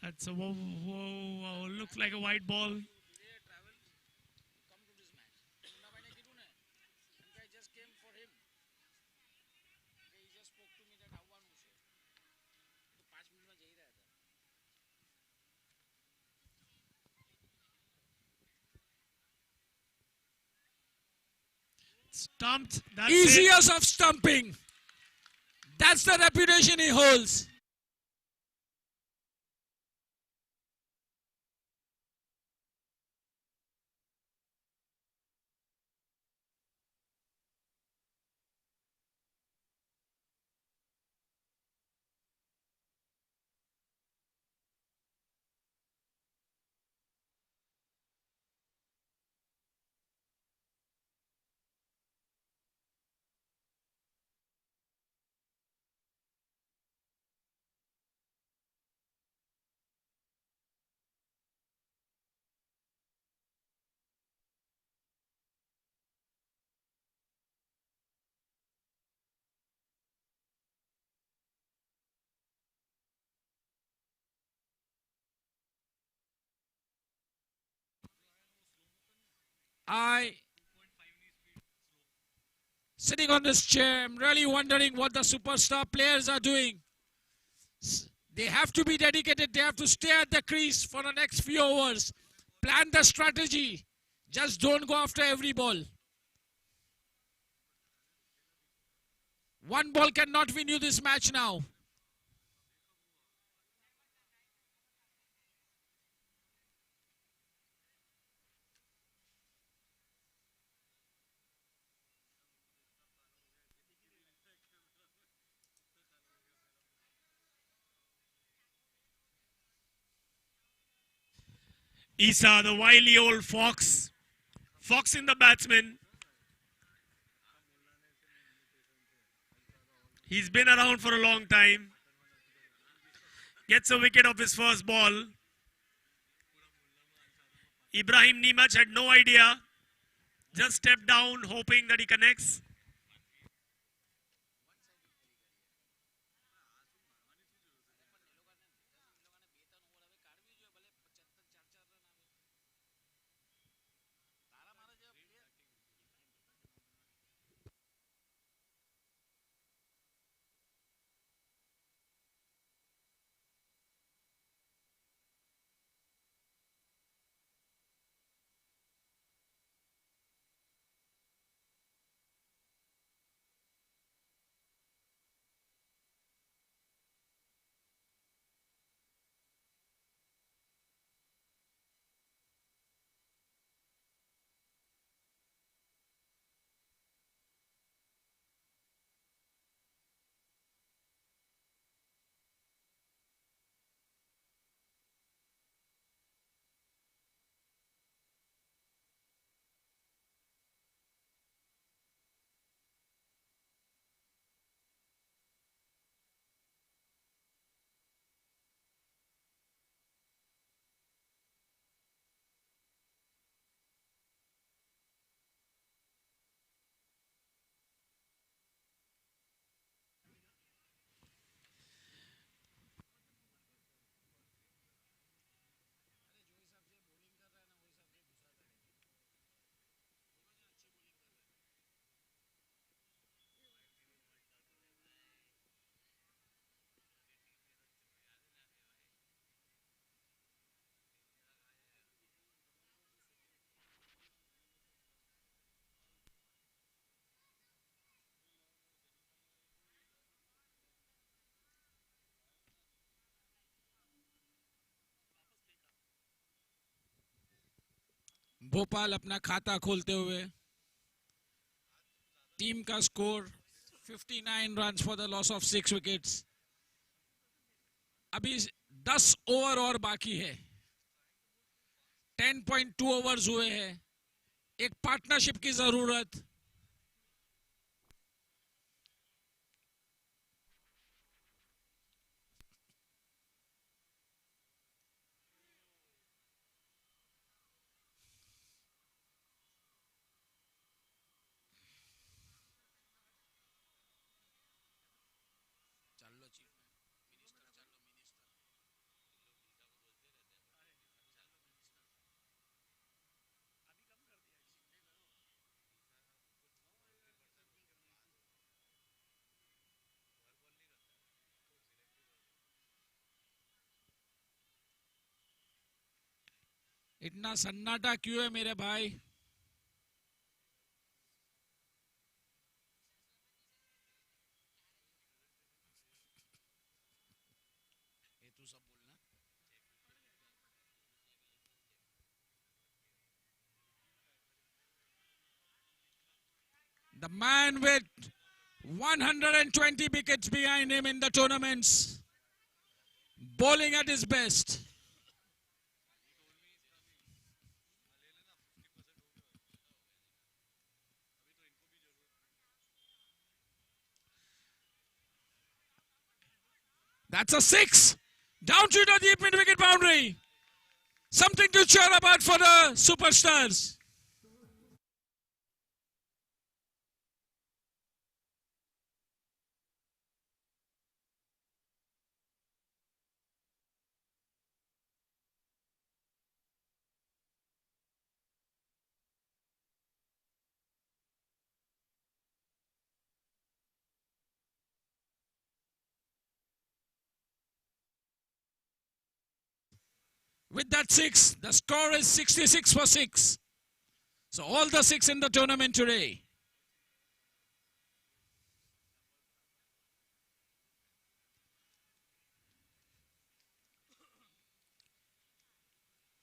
That's a whoa, looks like a white ball. Stumped. That's Easy it. years of stumping. That's the reputation he holds. Sitting on this chair, I'm really wondering what the superstar players are doing. They have to be dedicated. They have to stay at the crease for the next few overs. Plan the strategy. Just don't go after every ball. One ball cannot win you this match now. Isa, the wily old fox. Fox in the batsman. He's been around for a long time. Gets a wicket off his first ball. Ibrahim Nimach had no idea. Just stepped down hoping that he connects. Bhopal अपना खाता खोलते हुए. Team का score 59 runs for the loss of 6 wickets. अभी 10 over और बाकी है. 10.2 overs हुए हैं. एक पार्टनरशिप की जरूरत. इतना सन्नाटा क्यों है मेरे भाई? The man with 120 wickets behind him in the tournaments, bowling at his best. That's a 6. Down to the deep mid-wicket boundary. Something to cheer about for the superstars. With that 6, the score is 66 for 6. So all the 6 in the tournament today.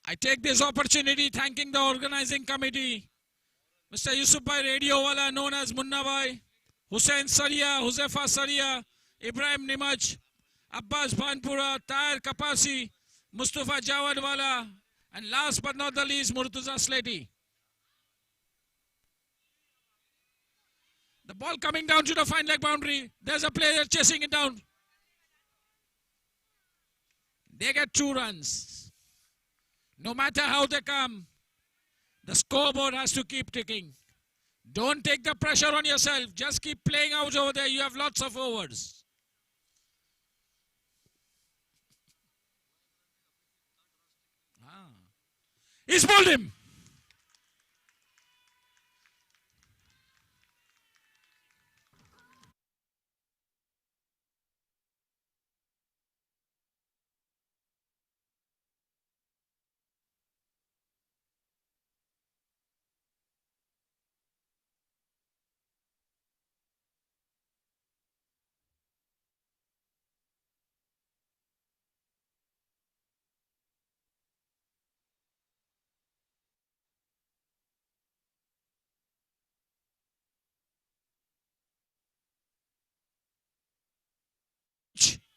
I take this opportunity thanking the organizing committee, Mr. Yusuf Bhai Radio Wala, known as Munna Bhai, Hussain Saria, Huzefa Saria, Ibrahim Nimaj, Abbas Bhanpura, Tahir Kapasi, Mustafa Jawadwala, and last but not the least, Murtuza Sleti. The ball coming down to the fine leg boundary. There's a player chasing it down. They get 2 runs. No matter how they come, the scoreboard has to keep ticking. Don't take the pressure on yourself. Just keep playing out over there. You have lots of overs. He's bowled him.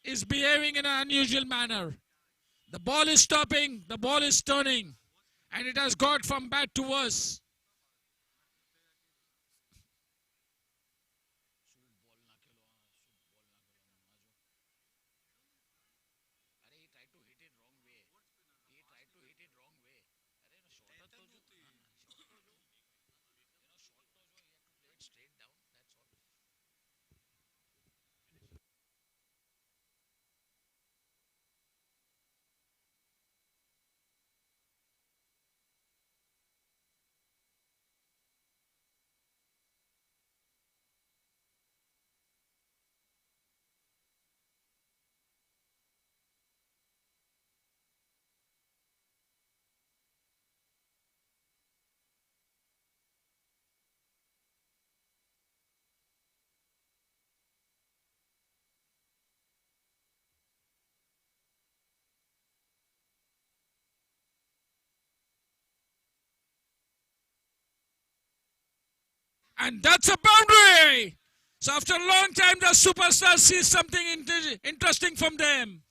Is behaving in an unusual manner. The ball is stopping, the ball is turning, and it has got from bad to worse. And that's a boundary. So after a long time, the superstar sees something interesting from them.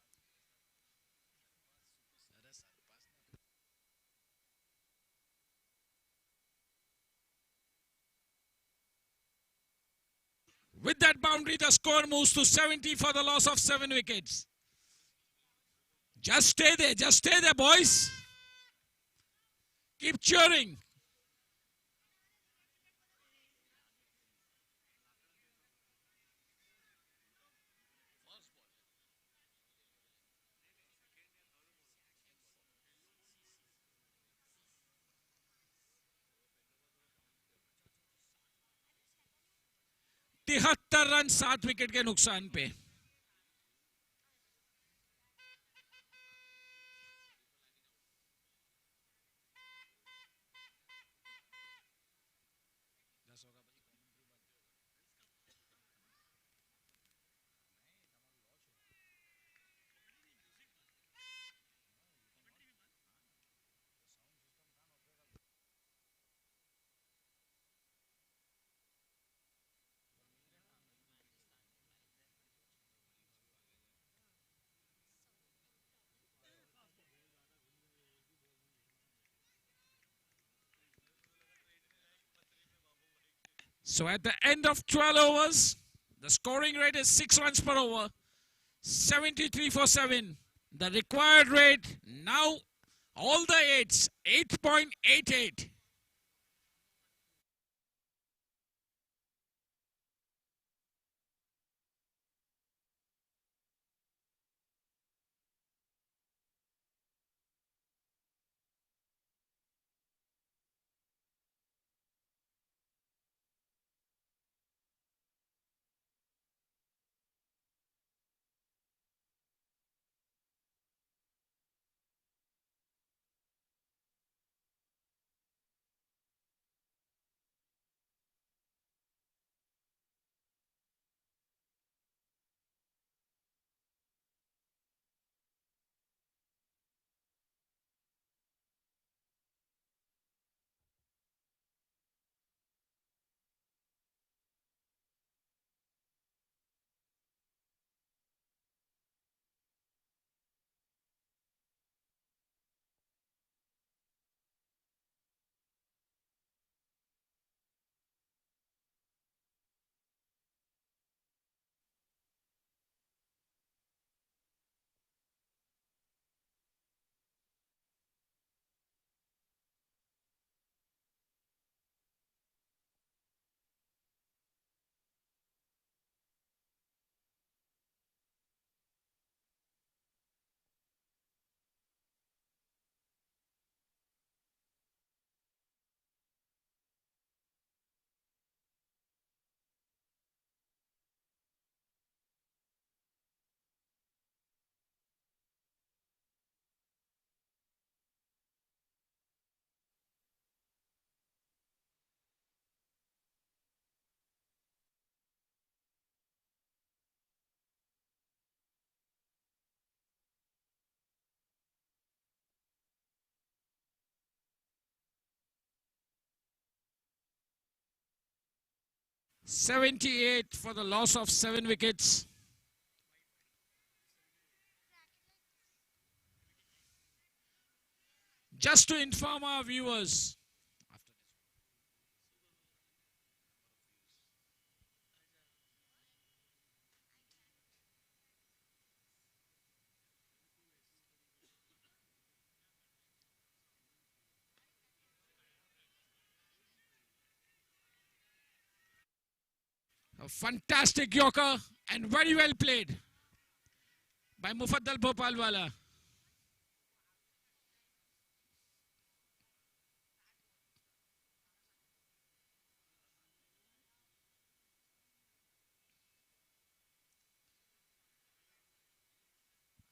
With that boundary, the score moves to 70 for the loss of 7 wickets. Just stay there, boys. Keep cheering. तिहत्तर run 7 wicket के नुकसान पे. So at the end of 12 overs, the scoring rate is 6 runs per over, 73 for 7. The required rate now, all the 8s, 8.88. $78 for the loss of 7 wickets. Just to inform our viewers, a fantastic yorker and very well played by Mufaddal Bhopalwala.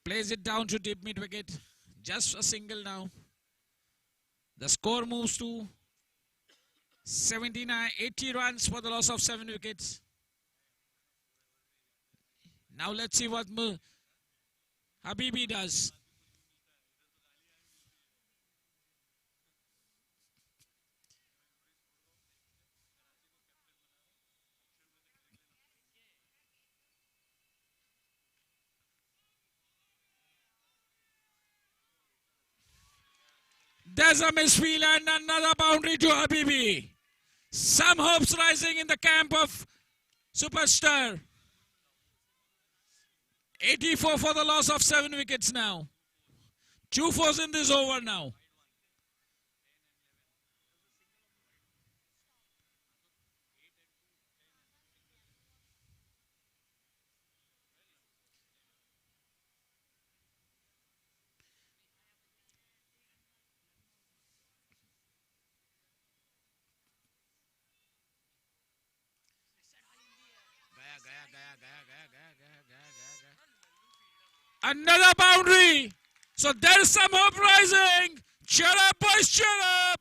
Plays it down to deep mid wicket. Just a single now. The score moves to 80 runs for the loss of 7 wickets. Now let's see what Habibi does. There's a misfield and another boundary to Habibi. Some hopes rising in the camp of Superstar. 84 for the loss of 7 wickets now. 2 fours in this over now. Another boundary. So there's some hope rising. Cheer up, boys, cheer up.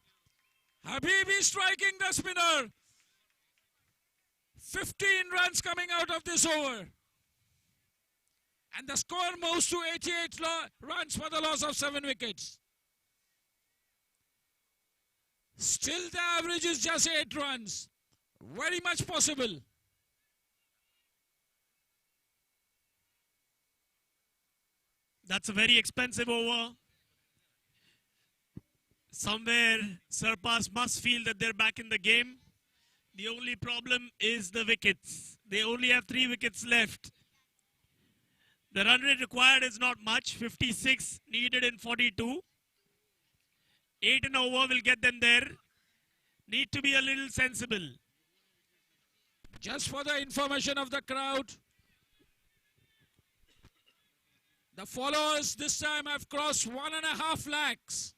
Habibi striking the spinner. 15 runs coming out of this over. And the score moves to 88 runs for the loss of 7 wickets. Still the average is just 8 runs. Very much possible. That's a very expensive over. Somewhere, SURPASS must feel that they're back in the game. The only problem is the wickets. They only have 3 wickets left. The run rate required is not much, 56 needed in 42. 8 and over will get them there. Need to be a little sensible. Just for the information of the crowd, the followers this time have crossed 1.5 lakhs.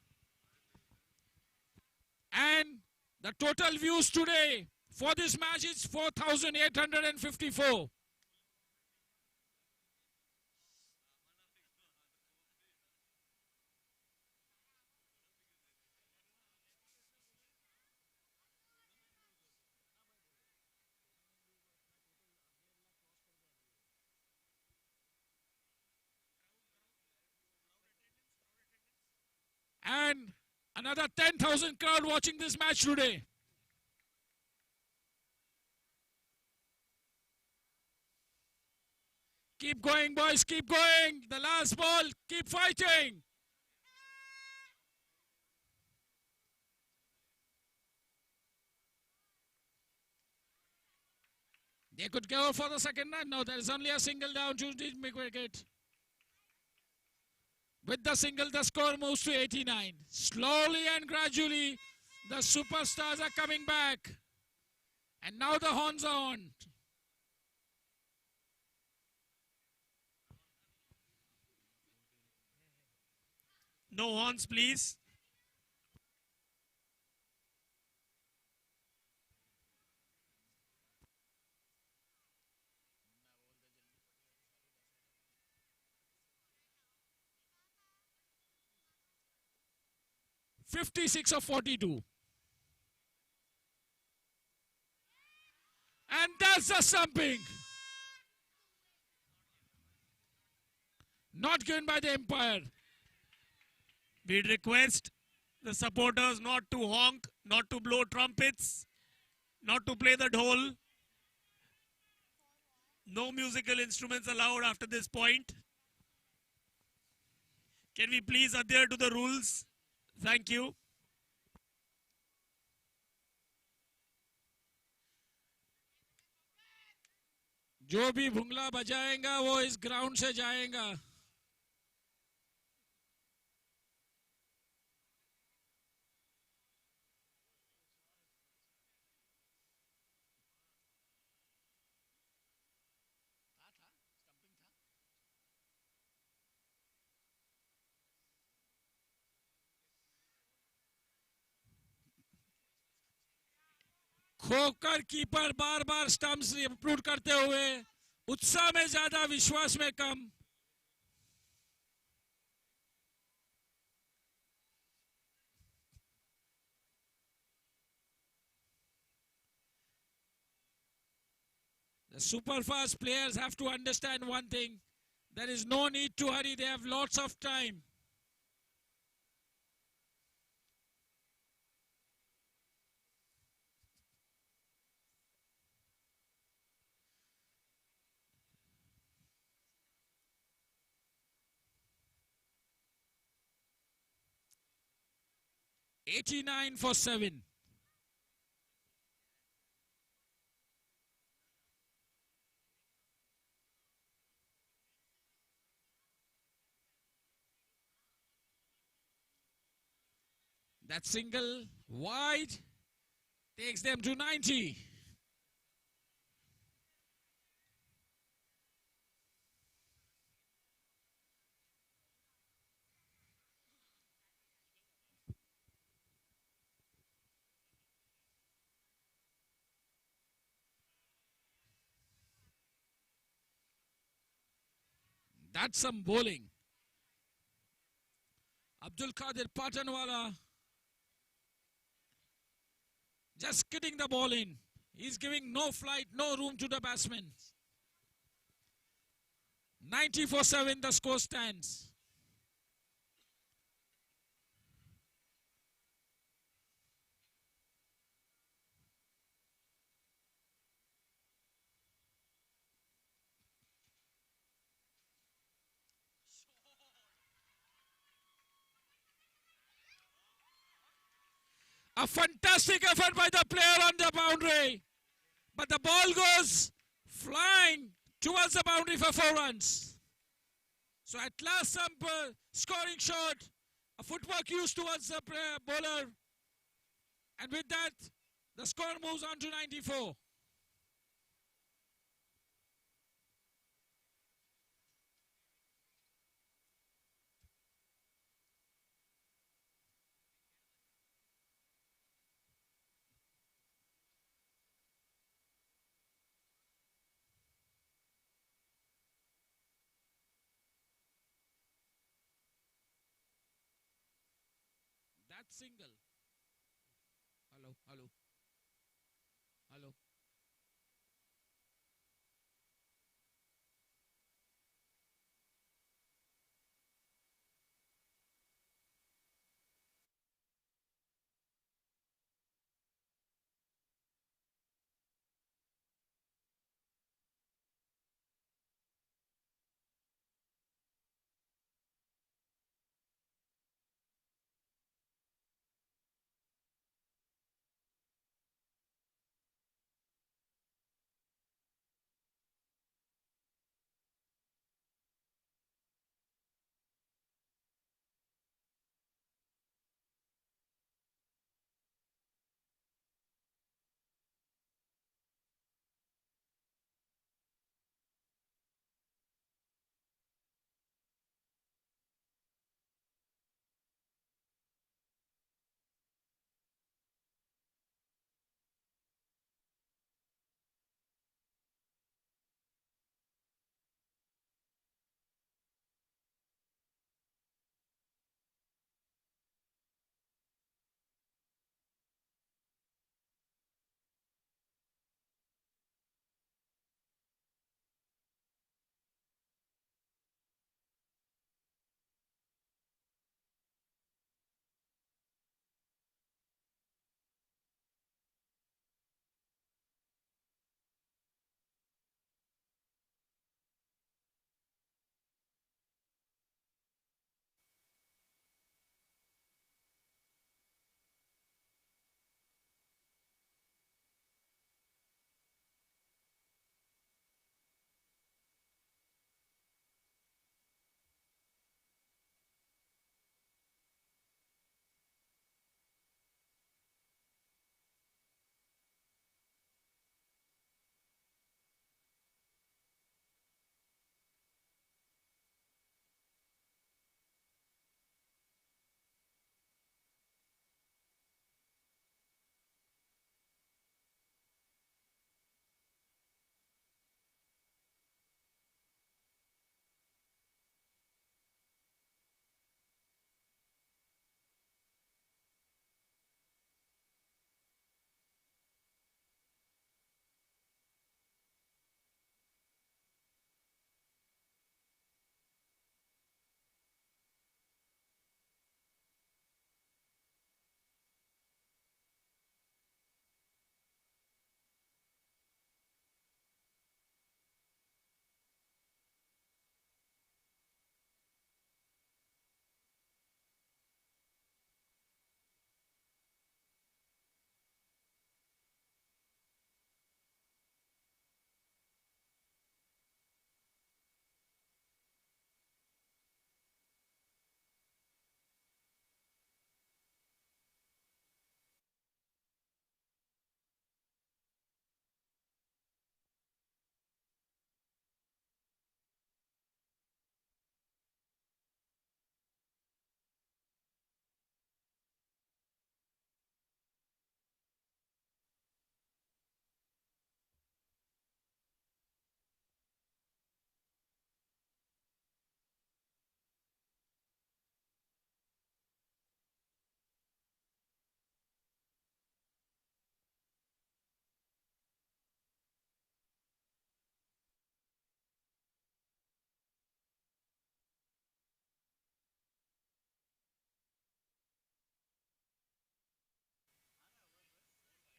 And the total views today for this match is 4,854. And another 10,000 crowd watching this match today. Keep going, boys, keep going. The last ball, keep fighting. They could go for the second run. No, there is only a single down to the wicket. With the single, the score moves to 89. Slowly and gradually, the superstars are coming back. And now the horns are on. No horns, please. .56 of 42. And that's the stumping. Not given by the umpire. We'd request the supporters not to honk, not to blow trumpets, not to play the dhol. No musical instruments allowed after this point. Can we please adhere to the rules? Thank you. जो भी भुंगला बजाएगा वो इस ground से जाएगा. खोकर keeper बार बार stumps upload करते हुए उत्साह में ज्यादा विश्वास में कम. The super fast players have to understand one thing. There is no need to hurry. They have lots of time. 89 for 7. That single wide takes them to 90. That's some bowling. Abdul Qadir Patanwala just getting the ball in. He's giving no flight, no room to the batsman. 90 for 7 the score stands. A fantastic effort by the player on the boundary. But the ball goes flying towards the boundary for 4 runs. So at last some scoring shot. A footwork used towards the bowler. And with that, the score moves on to 94. That single. Hello, hello, hello.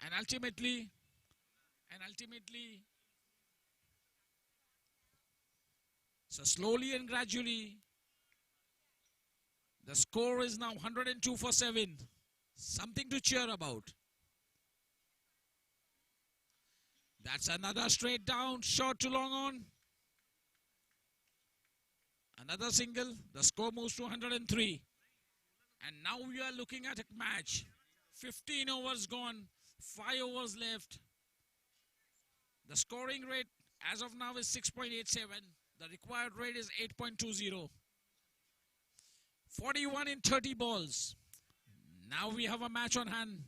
And ultimately, so slowly and gradually, the score is now 102 for 7. Something to cheer about. That's another straight down, short to long on. Another single. The score moves to 103. And now we are looking at a match. 15 overs gone, 5 overs left. The scoring rate as of now is 6.87. The required rate is 8.20. 41 in 30 balls. Now we have a match on hand.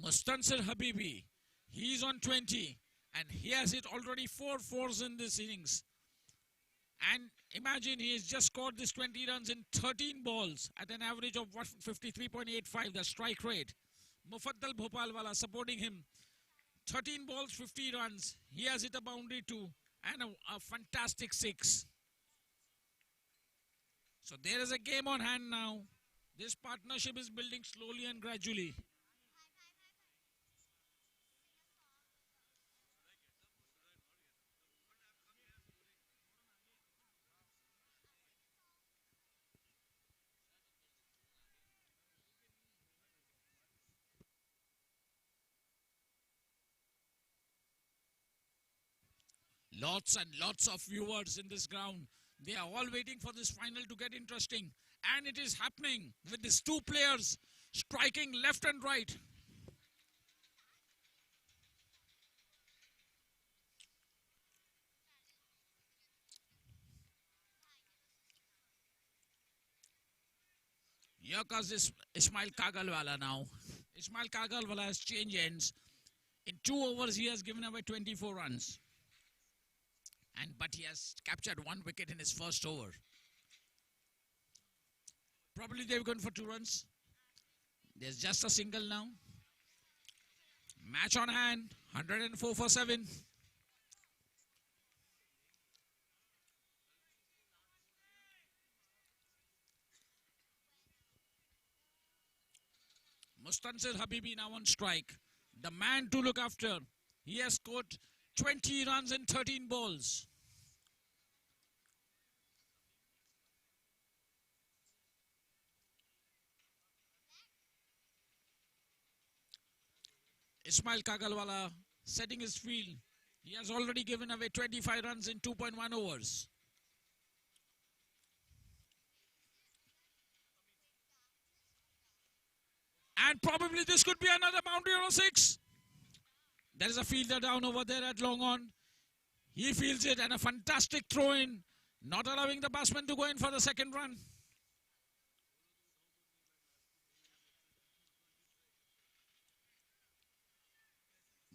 Mustansir Habibi, he's on 20 and he has hit already 4 fours in this innings. And imagine he has just scored this 20 runs in 13 balls at an average of 53.85, the strike rate. Mufaddal Bhopalwala supporting him. 13 balls, 50 runs. He has hit a boundary too and a fantastic 6. So there is a game on hand now. This partnership is building slowly and gradually. Lots and lots of viewers in this ground. They are all waiting for this final to get interesting. And it is happening with these two players striking left and right. Here comes this Ismail Kagalwala now. Ismail Kagalwala has changed ends. In 2 overs, he has given away 24 runs. But he has captured 1 wicket in his first over. Probably they've gone for 2 runs. There's just a single now. Match on hand, 104 for 7. Mustansir Habibi now on strike. The man to look after. He has scored 20 runs in 13 balls. Ismail Kagalwala setting his field. He has already given away 25 runs in 2.1 overs. And probably this could be another boundary or a 6. There is a fielder down over there at long on. He fields it and a fantastic throw in, not allowing the batsman to go in for the second run.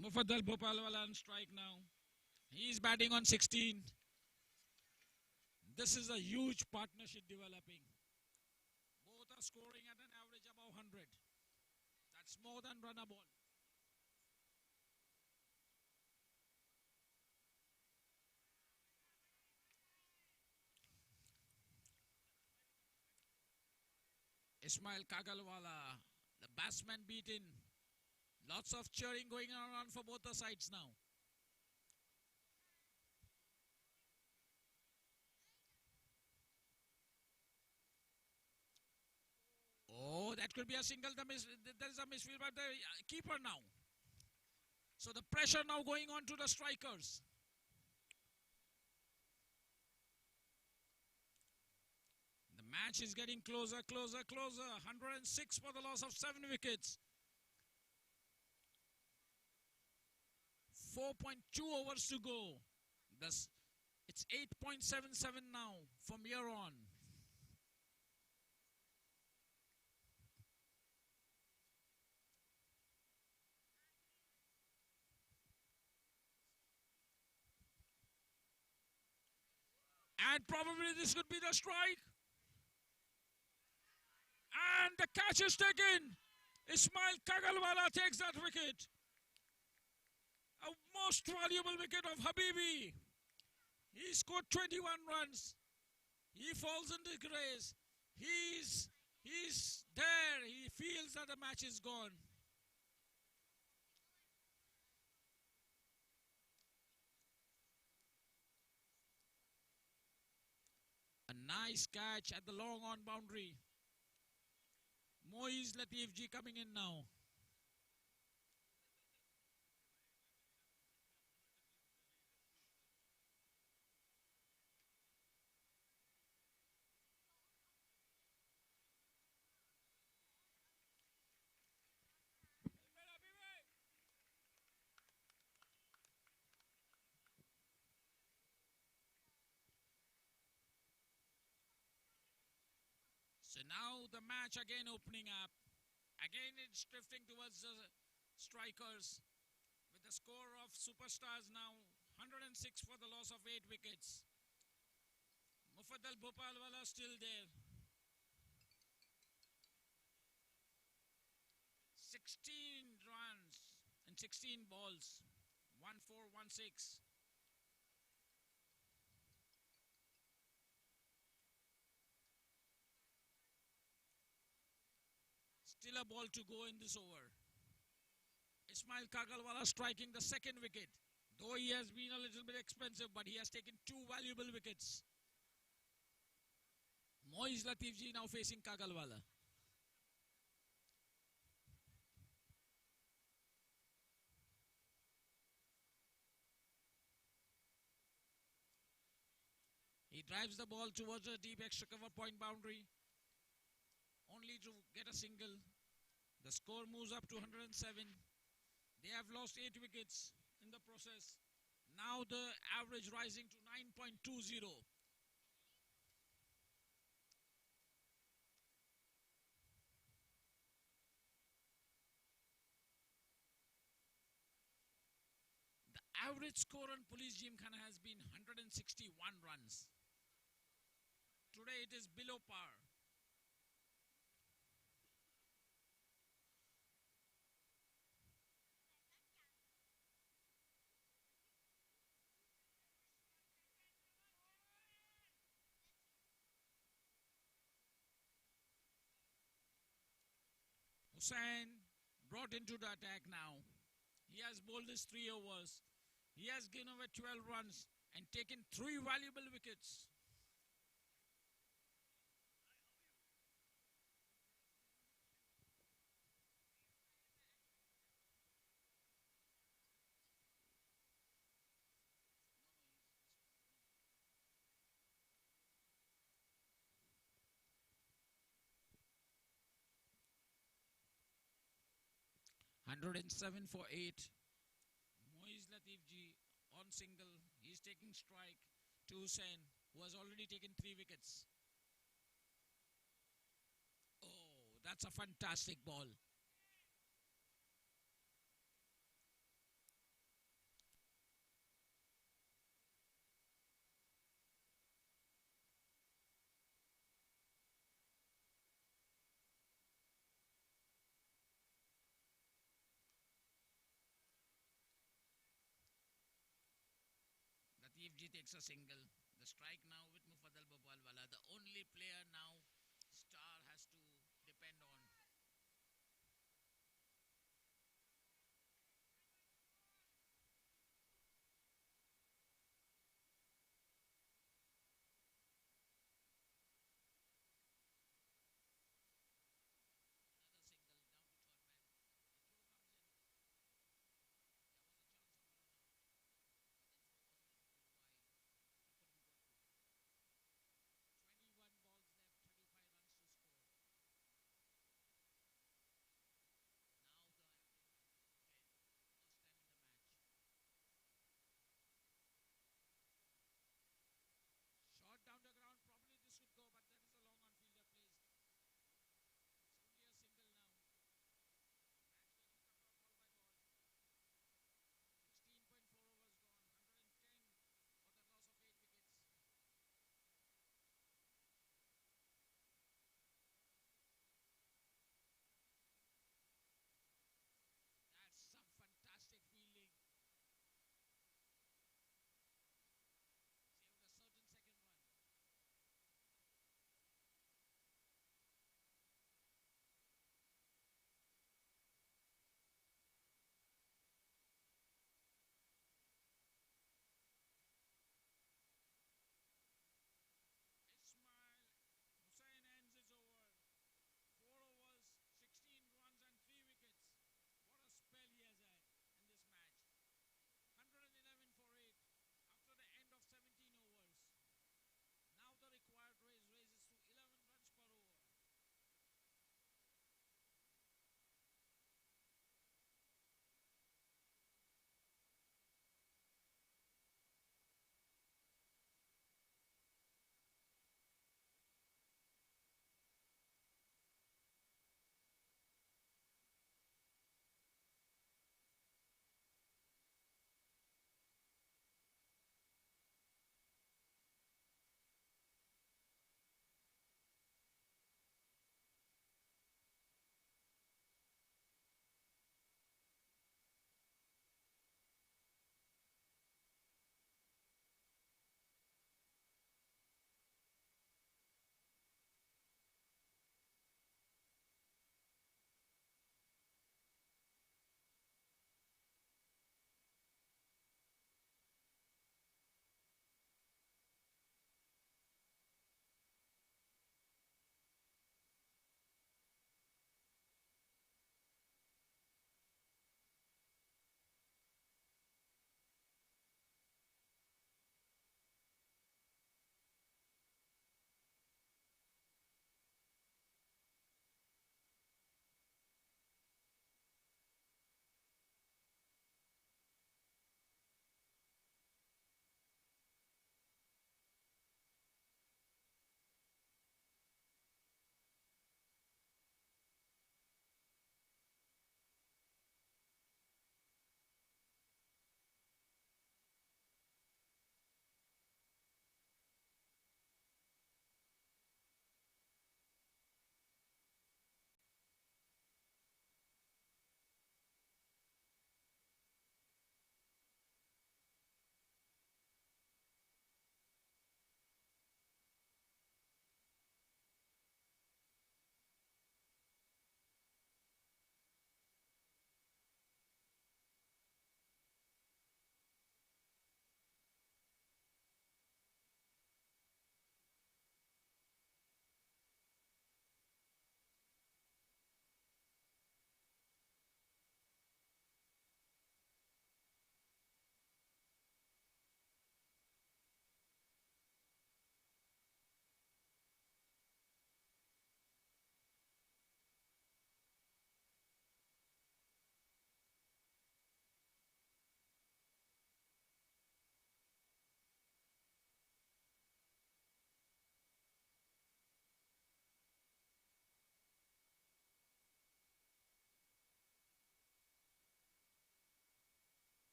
Mufaddal Bhopalwala on strike now. He's batting on 16. This is a huge partnership developing. Both are scoring at an average above 100. That's more than run a ball. Ismail Kagalwala, the batsman beaten. Lots of cheering going around for both the sides now. Oh, that could be a single. There is a misfield by the keeper now. So the pressure now going on to the strikers. The match is getting closer. 106 for the loss of 7 wickets. 4.2 overs to go. It's 8.77 now from here on. And probably this could be the strike. And the catch is taken. Ismail Kagalwala takes that wicket. A most valuable wicket of Habibi. He scored 21 runs. He falls into grace. He's there. He feels that the match is gone. A nice catch at the long on boundary. Moiz Latifji coming in now. So now the match again opening up. Again it's drifting towards the strikers with the score of Superstars now 106 for the loss of 8 wickets. Mufaddal Bhopalwala still there. 16 runs and 16 balls. 1416. Still a ball to go in this over. Ismail Kagalwala striking the second wicket. Though he has been a little bit expensive, but he has taken 2 valuable wickets. Moiz Latifji now facing Kagalwala. He drives the ball towards a deep extra cover point boundary, only to get a single. The score moves up to 107. They have lost 8 wickets in the process. Now the average rising to 9.20. The average score on Police Gymkhana has been 161 runs. Today it is below par. Hussain brought into the attack now. He has bowled his 3 overs. He has given away 12 runs and taken 3 valuable wickets. (107 for 8). Moiz Latifji on single. He's taking strike to Hussain, who has already taken 3 wickets. Oh, that's a fantastic ball. Latifji takes a single. The strike now with Mufaddal Bhopalwala. The only player now Star has to depend on. Another single down to third man. The throw comes in. There was a chance of a run out, but then throw wasn't able to go wide. He couldn't go through. 21 balls left,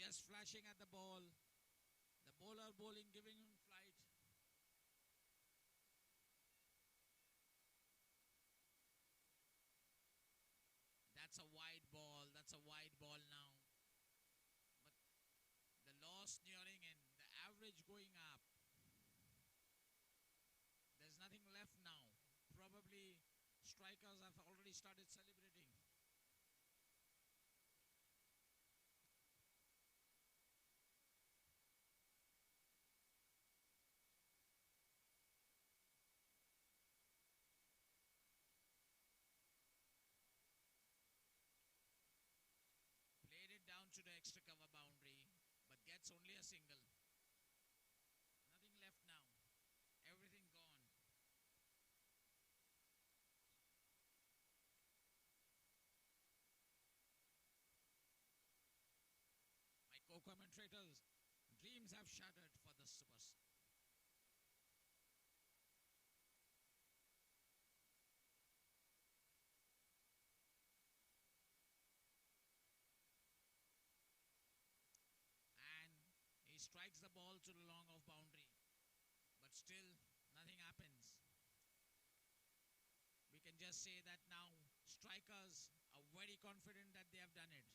just flashing at the ball. The bowler bowling, giving him flight. That's a wide ball. That's a wide ball now. But the loss nearing in, the average going up. There's nothing left now. Probably strikers have already started celebrating. Played it down to the extra cover boundary, but gets only a single. Nothing left now. Everything gone. My co-commentators' dreams have shattered for the Supers. And he strikes the ball to the long off boundary. But still, nothing happens. We can just say that now strikers are very confident that they have done it.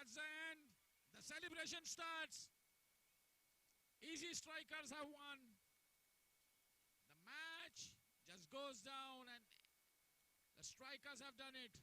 That's the end. The celebration starts. Easy strikers have won. The match just goes down and the strikers have done it.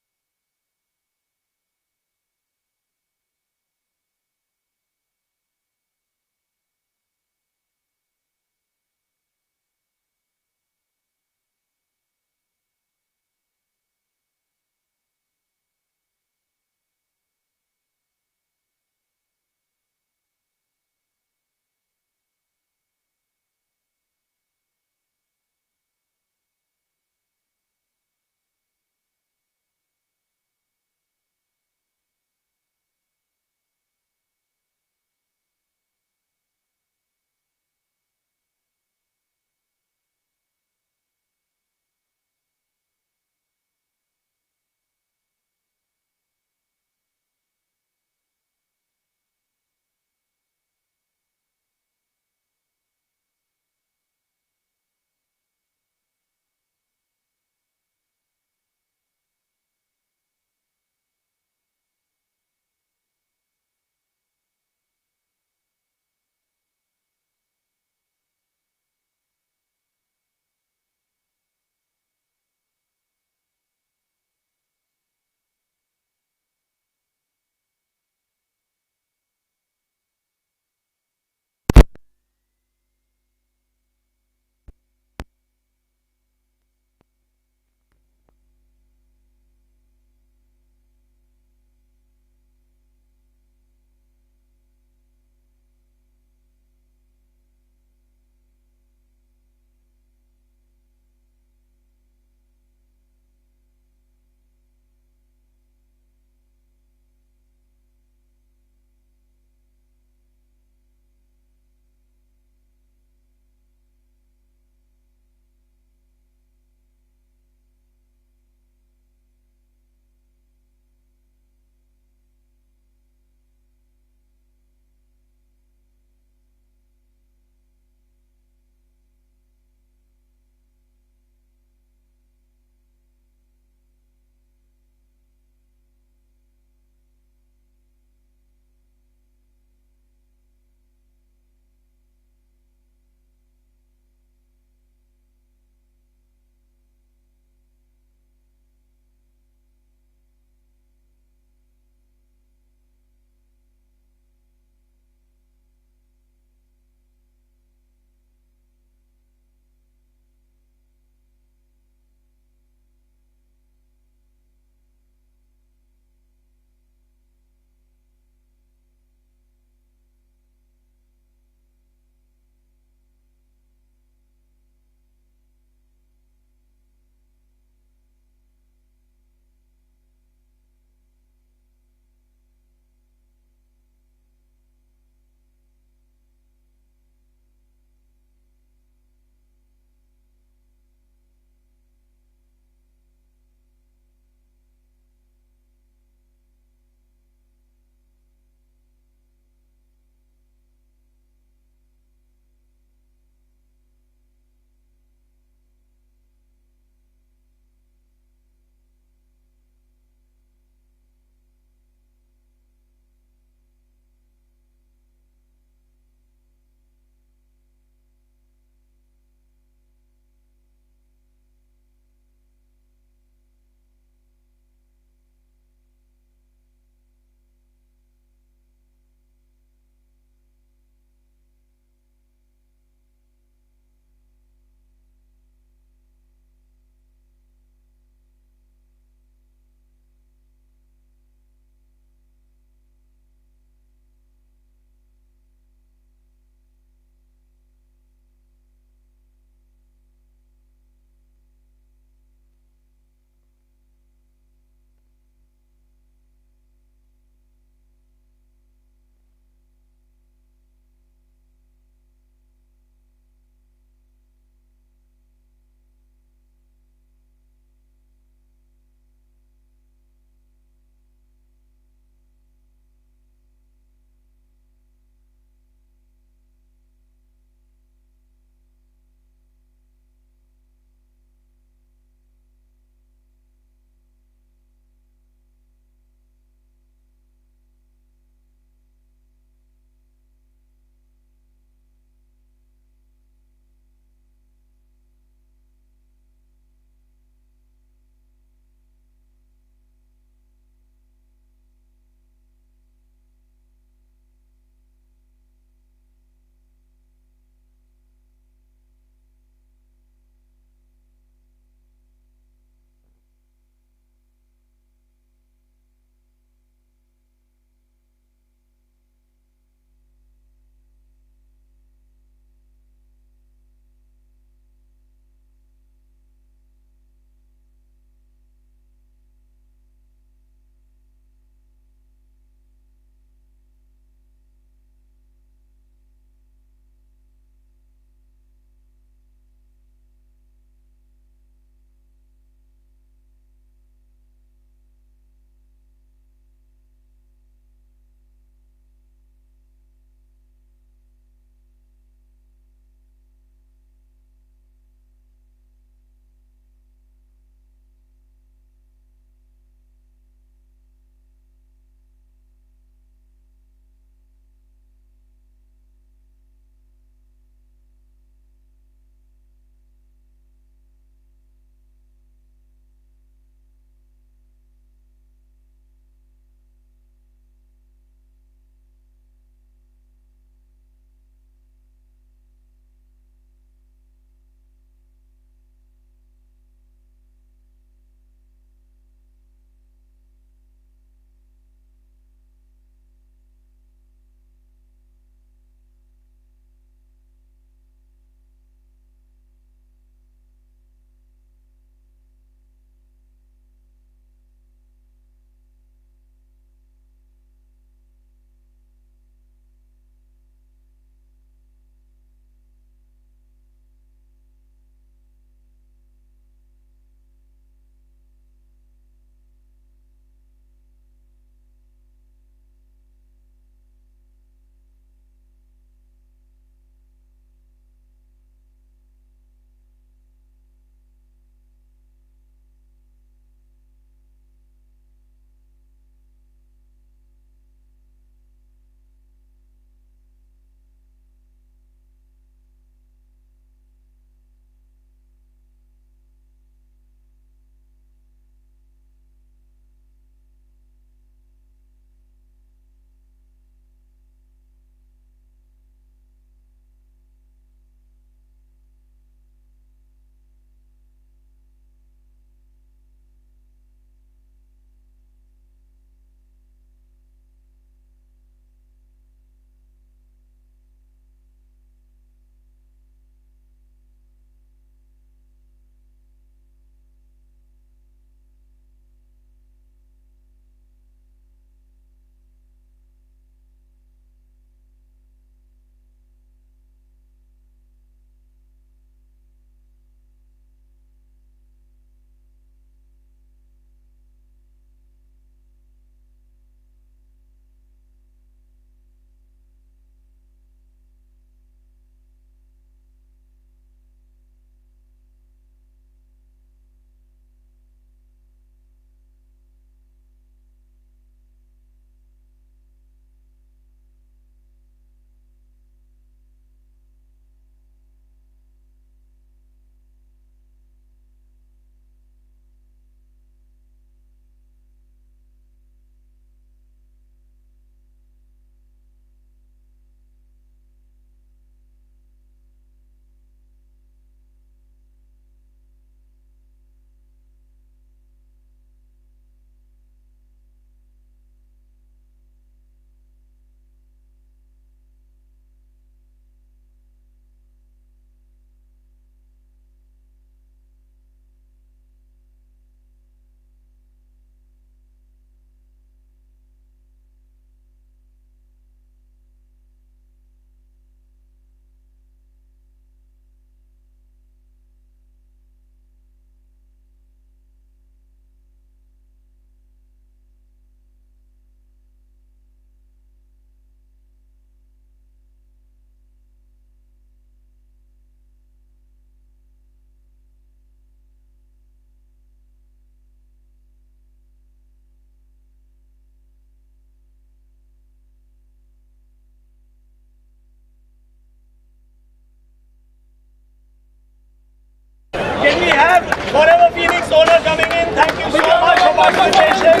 Can we have Forever Phoenix owner coming in? Thank you so much for participation.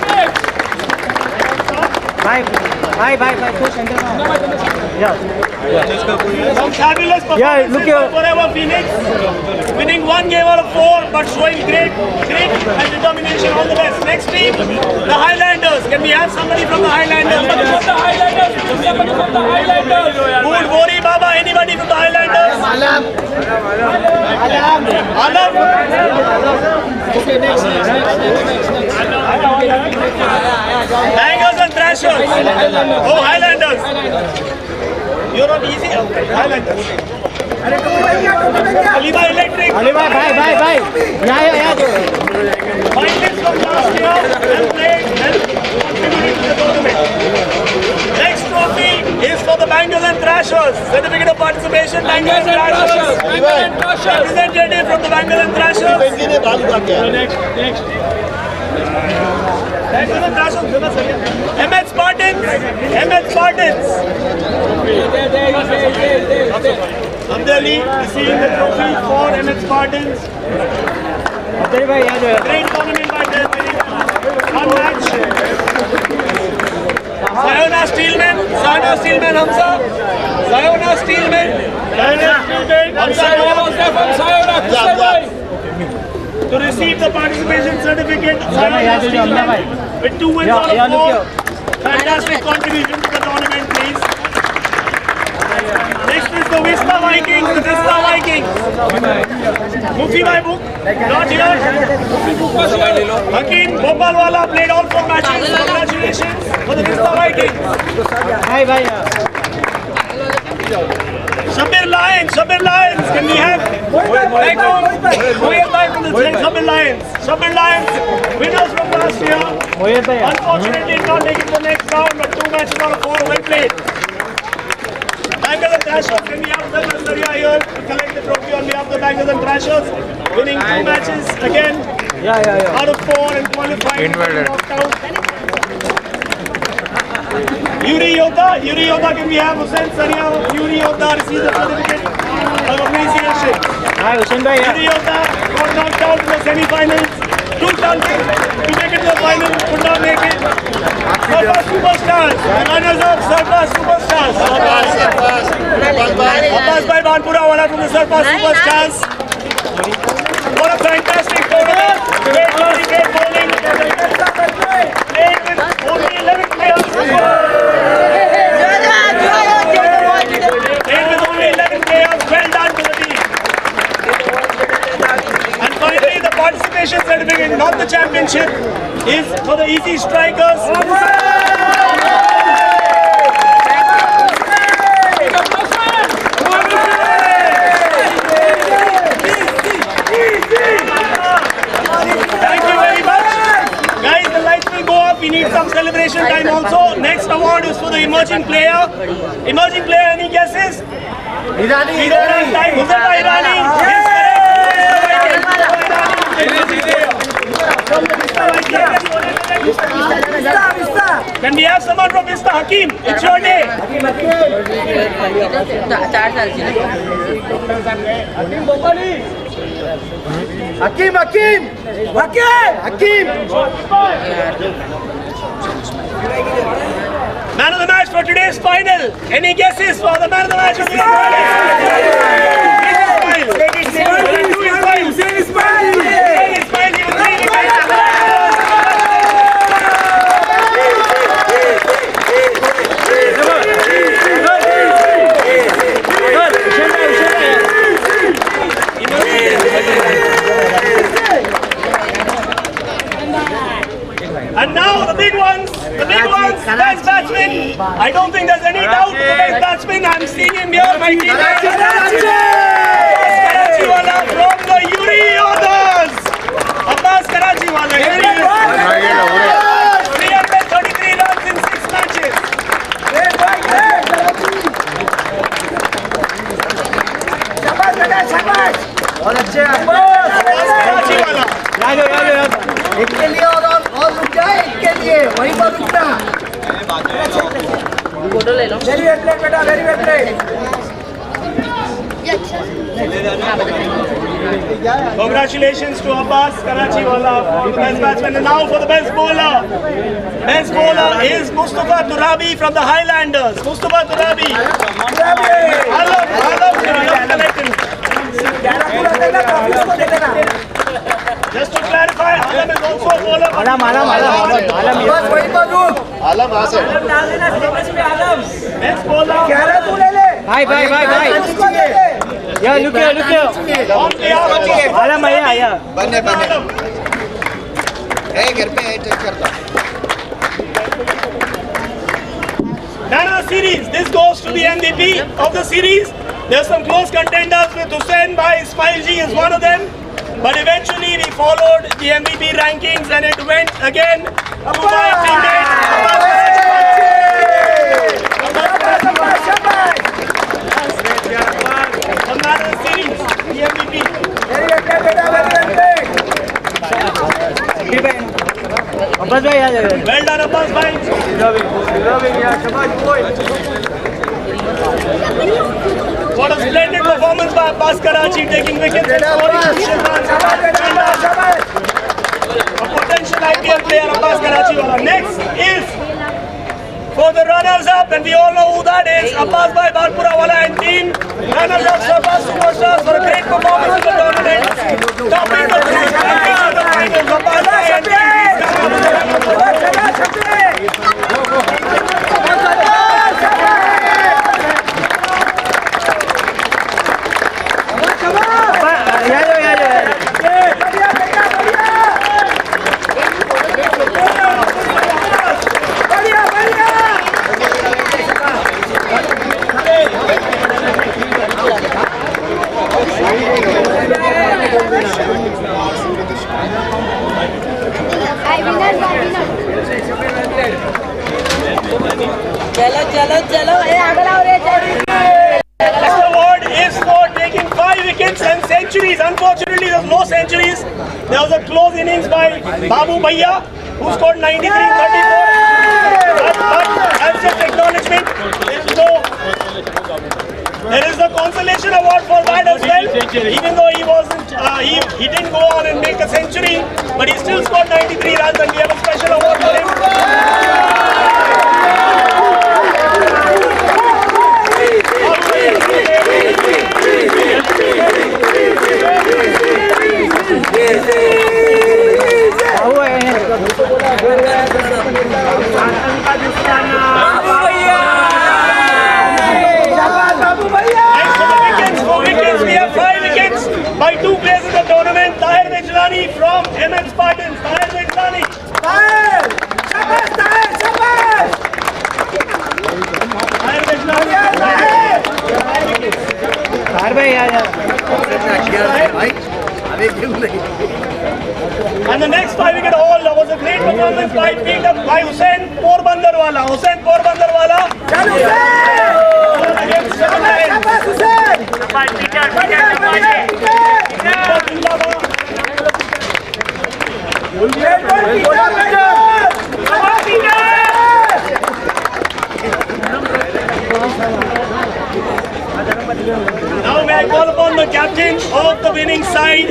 Bye. Some fabulous performances from Forever Phoenix. Winning 1 game out of 4, but showing great grit and determination. All the best. Next team, the Highlanders. Can we have somebody from the Highlanders? Somebody from the Highlanders. Who would worry, Baba? Anybody from the Highlanders? Alam. Okay, next. Tigers and Thrashers. Oh, Highlanders. You're not easy. Highlanders. Aliba Electric. Aliba, bye. Yeah. Finalists from last year and played and contributed to the tournament. Next trophy is for the Bangles and Thrashers. Certificate of participation, Bangles and Thrashers. Representative from the Bangles and Thrashers. Next. Bangles and Thrashers. MS Spartans. Amdali receiving the trophy for MS Spartans. Great tournament by them. One match. Sayona Steelman Hamza. To receive the participation certificate, Sayona Steelman with 2 wins out of 4. Fantastic contribution to the tournament, please. Next is the Vista Vikings. Mufi my book, not here. Hakim Bhopalwala played all 4 matches. Congratulations for the Vista Vikings. Shabir Lions. Can we have from the Shabir Lions, winners from last year. Unfortunately, not making the next round, but 2 matches out of 4 well played. Bangles and Thrashers, can we have Sarkar Saria here to collect the trophy on behalf of the Bangles and Thrashers? Winning 2 matches again out of 4 and qualifying knocked out. Yuri Yodha, can we have Hussain Saria? Yuri Yodha receives the certificate of appreciation. Yuri Yodha got knocked out in the semi-finals. 2 chances to make it to the final, could not make it. SURPASS Superstars, the runners of SURPASS Superstars. Abbas Bhai Banpura wala from the SURPASS Superstars. What a fantastic tournament. Great bowling. Played with only 11 players. Well done to the team. And finally, the participation certificate, not the championship, is for the EZZI strikers. Thank you very much. Guys, the lights will go up. We need some celebration time also. Next award is for the emerging player. Any guesses? We don't have time. Mustafa Irani. Can we have someone from Vista? Hakim, it's your day. Hakim. Man of the match for today's final. Any guesses for the man of the match for today's And now the big ones, best batsman. I don't think there's any doubt the best batsman. I'm seeing him here, my teammate. Karachiwala from the Yuri Others. Abbas Karachiwala. 333 runs in 6 matches. बहुत अच्छे Karachiwala. एक के लिए और रुक जाए एक के लिए वहीं पर रुकना वेरी वेल प्लेड बेटा very well played Congratulations to Abbas Karachi wala for the best batsman. And now for the best bowler. Best bowler is Mustafa Turabi from the Highlanders. Mustafa Turabi. Alam just to clarify, Alam is also a bowler. Alam. Best bowler. Bye. Yeah, look here. On behalf of Alam, yeah. बने घर पे take करता Nana series, this goes to the MVP of the series. There's some close contenders with Hussain Bhai, Ismail Ji is one of them. But eventually we followed the MVP rankings and it went again to my teammate. The Nana series, the MVP. Abbas bhai, Well done, Abbas Bhai. What a splendid performance by Abbas Karachi, taking wickets and scoring crucial runs. A potential IPL player, Abbas Karachi. Next is for the runners-up, and we all know who that is. Abbas Bhai, Balpura Wala and team. Runners-up, SURPASS Superstars for a great performance in the tournament. Topping the group, rankings in the finals. Abbas Bhai and team. चलो This award is for taking 5 wickets and centuries. Unfortunately, there was no centuries. There was a close innings by Babu Bhaiya, who scored 93 in 34. But as just acknowledgement, there is a consolation award for that as well. Even though he wasn't, he didn't go on and make a century, but he still scored 93 runs, and we have a special award for him. We have 5 wickets by 2 players in the tournament. Tahir Vejlani from MS Spartans. Tahir Vejlani. Tahir Vejlani. Tahir bhai, yeah. And the next 5 wicket haul was a great performance by Hussain Porbandarwala. Hussain Porbandarwala. Against Now may I call upon the captain of the winning side,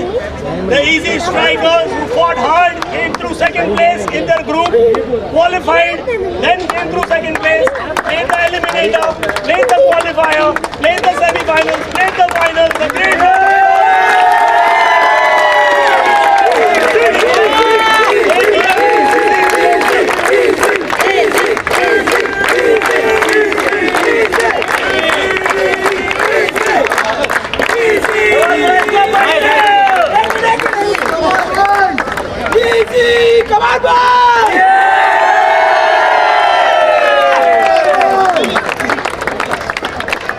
the EZZI strikers who fought hard, came through second place in their group, qualified, then came through second place, played the eliminator, played the qualifier, played the semi-finals, played the finals, the great Come on, boy!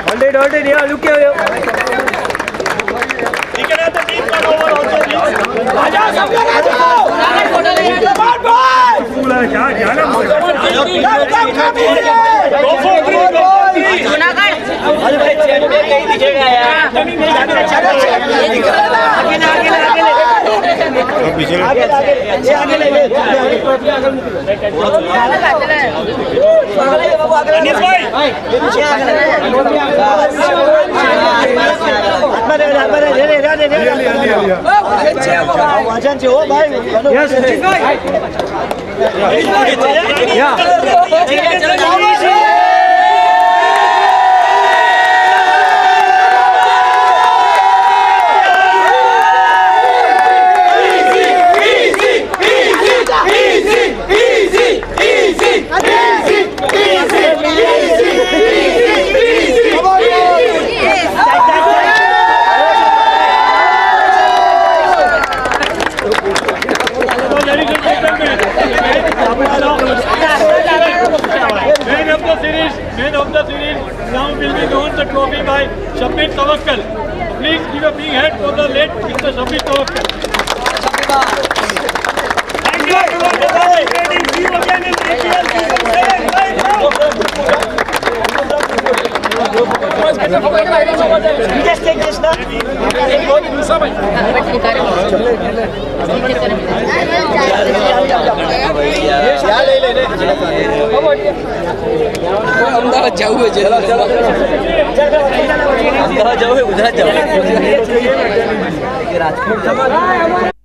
Hold it, yeah, look here. We can have the team come over also, please. Raja, come on, boy! Go for 3, go for 3. Anis bhai. Man of the series now will be given the trophy by Shabbir Tawakkal. Please give a big hand for the late Mr. Shabbir Tawakkal. Thank you everyone for participating. See you again in APL season 7. You just take this now. Ahmedabad જવું છે અમદાવાદ જવું ગુજરાત જવું રાજકોટ